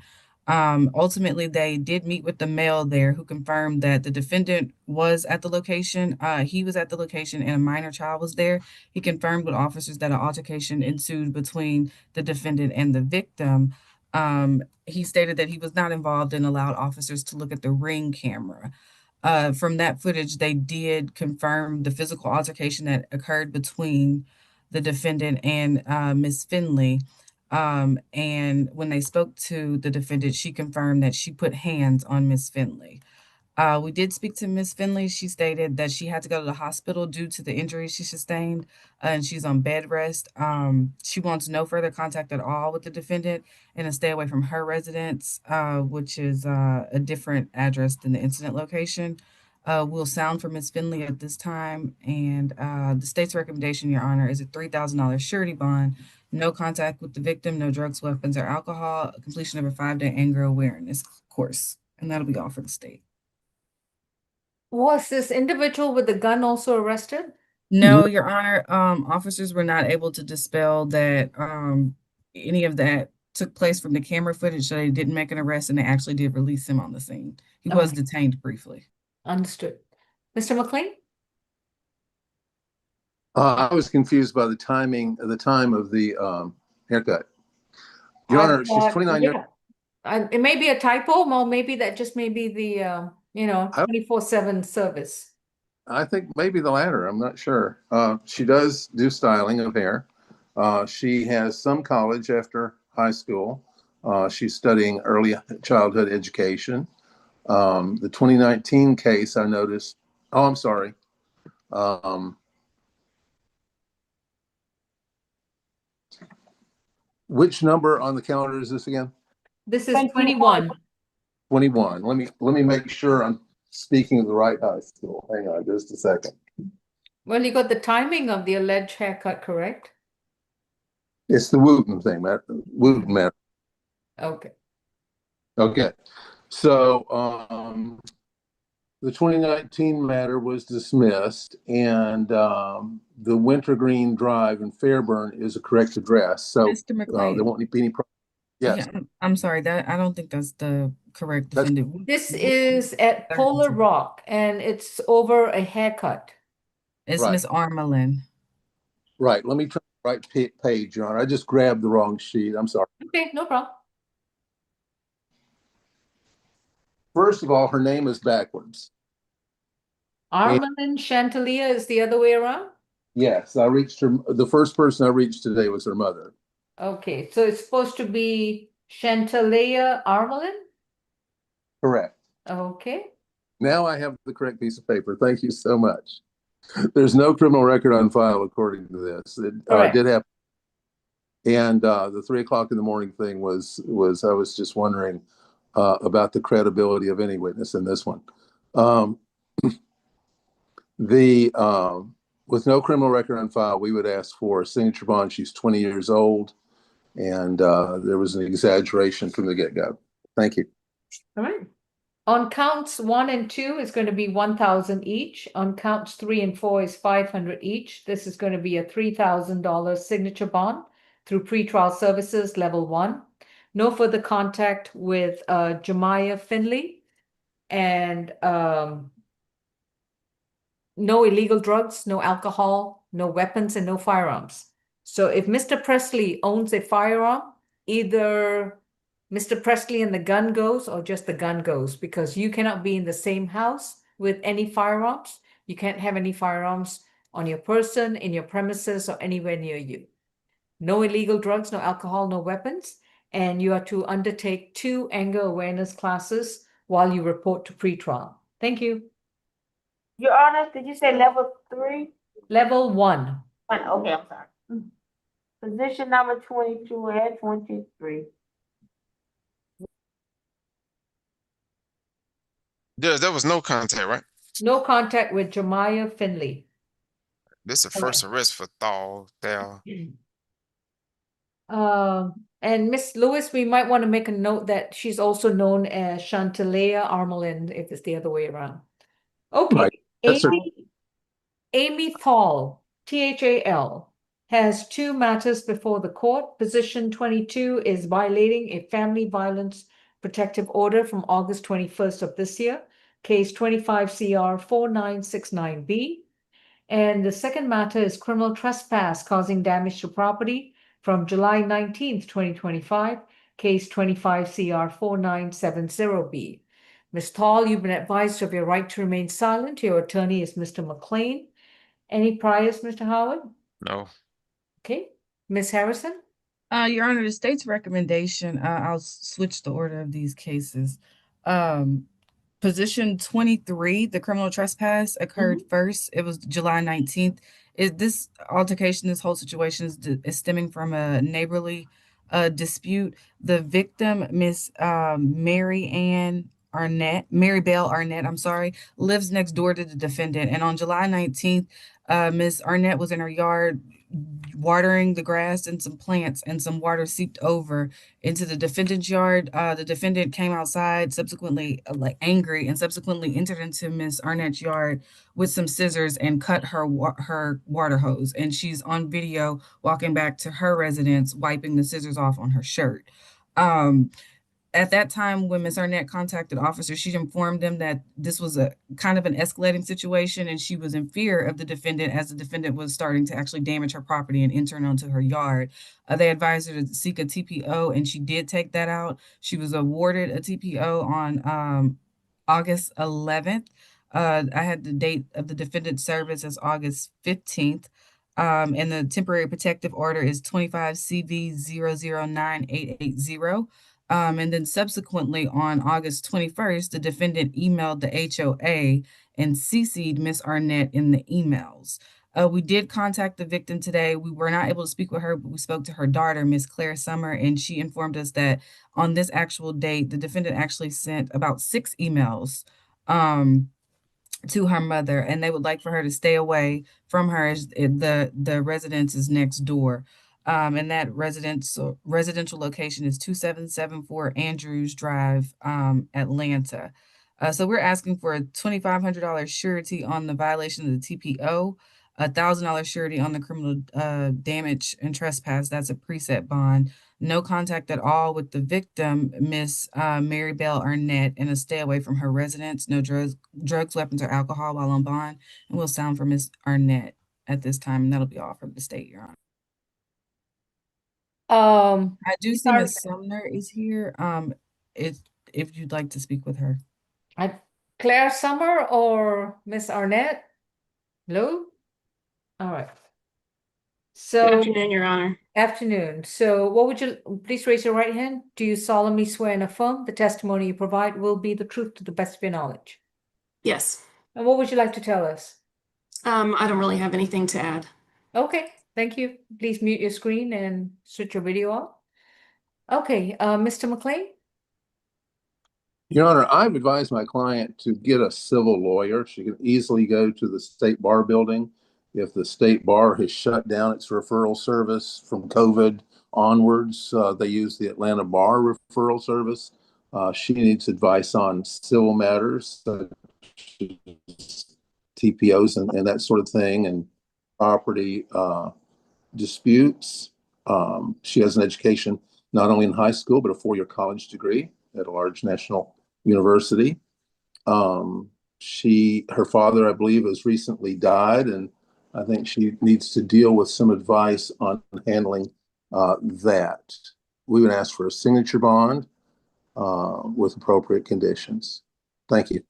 S11: Ultimately, they did meet with the male there who confirmed that the defendant was at the location. He was at the location and a minor child was there. He confirmed with officers that an altercation ensued between the defendant and the victim. He stated that he was not involved and allowed officers to look at the ring camera. From that footage, they did confirm the physical altercation that occurred between the defendant and Ms. Finley. And when they spoke to the defendant, she confirmed that she put hands on Ms. Finley. We did speak to Ms. Finley. She stated that she had to go to the hospital due to the injuries she sustained, and she's on bed rest. She wants no further contact at all with the defendant and to stay away from her residence, which is a different address than the incident location. We'll sound for Ms. Finley at this time, and the state's recommendation, Your Honor, is a $3,000 surety bond, no contact with the victim, no drugs, weapons, or alcohol, completion of a 5-day anger awareness course. And that'll be all for the state.
S4: Was this individual with the gun also arrested?
S11: No, Your Honor, officers were not able to dispel that any of that took place from the camera footage, so they didn't make an arrest, and they actually did release him on the scene. He was
S4: Okay.
S11: detained briefly.
S4: Understood. Mr. McLean?
S12: I was confused by the time of the haircut. Your Honor, she's 29 years.
S4: It may be a typo, or maybe that just may be the, 24/7 service.
S12: I think maybe the latter. I'm not sure. She does do styling of hair. She has some college after high school. She's studying early childhood education. The 2019 case, I noticed. Oh, I'm sorry. Which number on the calendar is this again?
S4: This is 21.
S12: 21. Let me make sure I'm speaking of the right high school. Hang on just a second.
S4: Well, you got the timing of the alleged haircut correct?
S12: It's the Wooten thing, Wooten matter.
S4: Okay.
S12: Okay. So the 2019 matter was dismissed, and the Wintergreen Drive in Fairburn is a correct address. So
S11: Mr. McLean.
S12: there won't be any problem. Yes.
S11: Yeah, I'm sorry, that I don't think that's the correct defendant.
S4: This is at Polar Rock, and it's over a haircut.
S11: It's
S12: Right.
S11: Miss Aralin.
S12: Right. Let me try the right page, Your Honor. I just grabbed the wrong sheet. I'm sorry.
S4: Okay, no problem.
S12: First of all, her name is backwards.
S4: Aralin Chantelia is the other way around?
S12: Yes, I reached her. The first person I reached today was her mother.
S4: Okay, so it's supposed to be Chantelia Aralin?
S12: Correct.
S4: Okay.
S12: Now I have the correct piece of paper. Thank you so much. There's no criminal record on file according to this. It did happen. And the 3 o'clock in the morning thing was I was just wondering about the credibility of any witness in this one. With no criminal record on file, we would ask for a signature bond. She's 20 years old, and there was an exaggeration from the get-go. Thank you.
S4: All right. On counts 1 and 2 is going to be 1,000 each. On counts 3 and 4 is 500 each. This is going to be a $3,000 signature bond through pretrial services level 1. No further contact with Jemiah Finley, and no illegal drugs, no alcohol, no weapons, and no firearms. So if Mr. Presley owns a firearm, either Mr. Presley and the gun goes, or just the gun goes, because you cannot be in the same house with any firearms. You can't have any firearms on your person, in your premises, or anywhere near you. No illegal drugs, no alcohol, no weapons. And you are to undertake 2 anger awareness classes while you report to pretrial. Thank you.
S5: Your Honor, did you say level 3?
S4: Level 1.
S5: Okay, I'm sorry. Position number 22 and 23.
S6: There was no contact, right?
S4: No contact with Jemiah Finley.
S6: This is the first arrest for Thurkill.
S4: And Miss Lewis, we might want to make a note that she's also known as Chantelia Aralin, if it's the other way around. Okay.
S12: Right. That's
S4: Amy Thal, Thal, has 2 matters before the court. Position 22 is violating a family violence protective order from August 21st of this year, case 25 CR 4969B. And the second matter is criminal trespass causing damage to property from July 19th, 2025, case 25 CR 4970B. Ms. Thal, you've been advised of your right to remain silent. Your attorney is Mr. McLean. Any priors, Mr. Howard?
S6: No.
S4: Okay. Ms. Harrison?
S11: Your Honor, the state's recommendation, I'll switch the order of these cases. Position 23, the criminal trespass occurred first. It was July 19th. This altercation, this whole situation is stemming from a neighborly dispute. The victim, Miss Mary Bell Arnett, I'm sorry, lives next door to the defendant. And on July 19th, Miss Arnett was in her yard, watering the grass and some plants, and some water seeped over into the defendant's yard. The defendant came outside subsequently, like angry, and subsequently entered into Miss Arnett's yard with some scissors and cut her water hose. And she's on video walking back to her residence, wiping the scissors off on her shirt. At that time, when Ms. Arnett contacted officers, she informed them that this was a kind of an escalating situation, and she was in fear of the defendant as the defendant was starting to actually damage her property and enter onto her yard. They advised her to seek a TPO, and she did take that out. She was awarded a TPO on August 11th. I had the date of the defendant's service as August 15th. And the temporary protective order is 25 CV 009880. And then subsequently on August 21st, the defendant emailed the HOA and CC'd Miss Arnett in the emails. We did contact the victim today. We were not able to speak with her, but we spoke to her daughter, Miss Claire Summer, and she informed us that on this actual date, the defendant actually sent about 6 emails to her mother, and they would like for her to stay away from her as the residence is next door. And that residential location is 2774 Andrews Drive, Atlanta. So we're asking for a $2,500 surety on the violation of the TPO, $1,000 surety on the criminal damage and trespass. That's a preset bond. No contact at all with the victim, Miss Mary Bell Arnett, and a stay away from her residence. No drugs, weapons, or alcohol while on bond. And we'll sound for Miss Arnett at this time, and that'll be all from the state, Your Honor. I do see Miss Sumner is here. If you'd like to speak with her.
S4: Claire Summer or Miss Arnett? Hello? All right. So,
S18: good afternoon, Your Honor.
S4: Afternoon. So what would you, please raise your right hand. Do you solemnly swear and affirm the testimony you provide will be the truth to the best of your knowledge?
S18: Yes.
S4: And what would you like to tell us?
S18: I don't really have anything to add.
S4: Okay, thank you. Please mute your screen and switch your video off. Okay, Mr. McLean?
S12: Your Honor, I've advised my client to get a civil lawyer. She can easily go to the state bar building. If the state bar has shut down its referral service from COVID onwards, they use the Atlanta Bar Referral Service. She needs advice on civil matters, TPOs and that sort of thing, and property disputes. She has an education not only in high school, but a 4-year college degree at a large national university. Her father, I believe, has recently died, and I think she needs to deal with some advice on handling that. We would ask for a signature bond with appropriate conditions. Thank you.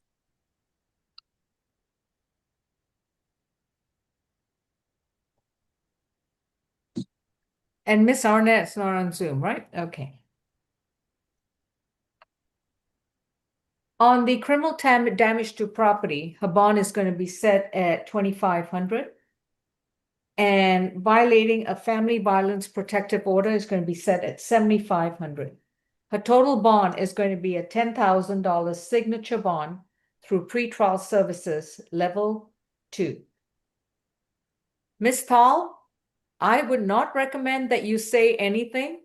S4: And Miss Arnett's not on Zoom, right? Okay. On the criminal damage to property, her bond is going to be set at $2,500. And violating a family violence protective order is going to be set at $7,500. Her total bond is going to be a $10,000 signature bond through pretrial services level 2. Ms. Thal, I would not recommend that you say anything.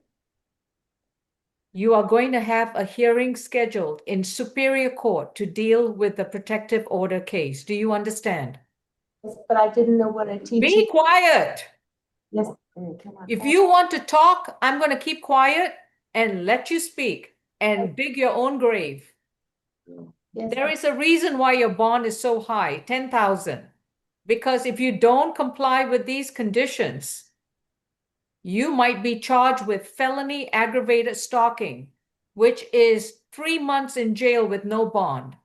S4: You are going to have a hearing scheduled in Superior Court to deal with the protective order case. Do you understand?
S16: Yes, but I didn't know what a TT.
S4: Be quiet.
S16: Yes. Come on.
S4: If you want to talk, I'm going to keep quiet and let you speak and dig your own grave.
S16: Yes,
S4: There is a reason why your bond is so high, 10,000. Because if you don't comply with these conditions, you might be charged with felony aggravated stalking, which is 3 months in jail with no bond.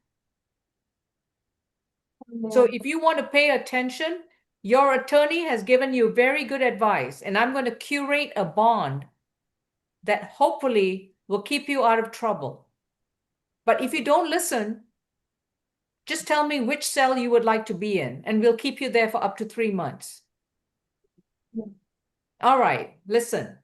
S4: So if you want to pay attention, your attorney has given you very good advice, and I'm going to curate a bond that hopefully will keep you out of trouble. But if you don't listen, just tell me which cell you would like to be in, and we'll keep you there for up to 3 months. All right, listen.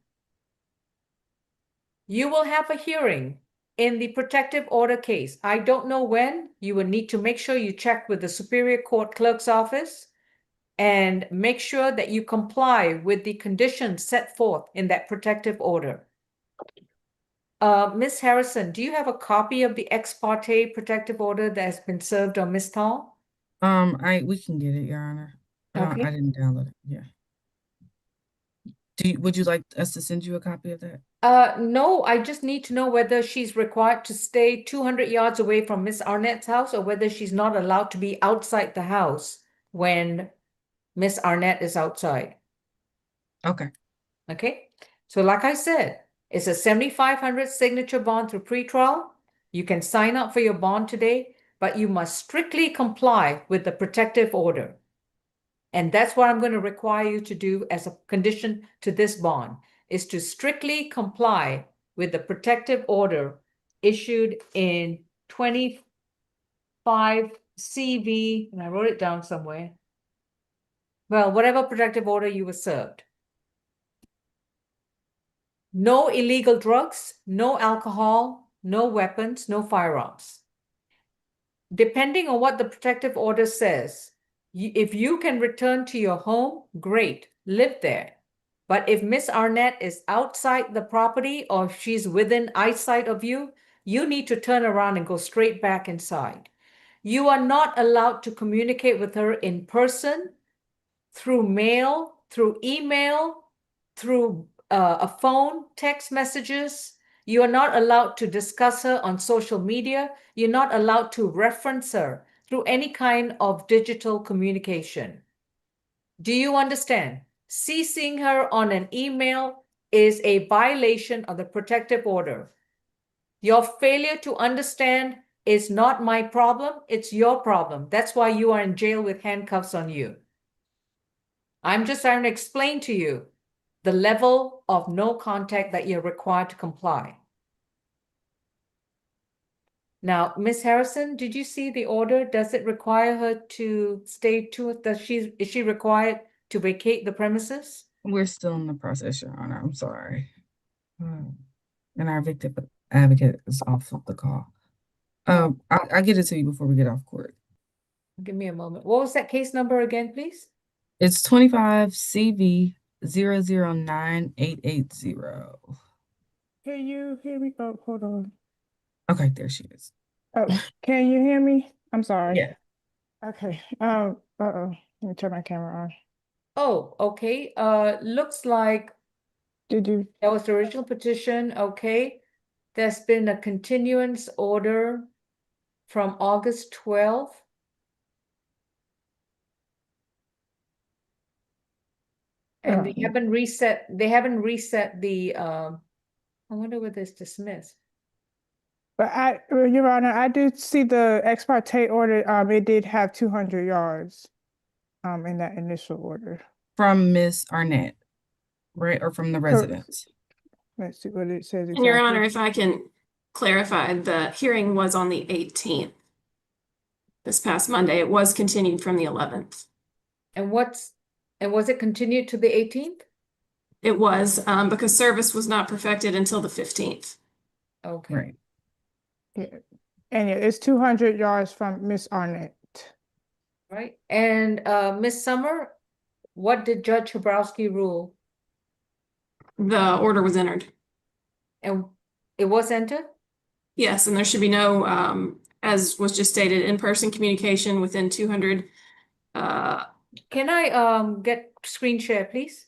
S4: You will have a hearing in the protective order case. I don't know when. You will need to make sure you check with the Superior Court Clerk's office and make sure that you comply with the conditions set forth in that protective order. Ms. Harrison, do you have a copy of the ex parte protective order that has been served on Ms. Tall?
S11: We can get it, Your Honor.
S4: Okay.
S11: I didn't download it. Yeah. Would you like us to send you a copy of that?
S4: No, I just need to know whether she's required to stay 200 yards away from Miss Arnett's house or whether she's not allowed to be outside the house when Miss Arnett is outside.
S11: Okay.
S4: Okay. So like I said, it's a 7,500 signature bond through pretrial. You can sign up for your bond today, but you must strictly comply with the protective order. And that's what I'm going to require you to do as a condition to this bond, is to strictly comply with the protective order issued in 25 CV, and I wrote it down somewhere. Well, whatever protective order you were served. No illegal drugs, no alcohol, no weapons, no firearms. Depending on what the protective order says, if you can return to your home, great, live there. But if Miss Arnett is outside the property or if she's within eyesight of you, you need to turn around and go straight back inside. You are not allowed to communicate with her in person, through mail, through email, through a phone, text messages. You are not allowed to discuss her on social media. You're not allowed to reference her through any kind of digital communication. Do you understand? CCing her on an email is a violation of the protective order. Your failure to understand is not my problem, it's your problem. That's why you are in jail with handcuffs on you. I'm just trying to explain to you the level of no contact that you're required to comply. Now, Ms. Harrison, did you see the order? Does it require her to stay is she required to vacate the premises?
S11: We're still in the process, Your Honor. I'm sorry. And our advocate is off of the call. I'll get it to you before we get off court.
S4: Give me a moment. What was that case number again, please?
S11: It's 25 CV 009880.
S19: Can you hear me? Oh, hold on.
S11: Okay, there she is.
S19: Oh, can you hear me? I'm sorry.
S11: Yeah.
S19: Okay. Let me turn my camera on.
S4: Oh, okay. Looks like
S19: that
S4: was the original petition. Okay. There's been a continuance order from August 12th. And they haven't reset the I wonder whether it's dismissed.
S19: But Your Honor, I did see the ex parte order. It did have 200 yards in that initial order.
S11: From Miss Arnett, right? Or from the residents?
S19: Let's see what it says exactly.
S18: And Your Honor, if I can clarify, the hearing was on the 18th. This past Monday. It was continued from the 11th.
S4: And was it continued to the 18th?
S18: It was, because service was not perfected until the 15th.
S4: Okay.
S11: Right.
S19: Yeah. And it's 200 yards from Miss Arnett.
S4: Right. And Miss Summer, what did Judge Habrowski rule?
S18: The order was entered.
S4: And it was entered?
S18: Yes, and there should be no, as was just stated, in-person communication within 200.
S4: Can I get screen share, please?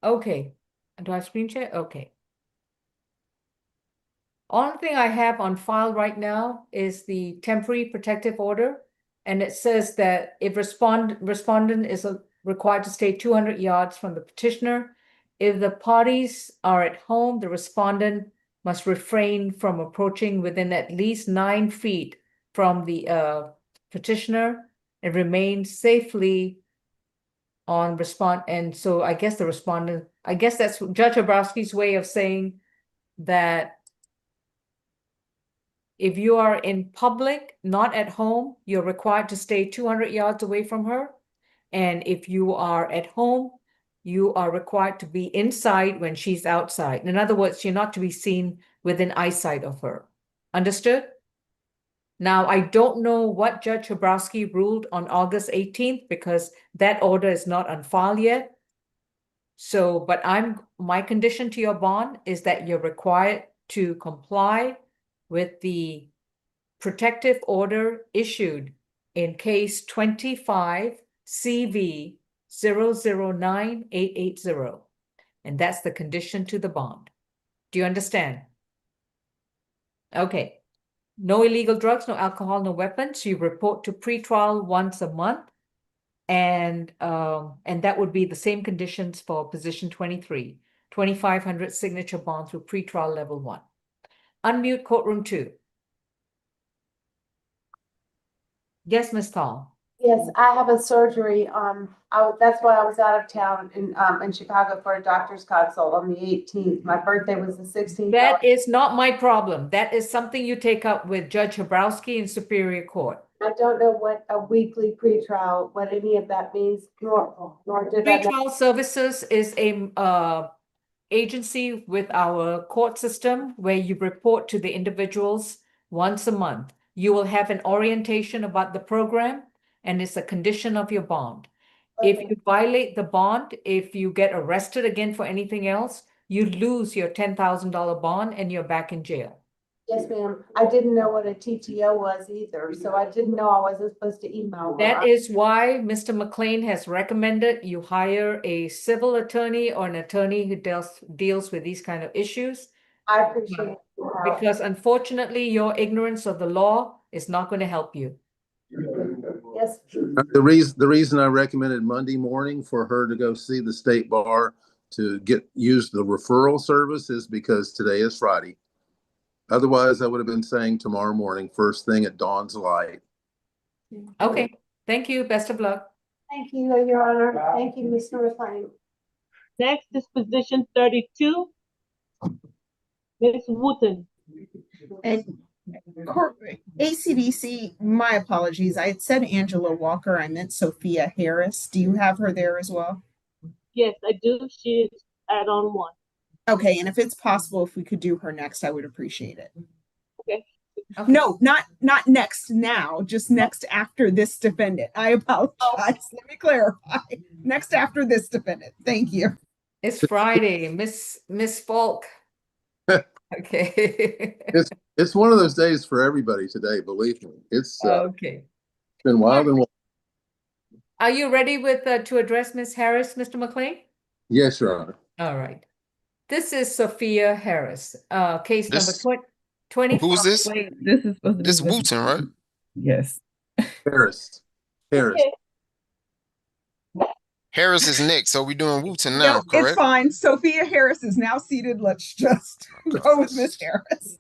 S4: Okay. Do I screen share? Okay. Only thing I have on file right now is the temporary protective order. And it says that if respondent is required to stay 200 yards from the petitioner, if the parties are at home, the respondent must refrain from approaching within at least 9 feet from the petitioner and remain safely on respond. And so I guess the respondent, I guess that's Judge Habrowski's way of saying that if you are in public, not at home, you're required to stay 200 yards away from her. And if you are at home, you are required to be inside when she's outside. In other words, you're not to be seen within eyesight of her. Understood? Now, I don't know what Judge Habrowski ruled on August 18th because that order is not on file yet. So, but my condition to your bond is that you're required to comply with the protective order issued in case 25 CV 009880. And that's the condition to the bond. Do you understand? Okay. No illegal drugs, no alcohol, no weapons. You report to pretrial once a month. And that would be the same conditions for position 23, 2,500 signature bond through pretrial level 1. Unmute courtroom 2. Yes, Ms. Tall.
S16: Yes, I have a surgery. That's why I was out of town in Chicago for a doctor's consult on the 18th. My birthday was the 16th.
S4: That is not my problem. That is something you take up with Judge Habrowski in Superior Court.
S16: I don't know what a weekly pretrial, what any of that means, nor did I know.
S4: Pretrial services is a agency with our court system where you report to the individuals once a month. You will have an orientation about the program, and it's a condition of your bond. If you violate the bond, if you get arrested again for anything else, you lose your $10,000 bond and you're back in jail.
S16: Yes, ma'am. I didn't know what a TTO was either, so I didn't know I wasn't supposed to email.
S4: That is why Mr. McLean has recommended you hire a civil attorney or an attorney who deals with these kind of issues.
S16: I appreciate it.
S4: Because unfortunately, your ignorance of the law is not going to help you.
S16: Yes.
S12: The reason I recommended Monday morning for her to go see the state bar to use the referral service is because today is Friday. Otherwise, I would have been saying tomorrow morning, first thing at dawn's light.
S4: Okay. Thank you. Best of luck.
S16: Thank you, Your Honor. Thank you, Mr. McLean.
S15: Next is position 32. Ms. Wooten.
S2: And ACDC, my apologies. I had said Angela Walker. I meant Sophia Harris. Do you have her there as well?
S15: Yes, I do. She is add-on 1.
S2: Okay, and if it's possible, if we could do her next, I would appreciate it.
S15: Okay.
S2: No, not next now, just next after this defendant. I apologize. Let me clarify. Next after this defendant. Thank you.
S4: It's Friday, Miss Falk. Okay.
S12: It's one of those days for everybody today, believe me. It's
S4: okay.
S12: Been wild and wild.
S4: Are you ready with to address Ms. Harris, Mr. McLean?
S12: Yes, Your Honor.
S4: All right. This is Sophia Harris, case number 25.
S6: Who's this?
S11: Wait, this is supposed to be
S6: This Wooten, right?
S11: Yes.
S12: Harris.
S15: Okay.
S6: Harris is next, so we're doing Wooten now,
S2: No,
S6: correct?
S2: it's fine. Sophia Harris is now seated. Let's just go with Miss Harris.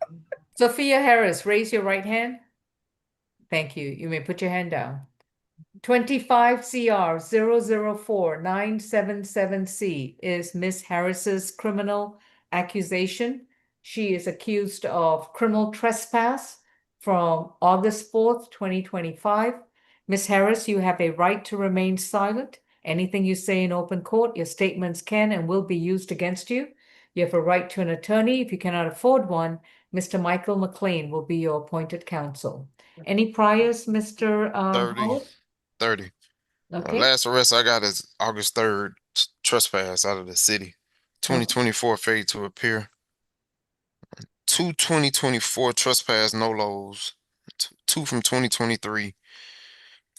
S4: Sophia Harris, raise your right hand. Thank you. You may put your hand down. 25 CR 004977C is Miss Harris's criminal accusation. She is accused of criminal trespass from August 4th, 2025. Miss Harris, you have a right to remain silent. Anything you say in open court, your statements can and will be used against you. You have a right to an attorney. If you cannot afford one, Mr. Michael McLean will be your appointed counsel. Any priors, Mr.
S6: 30.
S4: Howard?
S6: 30.
S4: Okay.
S6: Last arrest I got is August 3rd, trespass out of the city. 2024 failure to appear. 2024 trespass no lows. 2 from 2023.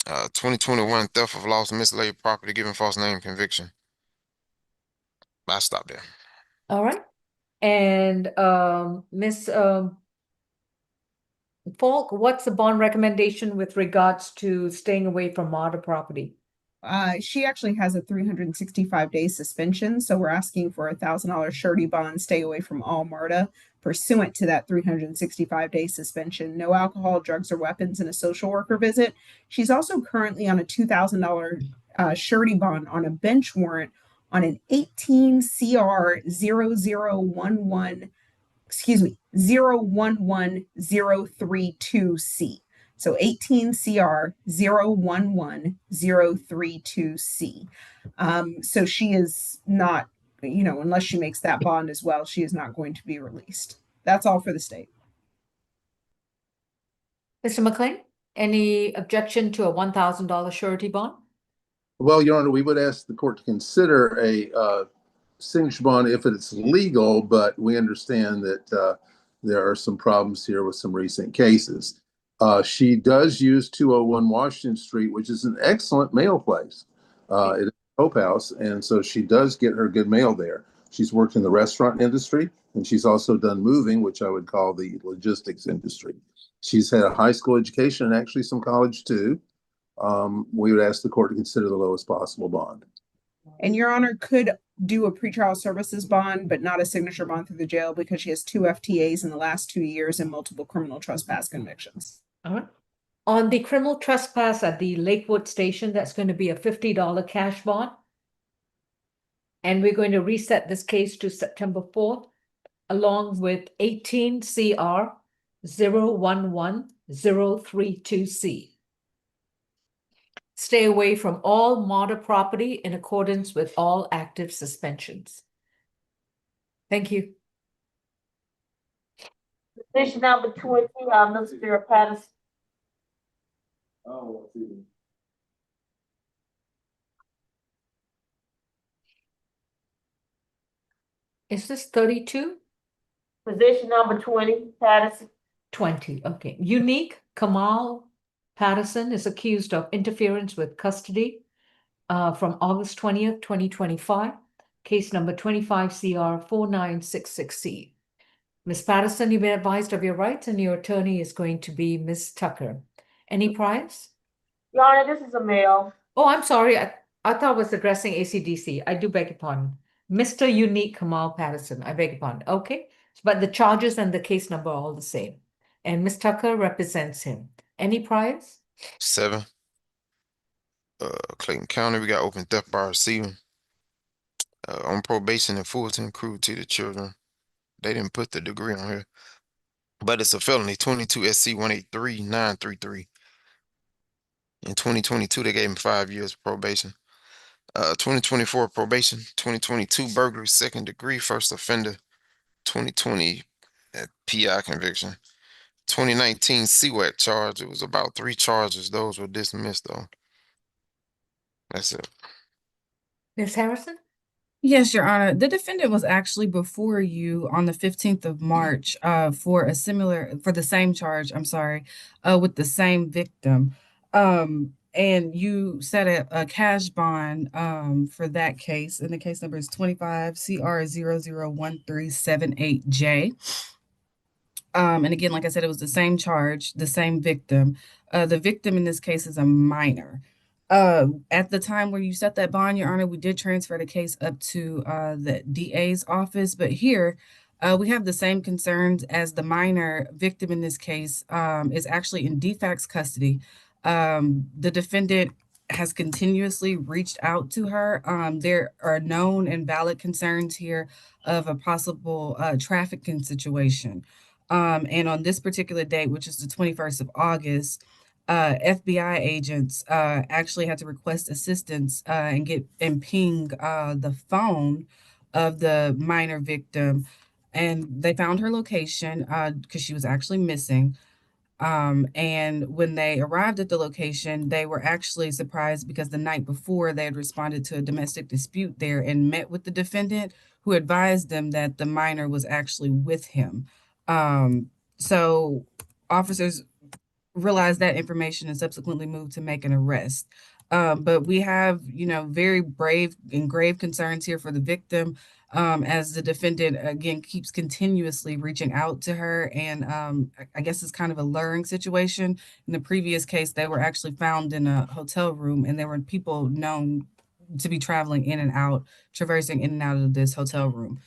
S6: 2021 theft of lost mislaid property, given false name conviction. I stop there.
S4: All right. And Miss Falk, what's the bond recommendation with regards to staying away from MARTA property?
S2: She actually has a 365-day suspension, so we're asking for a $1,000 surety bond, stay away from all MARTA, pursuant to that 365-day suspension. No alcohol, drugs, or weapons, and a social worker visit. She's also currently on a $2,000 surety bond on a bench warrant on an 18 CR 0011, 011032C. So 18 CR 011032C. So she is not, unless she makes that bond as well, she is not going to be released. That's all for the state.
S4: Mr. McLean, any objection to a $1,000 surety bond?
S12: Well, Your Honor, we would ask the court to consider a signature bond if it's legal, but we understand that there are some problems here with some recent cases. She does use 201 Washington Street, which is an excellent mail place. It is a Hope House, and so she does get her good mail there. She's worked in the restaurant industry, and she's also done moving, which I would call the logistics industry. She's had a high school education and actually some college too. We would ask the court to consider the lowest possible bond.
S2: And Your Honor could do a pretrial services bond, but not a signature bond through the jail because she has 2 FTAs in the last 2 years and multiple criminal trespass convictions.
S4: All right. On the criminal trespass at the Lakewood station, that's going to be a $50 cash bond. And we're going to reset this case to September 4th, along with 18 CR 011032C. Stay away from all Marta property in accordance with all active suspensions. Thank you.
S5: Petition number 20, Mr. Patterson.
S4: Is this 32?
S5: Position number 20, Patterson.
S4: 20, okay. Unique Kamal Patterson is accused of interference with custody from August 20th, 2025, case number 25 CR 4966C. Ms. Patterson, you've been advised of your rights, and your attorney is going to be Ms. Tucker. Any priors?
S5: Your Honor, this is a male.
S4: Oh, I'm sorry. I thought I was addressing ACDC. I do beg your pardon. Mr. Unique Kamal Patterson, I beg your pardon. Okay, but the charges and the case number are all the same. And Ms. Tucker represents him. Any priors?
S6: 7. Clayton County, we got open theft by receiving. On probation in Fulton, cruelty to children. They didn't put the degree on here, but it's a felony. 22 SC 183933. In 2022, they gave him 5 years of probation. 2024 probation. 2022 burglary, 2nd degree, first offender. 2020 PI conviction. 2019 CWAC charge. It was about 3 charges. Those were dismissed though. That's it.
S4: Ms. Harrison?
S11: Yes, Your Honor. The defendant was actually before you on the 15th of March for the same charge, I'm sorry, with the same victim. And you set a cash bond for that case, and the case number is 25 CR 001378J. And again, like I said, it was the same charge, the same victim. The victim in this case is a minor. At the time where you set that bond, Your Honor, we did transfer the case up to the DA's office, but here we have the same concerns as the minor victim in this case is actually in DFACS custody. The defendant has continuously reached out to her. There are known and valid concerns here of a possible trafficking situation. And on this particular date, which is the 21st of August, FBI agents actually had to request assistance and ping the phone of the minor victim, and they found her location because she was actually missing. And when they arrived at the location, they were actually surprised because the night before they had responded to a domestic dispute there and met with the defendant, who advised them that the minor was actually with him. So officers realized that information and subsequently moved to make an arrest. But we have, very brave and grave concerns here for the victim, as the defendant, again, keeps continuously reaching out to her. And I guess it's kind of a luring situation. In the previous case, they were actually found in a hotel room, and there were people known to be traversing in and out of this hotel room.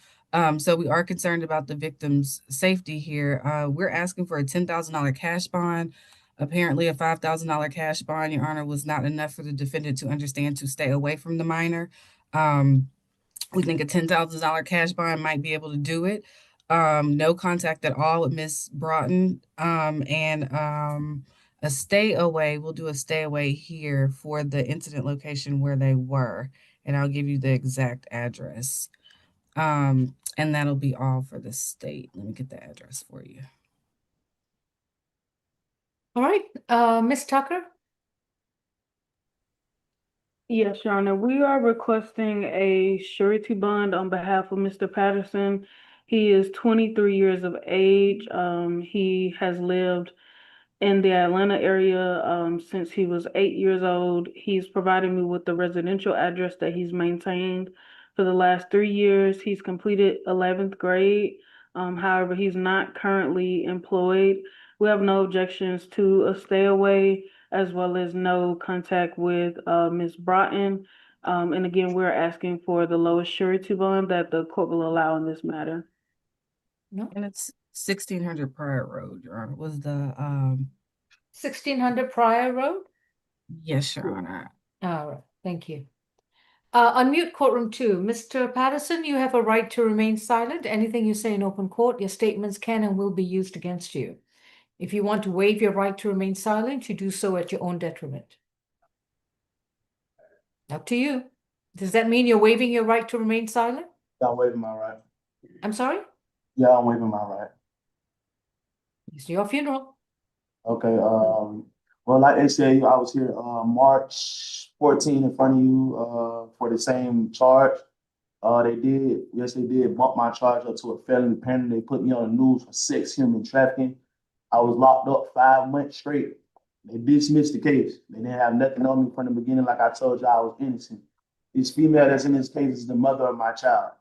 S11: So we are concerned about the victim's safety here. We're asking for a $10,000 cash bond. Apparently, a $5,000 cash bond, Your Honor, was not enough for the defendant to understand to stay away from the minor. We think a $10,000 cash bond might be able to do it. No contact at all with Ms. Broughton, and a a stay away. We'll do a stay away here for the incident location where they were, and I'll give you the exact address. And that'll be all for the state. Let me get the address for you.
S4: All right, Ms. Tucker?
S7: Yes, Your Honor. We are requesting a surety bond on behalf of Mr. Patterson. He is 23 years of age. He has lived in the Atlanta area since he was 8 years old. He's provided me with the residential address that he's maintained for the last 3 years. He's completed 11th grade. However, he's not currently employed. We have no objections to a stay away, as well as no contact with Ms. Broughton. And again, we're asking for the lowest surety bond that the court will allow in this matter.
S4: No.
S11: And it's 1600 Prior Road, Your Honor. Was the
S4: 1600 Prior Road?
S11: yes, Your Honor.
S4: All right, thank you. Unmute courtroom 2. Mr. Patterson, you have a right to remain silent. Anything you say in open court, your statements can and will be used against you. If you want to waive your right to remain silent, you do so at your own detriment. Up to you. Does that mean you're waiving your right to remain silent?
S9: Yeah, I'm waiving my right.
S4: I'm sorry?
S9: Yeah, I'm waiving my right.
S4: It's your funeral.
S9: Okay, well, like they said, I was here, March 14 in front of you, for the same charge. They did bump my charge up to a felony penalty. They put me on the news for sex, human trafficking. I was locked up 5 months straight. They dismissed the case. They didn't have nothing on me from the beginning. Like I told you, I was innocent. This female that's in this case is the mother of my child.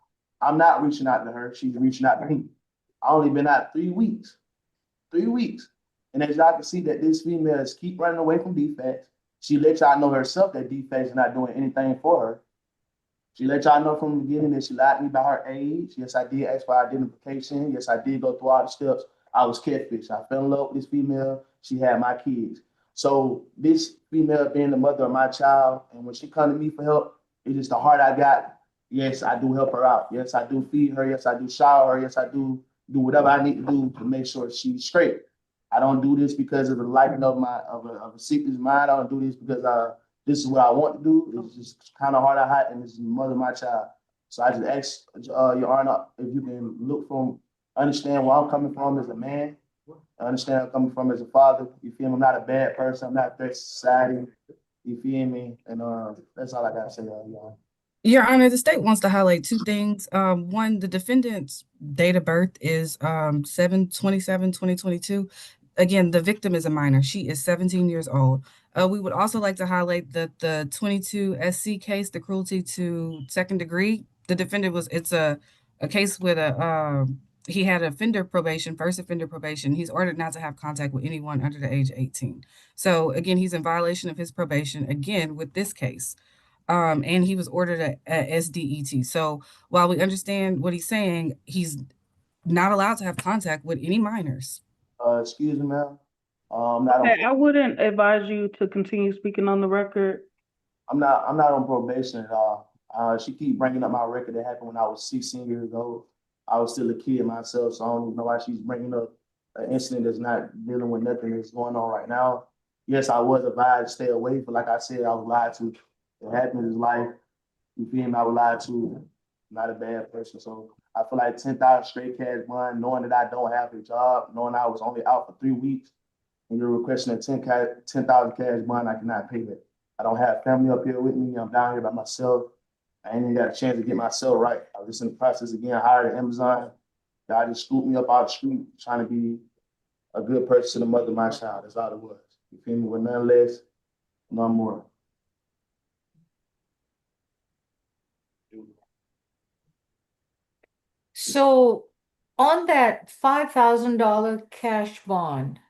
S9: I'm not reaching out to her. She's reaching out to me. I only been out 3 weeks. 3 weeks. And as y'all can see that this female is keep running away from defects. She let y'all know herself that defects are not doing anything for her. She let y'all know from the beginning that she lied to me about her age. Yes, I did ask for identification. Yes, I did go through all the steps. I was catfish. I fell in love with this female. She had my kids. So this female being the mother of my child, and when she come to me for help, it's just the heart I got. Yes, I do help her out. Yes, I do feed her. Yes, I do shower her. Yes, I do whatever I need to do to make sure she's straight. I don't do this because of the liking of a sickness mind. I don't do this because this is what I want to do. It's just kind of hard I hide, and this is the mother of my child. So I just ask Your Honor if you can understand where I'm coming from as a man. I understand where I'm coming from as a father. You feel me? I'm not a bad person. I'm not a threat to society. You feel me? And that's all I gotta say, Your Honor.
S11: Your Honor, the state wants to highlight 2 things. One, the defendant's date of birth is 7/27/2022. Again, the victim is a minor. She is 17 years old. We would also like to highlight that the 22 SC case, the cruelty to second degree, the defendant it's a case with he had first offender probation. He's ordered not to have contact with anyone under the age of 18. So again, he's in violation of his probation, again, with this case. And he was ordered a SDET. So while we understand what he's saying, he's not allowed to have contact with any minors.
S9: Excuse me, ma'am.
S7: I wouldn't advise you to continue speaking on the record.
S9: I'm not on probation at all. She keep bringing up my record that happened when I was 16 years old. I was still a kid myself, so I don't even know why she's bringing up an incident that's not dealing with nothing that's going on right now. Yes, I was advised to stay away, but like I said, I was lied to. It happened in life. You feel me? I was lied to. I'm not a bad person, so I feel like 10,000 straight cash bond, knowing that I don't have a job, knowing I was only out for 3 weeks, and you're requesting a 10,000 cash bond, I cannot pay that. I don't have family up here with me. I'm down here by myself. I ain't even got a chance to get myself right. I was just in the process of getting hired at Amazon. God just scooped me up out the street, trying to be a good person to the mother of my child. That's all it was. You feel me? With none less, none more.
S4: So on that $5,000 cash bond,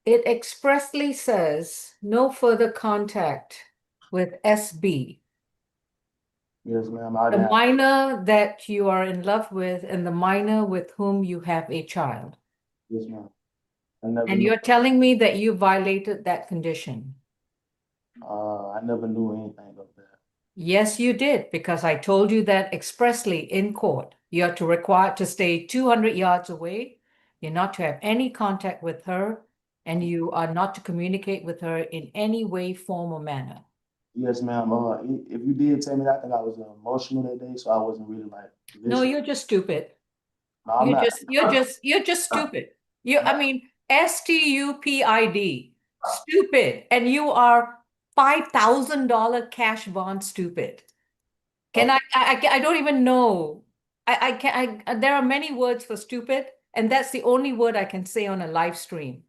S4: it expressly says no further contact with SB.
S9: Yes, ma'am.
S4: The minor that you are in love with and the minor with whom you have a child.
S9: Yes, ma'am.
S4: And you're telling me that you violated that condition.
S9: I never knew anything of that.
S4: Yes, you did, because I told you that expressly in court. You're required to stay 200 yards away. You're not to have any contact with her and you are not to communicate with her in any way, form, or manner.
S9: Yes, ma'am. If you did tell me that, I think I was emotional that day, so I wasn't really like.
S4: No,
S9: listening.
S4: you're just stupid.
S9: No, I'm not.
S4: You're just stupid. I mean, stupid, stupid, and you are $5,000 cash bond stupid. I don't even know. I can't, there are many words for stupid, and that's the only word I can say on a live stream.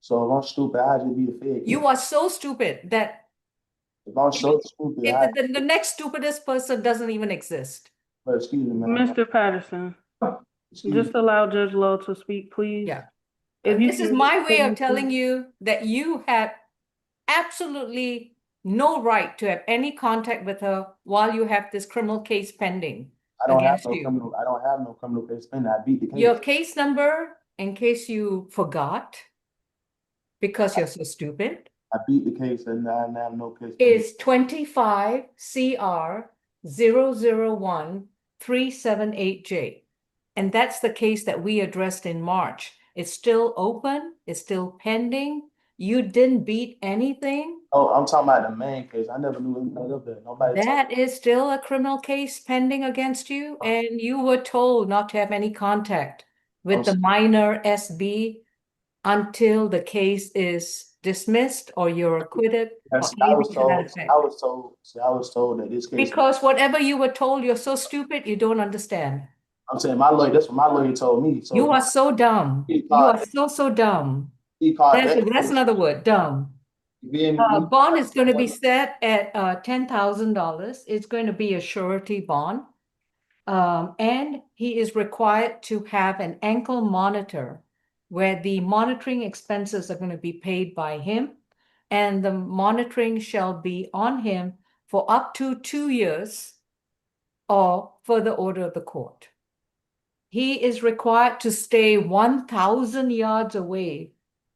S9: So if I'm stupid, I just be the Fed.
S4: You are so stupid that
S9: if I'm so stupid,
S4: the next stupidest person doesn't even exist.
S9: But excuse me, ma'am.
S7: Mr. Patterson,
S9: Excuse
S7: just allow Judge Lowe to speak, please.
S4: Yeah.
S7: If you
S4: This is
S7: can
S4: my
S7: just
S4: way of
S7: please-
S4: telling you that you have absolutely no right to have any contact with her while you have this criminal case pending
S9: I don't have
S4: against
S9: no
S4: you.
S9: criminal. I don't have no criminal case pending. I beat the case.
S4: Your case number, in case you forgot, because you're so stupid,
S9: I beat the case and I have no case.
S4: is 25 CR 001 378J. And that's the case that we addressed in March. It's still open, it's still pending. You didn't beat anything.
S9: Oh, I'm talking about the main case. I never knew anything of that. Nobody told
S4: That is still a criminal case pending against you, and you were told not to have any contact with the minor SB until the case is dismissed or you're acquitted or
S9: Yes, I was
S4: anything to that
S9: told.
S4: effect.
S9: I was told that this case.
S4: Because whatever you were told, you're so stupid, you don't understand.
S9: I'm saying my lawyer. That's what my lawyer told me. So
S4: You are so dumb. You are so dumb. That's another word, dumb. Bond is going to be set at $10,000. It's going to be a surety bond. And he is required to have an ankle monitor where the monitoring expenses are going to be paid by him, and the monitoring shall be on him for up to 2 years or further order of the court. He is required to stay 1,000 yards away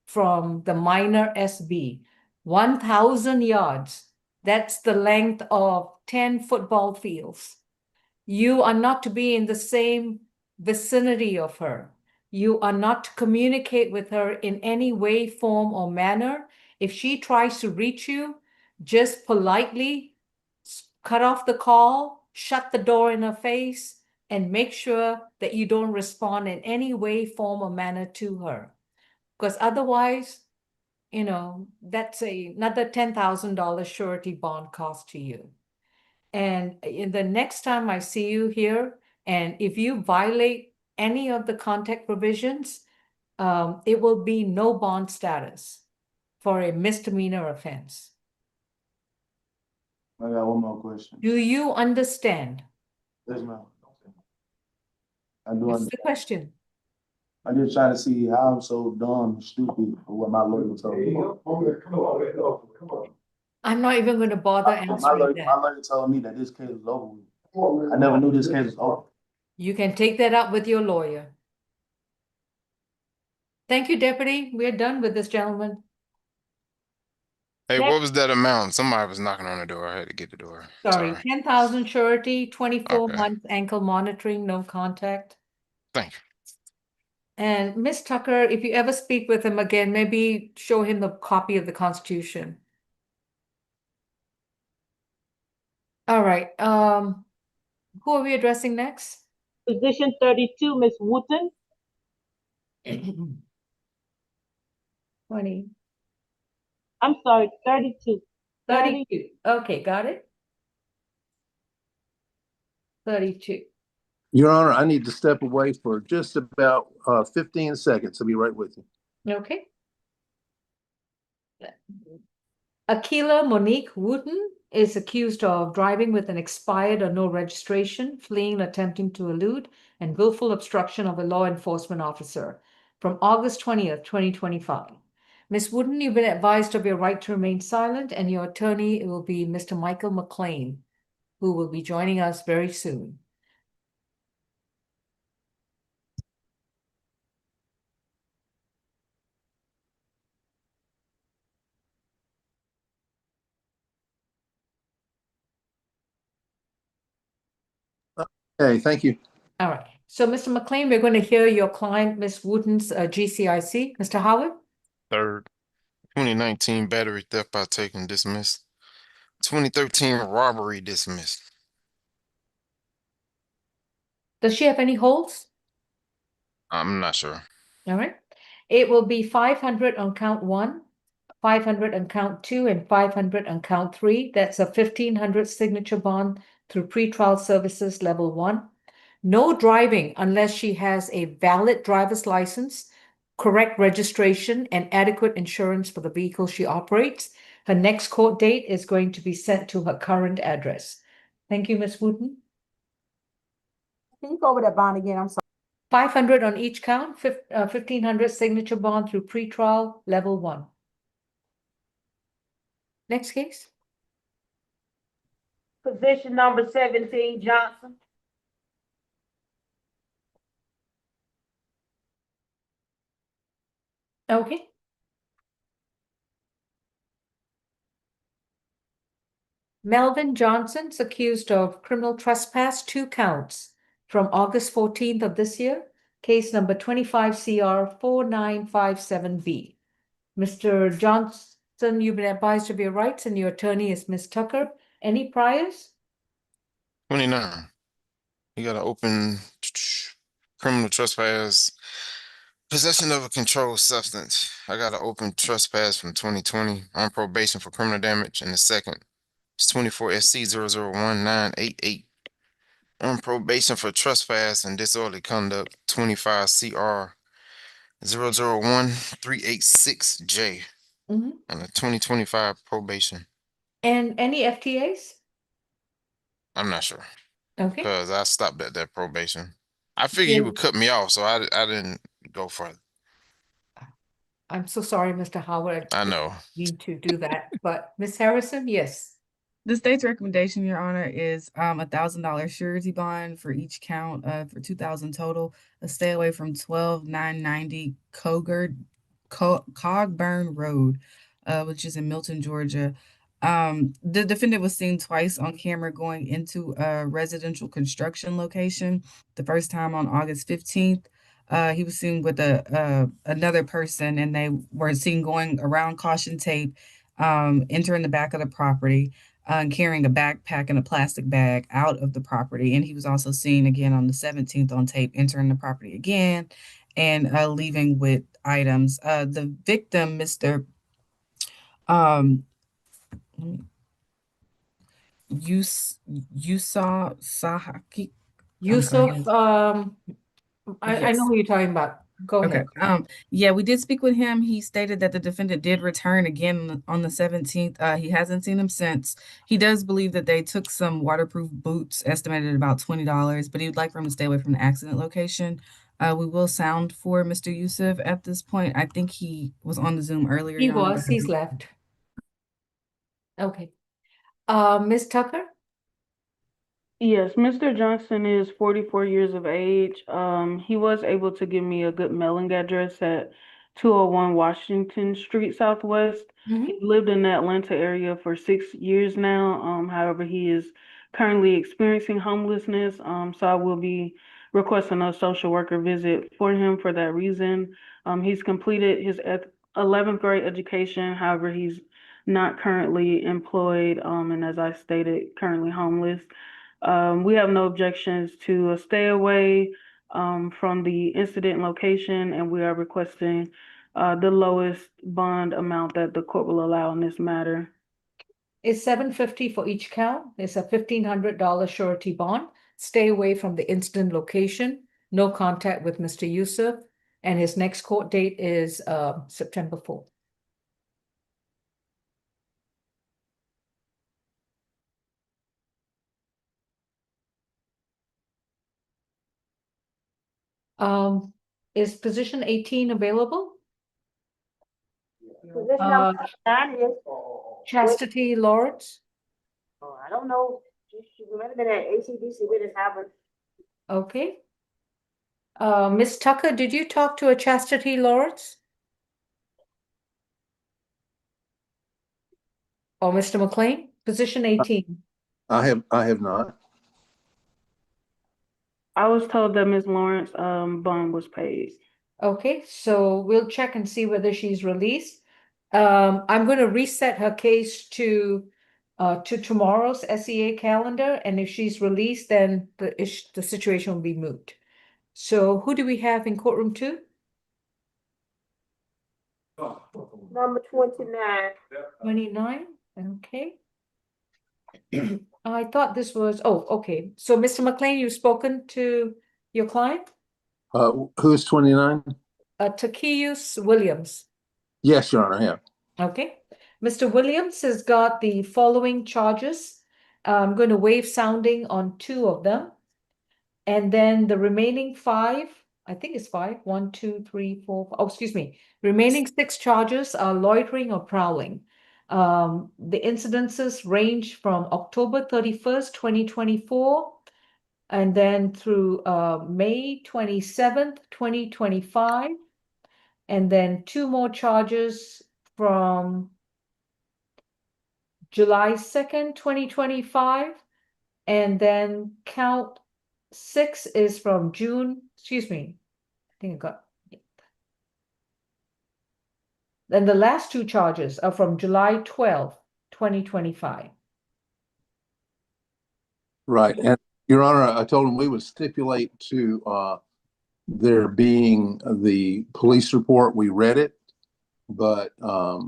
S4: from the minor SB. 1,000 yards. That's the length of 10 football fields. You are not to be in the same vicinity of her. You are not to communicate with her in any way, form, or manner. If she tries to reach you, just politely cut off the call, shut the door in her face, and make sure that you don't respond in any way, form, or manner to her. Because otherwise, that's another $10,000 surety bond cost to you. And in the next time I see you here, and if you violate any of the contact provisions, it will be no bond status for a misdemeanor offense.
S9: I got one more question.
S4: Do you understand?
S9: Yes, ma'am. I do
S4: What's
S9: understand.
S4: the question?
S9: I'm just trying to see how I'm so dumb and stupid for what my lawyer told me. Come on.
S4: I'm not even going to bother answering
S9: My
S4: that.
S9: lawyer told me that this case is over with. I never knew this case was over.
S4: You can take that up with your lawyer. Thank you, Deputy. We're done with this gentleman.
S6: Hey, what was that amount? Somebody was knocking on the door. I had to get the door.
S4: Sorry, 10,000 surety, 24
S6: Okay.
S4: months ankle monitoring, no contact.
S6: Thank you.
S4: And Miss Tucker, if you ever speak with him again, maybe show him the copy of the Constitution. All right. Who are we addressing next?
S15: Position 32, Ms. Wooten.
S4: 20.
S15: I'm sorry, 32.
S4: 32. Okay, got it. 32.
S12: Your Honor, I need to step away for just about 15 seconds. I'll be right with you.
S4: Okay. Akila Monnique Wooten is accused of driving with an expired or no registration, fleeing, attempting to elude, and willful obstruction of a law enforcement officer from August 20th, 2025. Ms. Wooten, you've been advised of your right to remain silent, and your attorney will be Mr. Michael McLean, who will be joining us very soon.
S12: Okay, thank you.
S4: All right. So, Mr. McLean, we're going to hear your client, Ms. Wooten's GCIC. Mr. Howard?
S6: 3rd. 2019 battery theft by taking dismissed. 2013 robbery dismissed.
S4: Does she have any holds?
S6: I'm not sure.
S4: All right. It will be 500 on count 1, 500 on count 2, and 500 on count 3. That's a 1,500 signature bond through pretrial services level 1. No driving unless she has a valid driver's license, correct registration, and adequate insurance for the vehicle she operates. Her next court date is going to be sent to her current address. Thank you, Ms. Wooten.
S1: Can you go over that bond again? I'm sorry.
S4: 500 on each count, 1,500 signature bond through pretrial level 1. Next case.
S5: Position number 17, Johnson.
S4: Okay. Melvin Johnson's accused of criminal trespass, 2 counts from August 14th of this year, case number 25 CR 4957B. Mr. Johnson, you've been advised of your rights and your attorney is Ms. Tucker. Any priors?
S6: 29. You got an open criminal trespass, possession of a controlled substance. I got an open trespass from 2020 on probation for criminal damage, and the second is 24 SC 001988 on probation for trespass and disorderly conduct, 25 CR 001386J
S4: Mm-hmm.
S6: on the 2025 probation.
S4: And any FTAs?
S6: I'm not sure
S4: Okay.
S6: because I stopped at that probation. I figured you would cut me off, so I didn't go further.
S4: I'm so sorry, Mr. Howard.
S6: I know.
S4: Need to do that, but Ms. Harrison, yes.
S11: The state's recommendation, Your Honor, is $1,000 surety bond for each count for 2,000 total. A stay away from 12990 Cogburn Road, which is in Milton, Georgia. The defendant was seen twice on camera going into a residential construction location. The first time on August 15th. He was seen with another person, and they were seen going around caution tape, entering the back of the property. Carrying a backpack and a plastic bag out of the property. And he was also seen again on the 17th on tape, entering the property again and leaving with items. The victim, Mr. Sahaki.
S4: Yusuf, I know who you're talking about. Go
S11: Okay.
S4: ahead.
S11: Yeah, we did speak with him. He stated that the defendant did return again on the 17th. He hasn't seen him since. He does believe that they took some waterproof boots, estimated at about $20, but he would like for him to stay away from the accident location. We will sound for Mr. Yusuf at this point. I think he was on the Zoom earlier.
S4: He was, he's left. Okay. Ms. Tucker?
S7: Yes, Mr. Johnson is 44 years of age. He was able to give me a good mailing address at 201 Washington Street Southwest. He's lived in the Atlanta area for 6 years now. However, he is currently experiencing homelessness. So I will be requesting a social worker visit for him for that reason. He's completed his 11th grade education. However, he's not currently employed, and as I stated, currently homeless. We have no objections to a stay away from the incident location, and we are requesting the lowest bond amount that the court will allow in this matter.
S4: It's $750 for each count. It's a $1,500 surety bond. Stay away from the incident location. No contact with Mr. Yusuf, and his next court date is September 4th. Is position 18 available?
S5: Position number 9 is.
S4: Chastity Lawrence?
S5: Oh, I don't know. She might have been at ACDC when this happened.
S4: Okay. Ms. Tucker, did you talk to a Chastity Lawrence? Or Mr. McLean? Position 18.
S12: I have not.
S7: I was told that Ms. Lawrence bond was paid.
S4: Okay, so we'll check and see whether she's released. I'm going to reset her case to tomorrow's SEA calendar, and if she's released, then the situation will be moot. So who do we have in courtroom 2?
S5: Number 29.
S4: 29, okay. I thought this was, oh, okay. So Mr. McLean, you've spoken to your client?
S12: Who's 29?
S4: Takius Williams.
S12: Yes, Your Honor, I have.
S4: Okay. Mr. Williams has got the following charges. I'm going to waive sounding on 2 of them. And then the remaining 5, I think it's 5, 1, 2, 3, 4, oh, excuse me. Remaining 6 charges are loitering or prowling. The incidences range from October 31st, 2024, and then through May 27th, 2025, and then 2 more charges from July 2nd, 2025, and then count 6 is from June, excuse me, I think I got. Then the last 2 charges are from July 12th, 2025.
S12: Right. And Your Honor, I told him we would stipulate to there being the police report. We read it, but I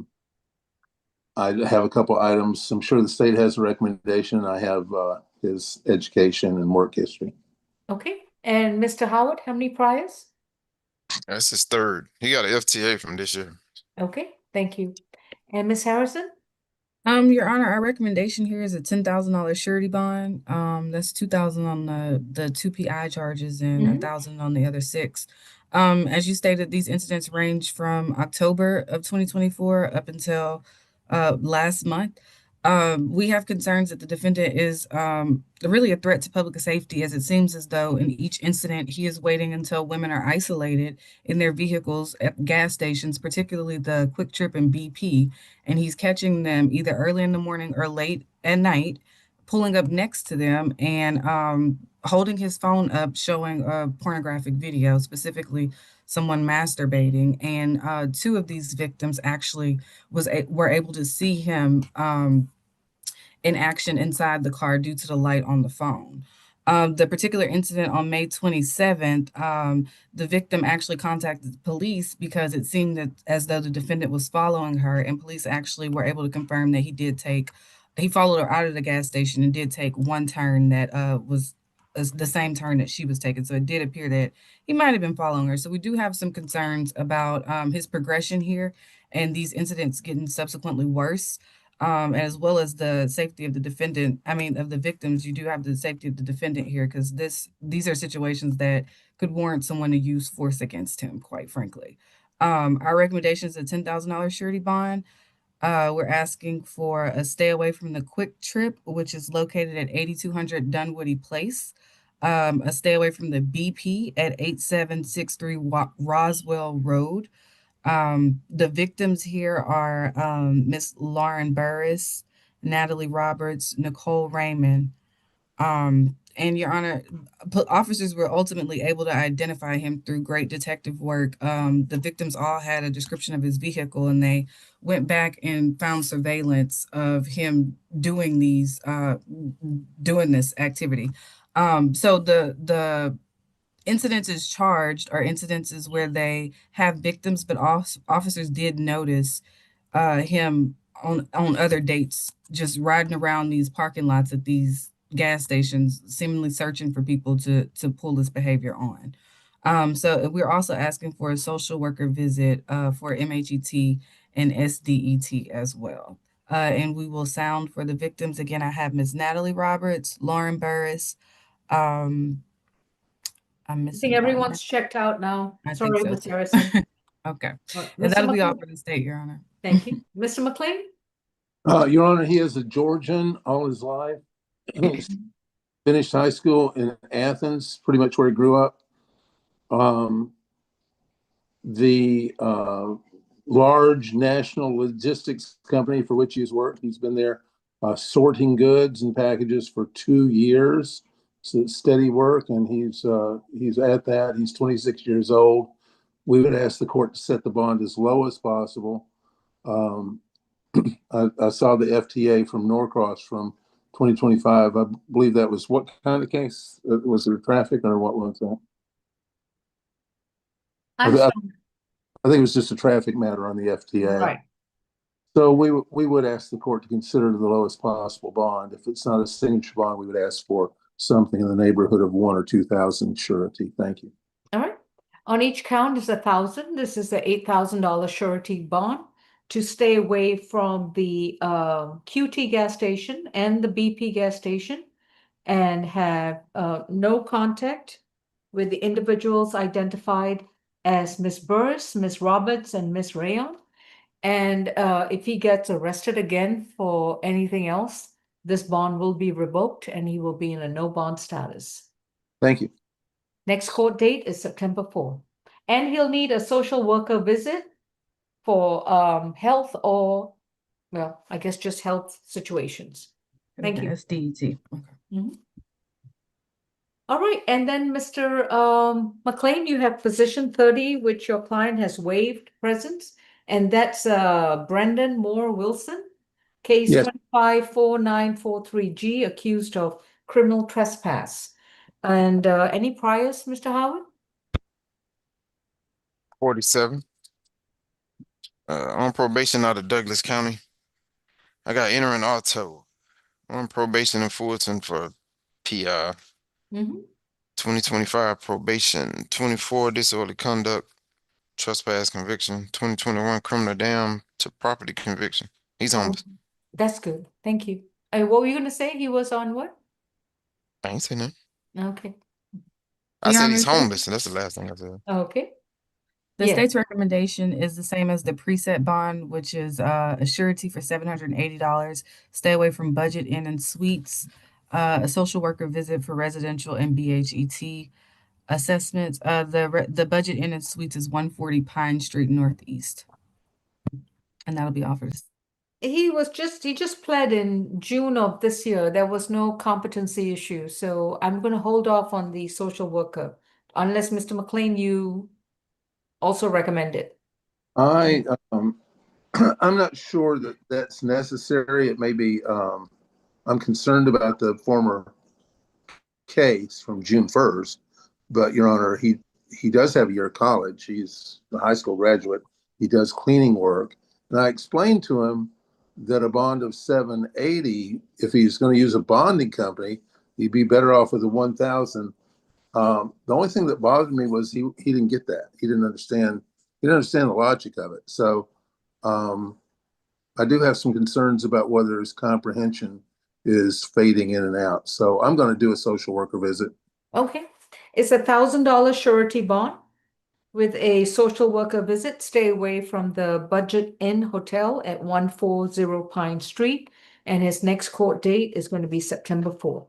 S12: have a couple items. I'm sure the state has a recommendation. I have his education and work history.
S4: Okay. And Mr. Howard, how many priors?
S6: That's his 3rd. He got an FTA from this year.
S4: Okay, thank you. And Ms. Harrison?
S11: Your Honor, our recommendation here is a $10,000 surety bond. That's $2,000 on the 2 PI charges and $1,000 on the other 6. As you stated, these incidents range from October of 2024 up until last month. We have concerns that the defendant is really a threat to public safety, as it seems as though in each incident he is waiting until women are isolated in their vehicles at gas stations, particularly the Quick Trip and BP, and he's catching them either early in the morning or late at night, pulling up next to them and holding his phone up, showing a pornographic video, specifically someone masturbating. And 2 of these victims actually were able to see him in action inside the car due to the light on the phone. The particular incident on May 27th, the victim actually contacted the police because it seemed that as though the defendant was following her, and police actually were able to confirm that he followed her out of the gas station and did take one turn that was the same turn that she was taking. So it did appear that he might have been following her. So we do have some concerns about his progression here and these incidents getting subsequently worse. As well as the safety of the defendant, of the victims. You do have the safety of the defendant here, because these are situations that could warrant someone to use force against him, quite frankly. Our recommendation is a $10,000 surety bond. We're asking for a stay away from the Quick Trip, which is located at 8200 Dunwoody Place. A stay away from the BP at 8763 Roswell Road. The victims here are Miss Lauren Burris, Natalie Roberts, Nicole Raymond. And Your Honor, officers were ultimately able to identify him through great detective work. The victims all had a description of his vehicle, and they went back and found surveillance of him doing this activity. So the incidences charged are incidences where they have victims, but officers did notice him on other dates, just riding around these parking lots at these gas stations, seemingly searching for people to pull this behavior on. So we're also asking for a social worker visit for MHET and SDET as well. And we will sound for the victims. Again, I have Ms. Natalie Roberts, Lauren Burris. I'm
S4: I
S11: missing
S4: think
S11: one.
S4: everyone's checked out now.
S11: I think
S4: Sorry,
S11: so
S4: Ms.
S11: too.
S4: Harrison.
S11: Okay.
S4: Mr.
S11: And that'll be all
S4: McLean?
S11: for the state, Your Honor.
S4: Thank you. Mr. McLean?
S12: Your Honor, he is a Georgian all his life. Finished high school in Athens, pretty much where he grew up. The large national logistics company for which he's worked, he's been there sorting goods and packages for 2 years. So it's steady work, and he's at that. He's 26 years old. we would ask the court to set the bond as low as possible. I saw the FTA from Norcross from 2025. I believe that was what kind of case? Was there traffic or what was that? I think it was just a traffic matter on the FTA.
S4: Right.
S12: So we would ask the court to consider the lowest possible bond. If it's not a signature bond, we would ask for something in the neighborhood of 1,000 or 2,000 surety. Thank you.
S4: All right. On each count is 1,000. This is the $8,000 surety bond to stay away from the QT gas station and the BP gas station and have no contact with the individuals identified as Miss Burris, Miss Roberts, and Miss Rayon. And if he gets arrested again for anything else, this bond will be revoked and he will be in a no bond status.
S12: Thank you.
S4: Next court date is September 4th. And he'll need a social worker visit for health or, well, I guess just health situations. Thank you.
S11: SDET.
S4: Mhm. All right, and then Mr. McLean, you have position 30, which your client has waived presence, and that's Brendan Moore Wilson, case
S12: Yes.
S4: 254943G, accused of criminal trespass. And any priors, Mr. Howard?
S6: 47. On probation out of Douglas County. I got entering auto. On probation in Fulton for PI. 2025 probation. 24 disorderly conduct, trespass conviction. 2021 criminal damn to property conviction. He's on.
S4: That's good. Thank you. What were you going to say? He was on what?
S6: I ain't saying that.
S4: Okay.
S6: I said he's
S11: Honor,
S6: homeless, and that's the last thing I said.
S4: Okay.
S11: The
S4: Yes.
S11: state's recommendation is the same as the preset bond, which is a surety for $780. Stay away from budget inn and suites, a social worker visit for residential and BHET assessments. The budget inn and suites is 140 Pine Street Northeast, and that'll be offered.
S4: He just pled in June of this year. There was no competency issue. So I'm going to hold off on the social worker unless Mr. McLean, you also recommend it.
S12: I'm not sure that that's necessary. It may be, I'm concerned about the former case from June 1st, but Your Honor, he does have a year of college. He's a high school graduate. He does cleaning work. And I explained to him that a bond of $780, if he's going to use a bonding company, he'd be better off with a $1,000. The only thing that bothered me was he didn't get that. He didn't understand the logic of it. So I do have some concerns about whether his comprehension is fading in and out. So I'm going to do a social worker visit.
S4: Okay. It's $1,000 surety bond with a social worker visit. Stay away from the Budget Inn Hotel at 140 Pine Street. And his next court date is going to be September 4th.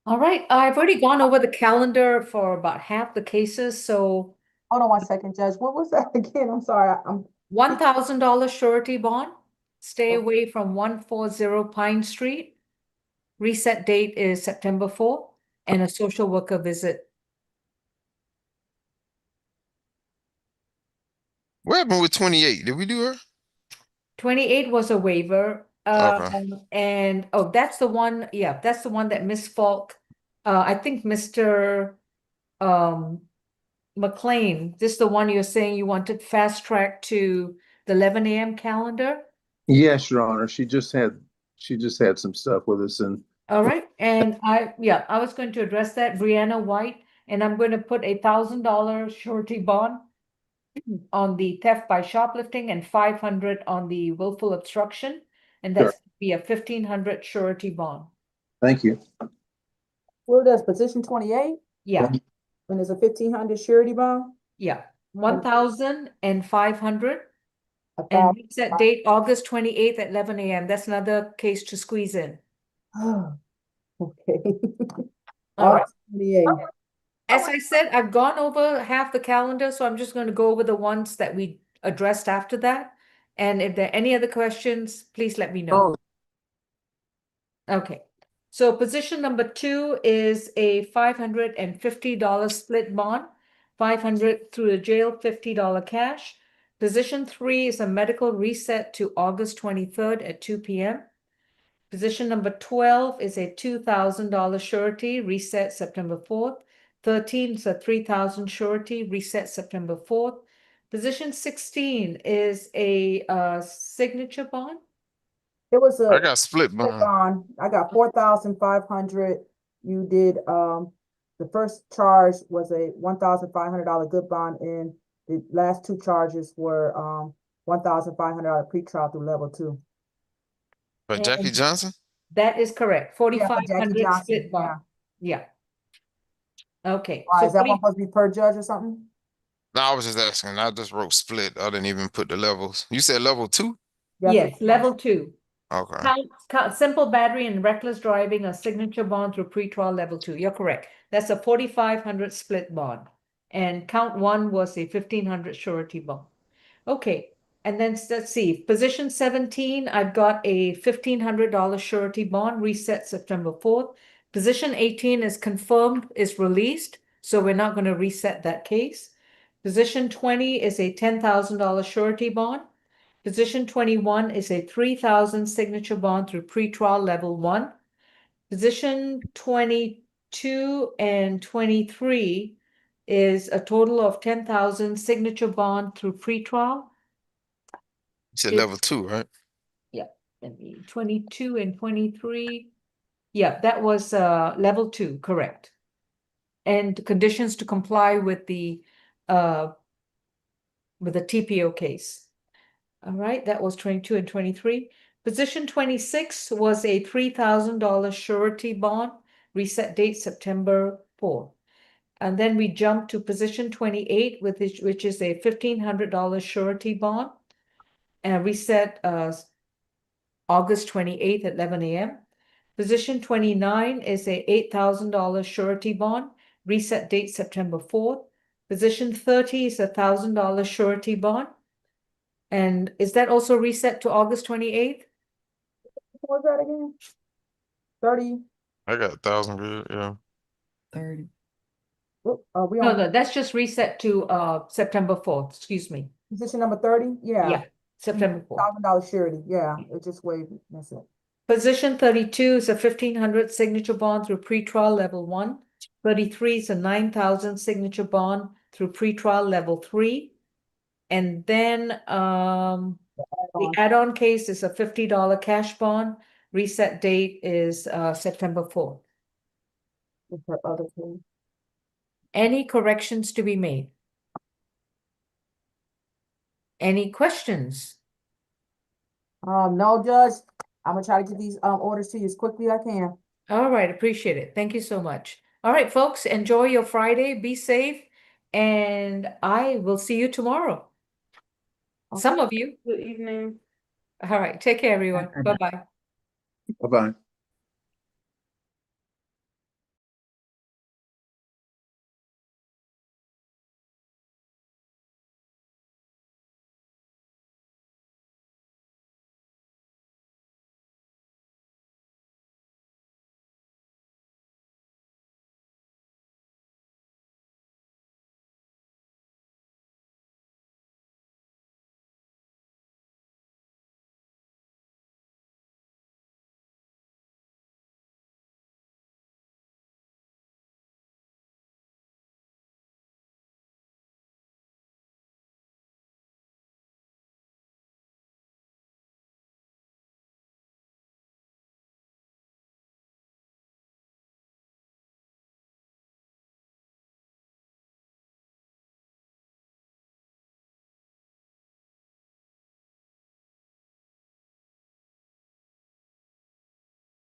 S4: All right. I've already gone over the calendar for about half the cases. So
S1: Hold on one second, Judge. What was that again? I'm sorry.
S4: $1,000 surety bond. Stay away from 140 Pine Street. Reset date is September 4th, and a social worker visit.
S6: What happened with 28? Did we do her?
S4: 28 was a waiver.
S6: Okay.
S4: And that's the one. Yeah, that's the one that Miss Falk. I think Mr. McLean. This is the one you're saying you wanted fast track to the 11 a.m. calendar.
S12: Yes, Your Honor. She just had some stuff with us, and
S4: All right, and I was going to address that, Brianna White, and I'm going to put $1,000 surety bond on the theft by shoplifting and 500 on the willful obstruction, and that's be a 1,500 surety bond.
S12: thank you.
S1: Where does position 28?
S4: Yeah,
S1: And there's a 1,500 surety bond?
S4: yeah, 1,500. And
S1: About
S4: reset date August 28th at 11 a.m. That's another case to squeeze in.
S1: okay.
S4: All right.
S1: 28.
S4: As I said, I've gone over half the calendar, so I'm just going to go over the ones that we addressed after that. And if there are any other questions, please let me know.
S12: Oh,
S4: Okay. So position number 2 is a $550 split bond, $500 through the jail, $50 cash. Position 3 is a medical reset to August 23rd at 2 p.m. Position number 12 is a $2,000 surety, reset September 4th. 13 is a $3,000 surety, reset September 4th. Position 16 is a signature bond.
S1: It was
S6: I
S1: a
S6: got split
S1: split
S6: bond.
S1: bond. I got 4,500. You did, the first charge was a $1,500 good bond, and the last two charges were, $1,500 pretrial through level 2.
S6: For Jackie
S4: And
S6: Johnson?
S4: that is correct.
S1: Yeah, for Jackie
S4: 4,500
S1: Johnson,
S4: split bond. Yeah. Okay.
S1: Why,
S4: So
S1: is that
S4: 40
S1: one supposed to be per judge or something?
S6: No, I was just asking. I just wrote split. I didn't even put the levels. You said level 2?
S4: Yes, level 2.
S6: Okay.
S4: Count simple battery and reckless driving, a signature bond through pretrial level 2. You're correct. That's a 4,500 split bond. And count 1 was a 1,500 surety bond. Okay. And then let's see. Position 17, I've got a $1,500 surety bond, reset September 4th. Position 18 is confirmed, is released. So we're not going to reset that case. Position 20 is a $10,000 surety bond. Position 21 is a 3,000 signature bond through pretrial level 1. Position 22 and 23 is a total of 10,000 signature bond through pretrial.
S6: You said level 2, right?
S4: Yeah, 22 and 23. Yeah, that was level 2, correct. And conditions to comply with the TPO case. All right, that was 22 and 23. Position 26 was a $3,000 surety bond, reset date September 4th. And then we jumped to position 28, which is a $1,500 surety bond, and reset August 28th at 11 a.m. Position 29 is a $8,000 surety bond, reset date September 4th. Position 30 is a $1,000 surety bond. And is that also reset to August 28th?
S1: What was that again? 30.
S6: I got 1,000 good, yeah.
S11: 30.
S4: No, that's just reset to September 4th, excuse me.
S1: Position number 30?
S4: Yeah, September 4th.
S1: $1,000 surety, yeah, it just waived, that's it.
S4: Position 32 is a 1,500 signature bond through pretrial level 1. 33 is a 9,000 signature bond through pretrial level 3. And then the add-on case is a $50 cash bond. Reset date is September 4th. Any corrections to be made? Any questions?
S1: No, Judge. I'm gonna try to get these orders to you as quickly as I can.
S4: All right, appreciate it. Thank you so much. All right, folks, enjoy your Friday. Be safe, and I will see you tomorrow. Some of you.
S7: Good evening.
S4: All right, take care, everyone. Bye-bye.
S12: Bye-bye.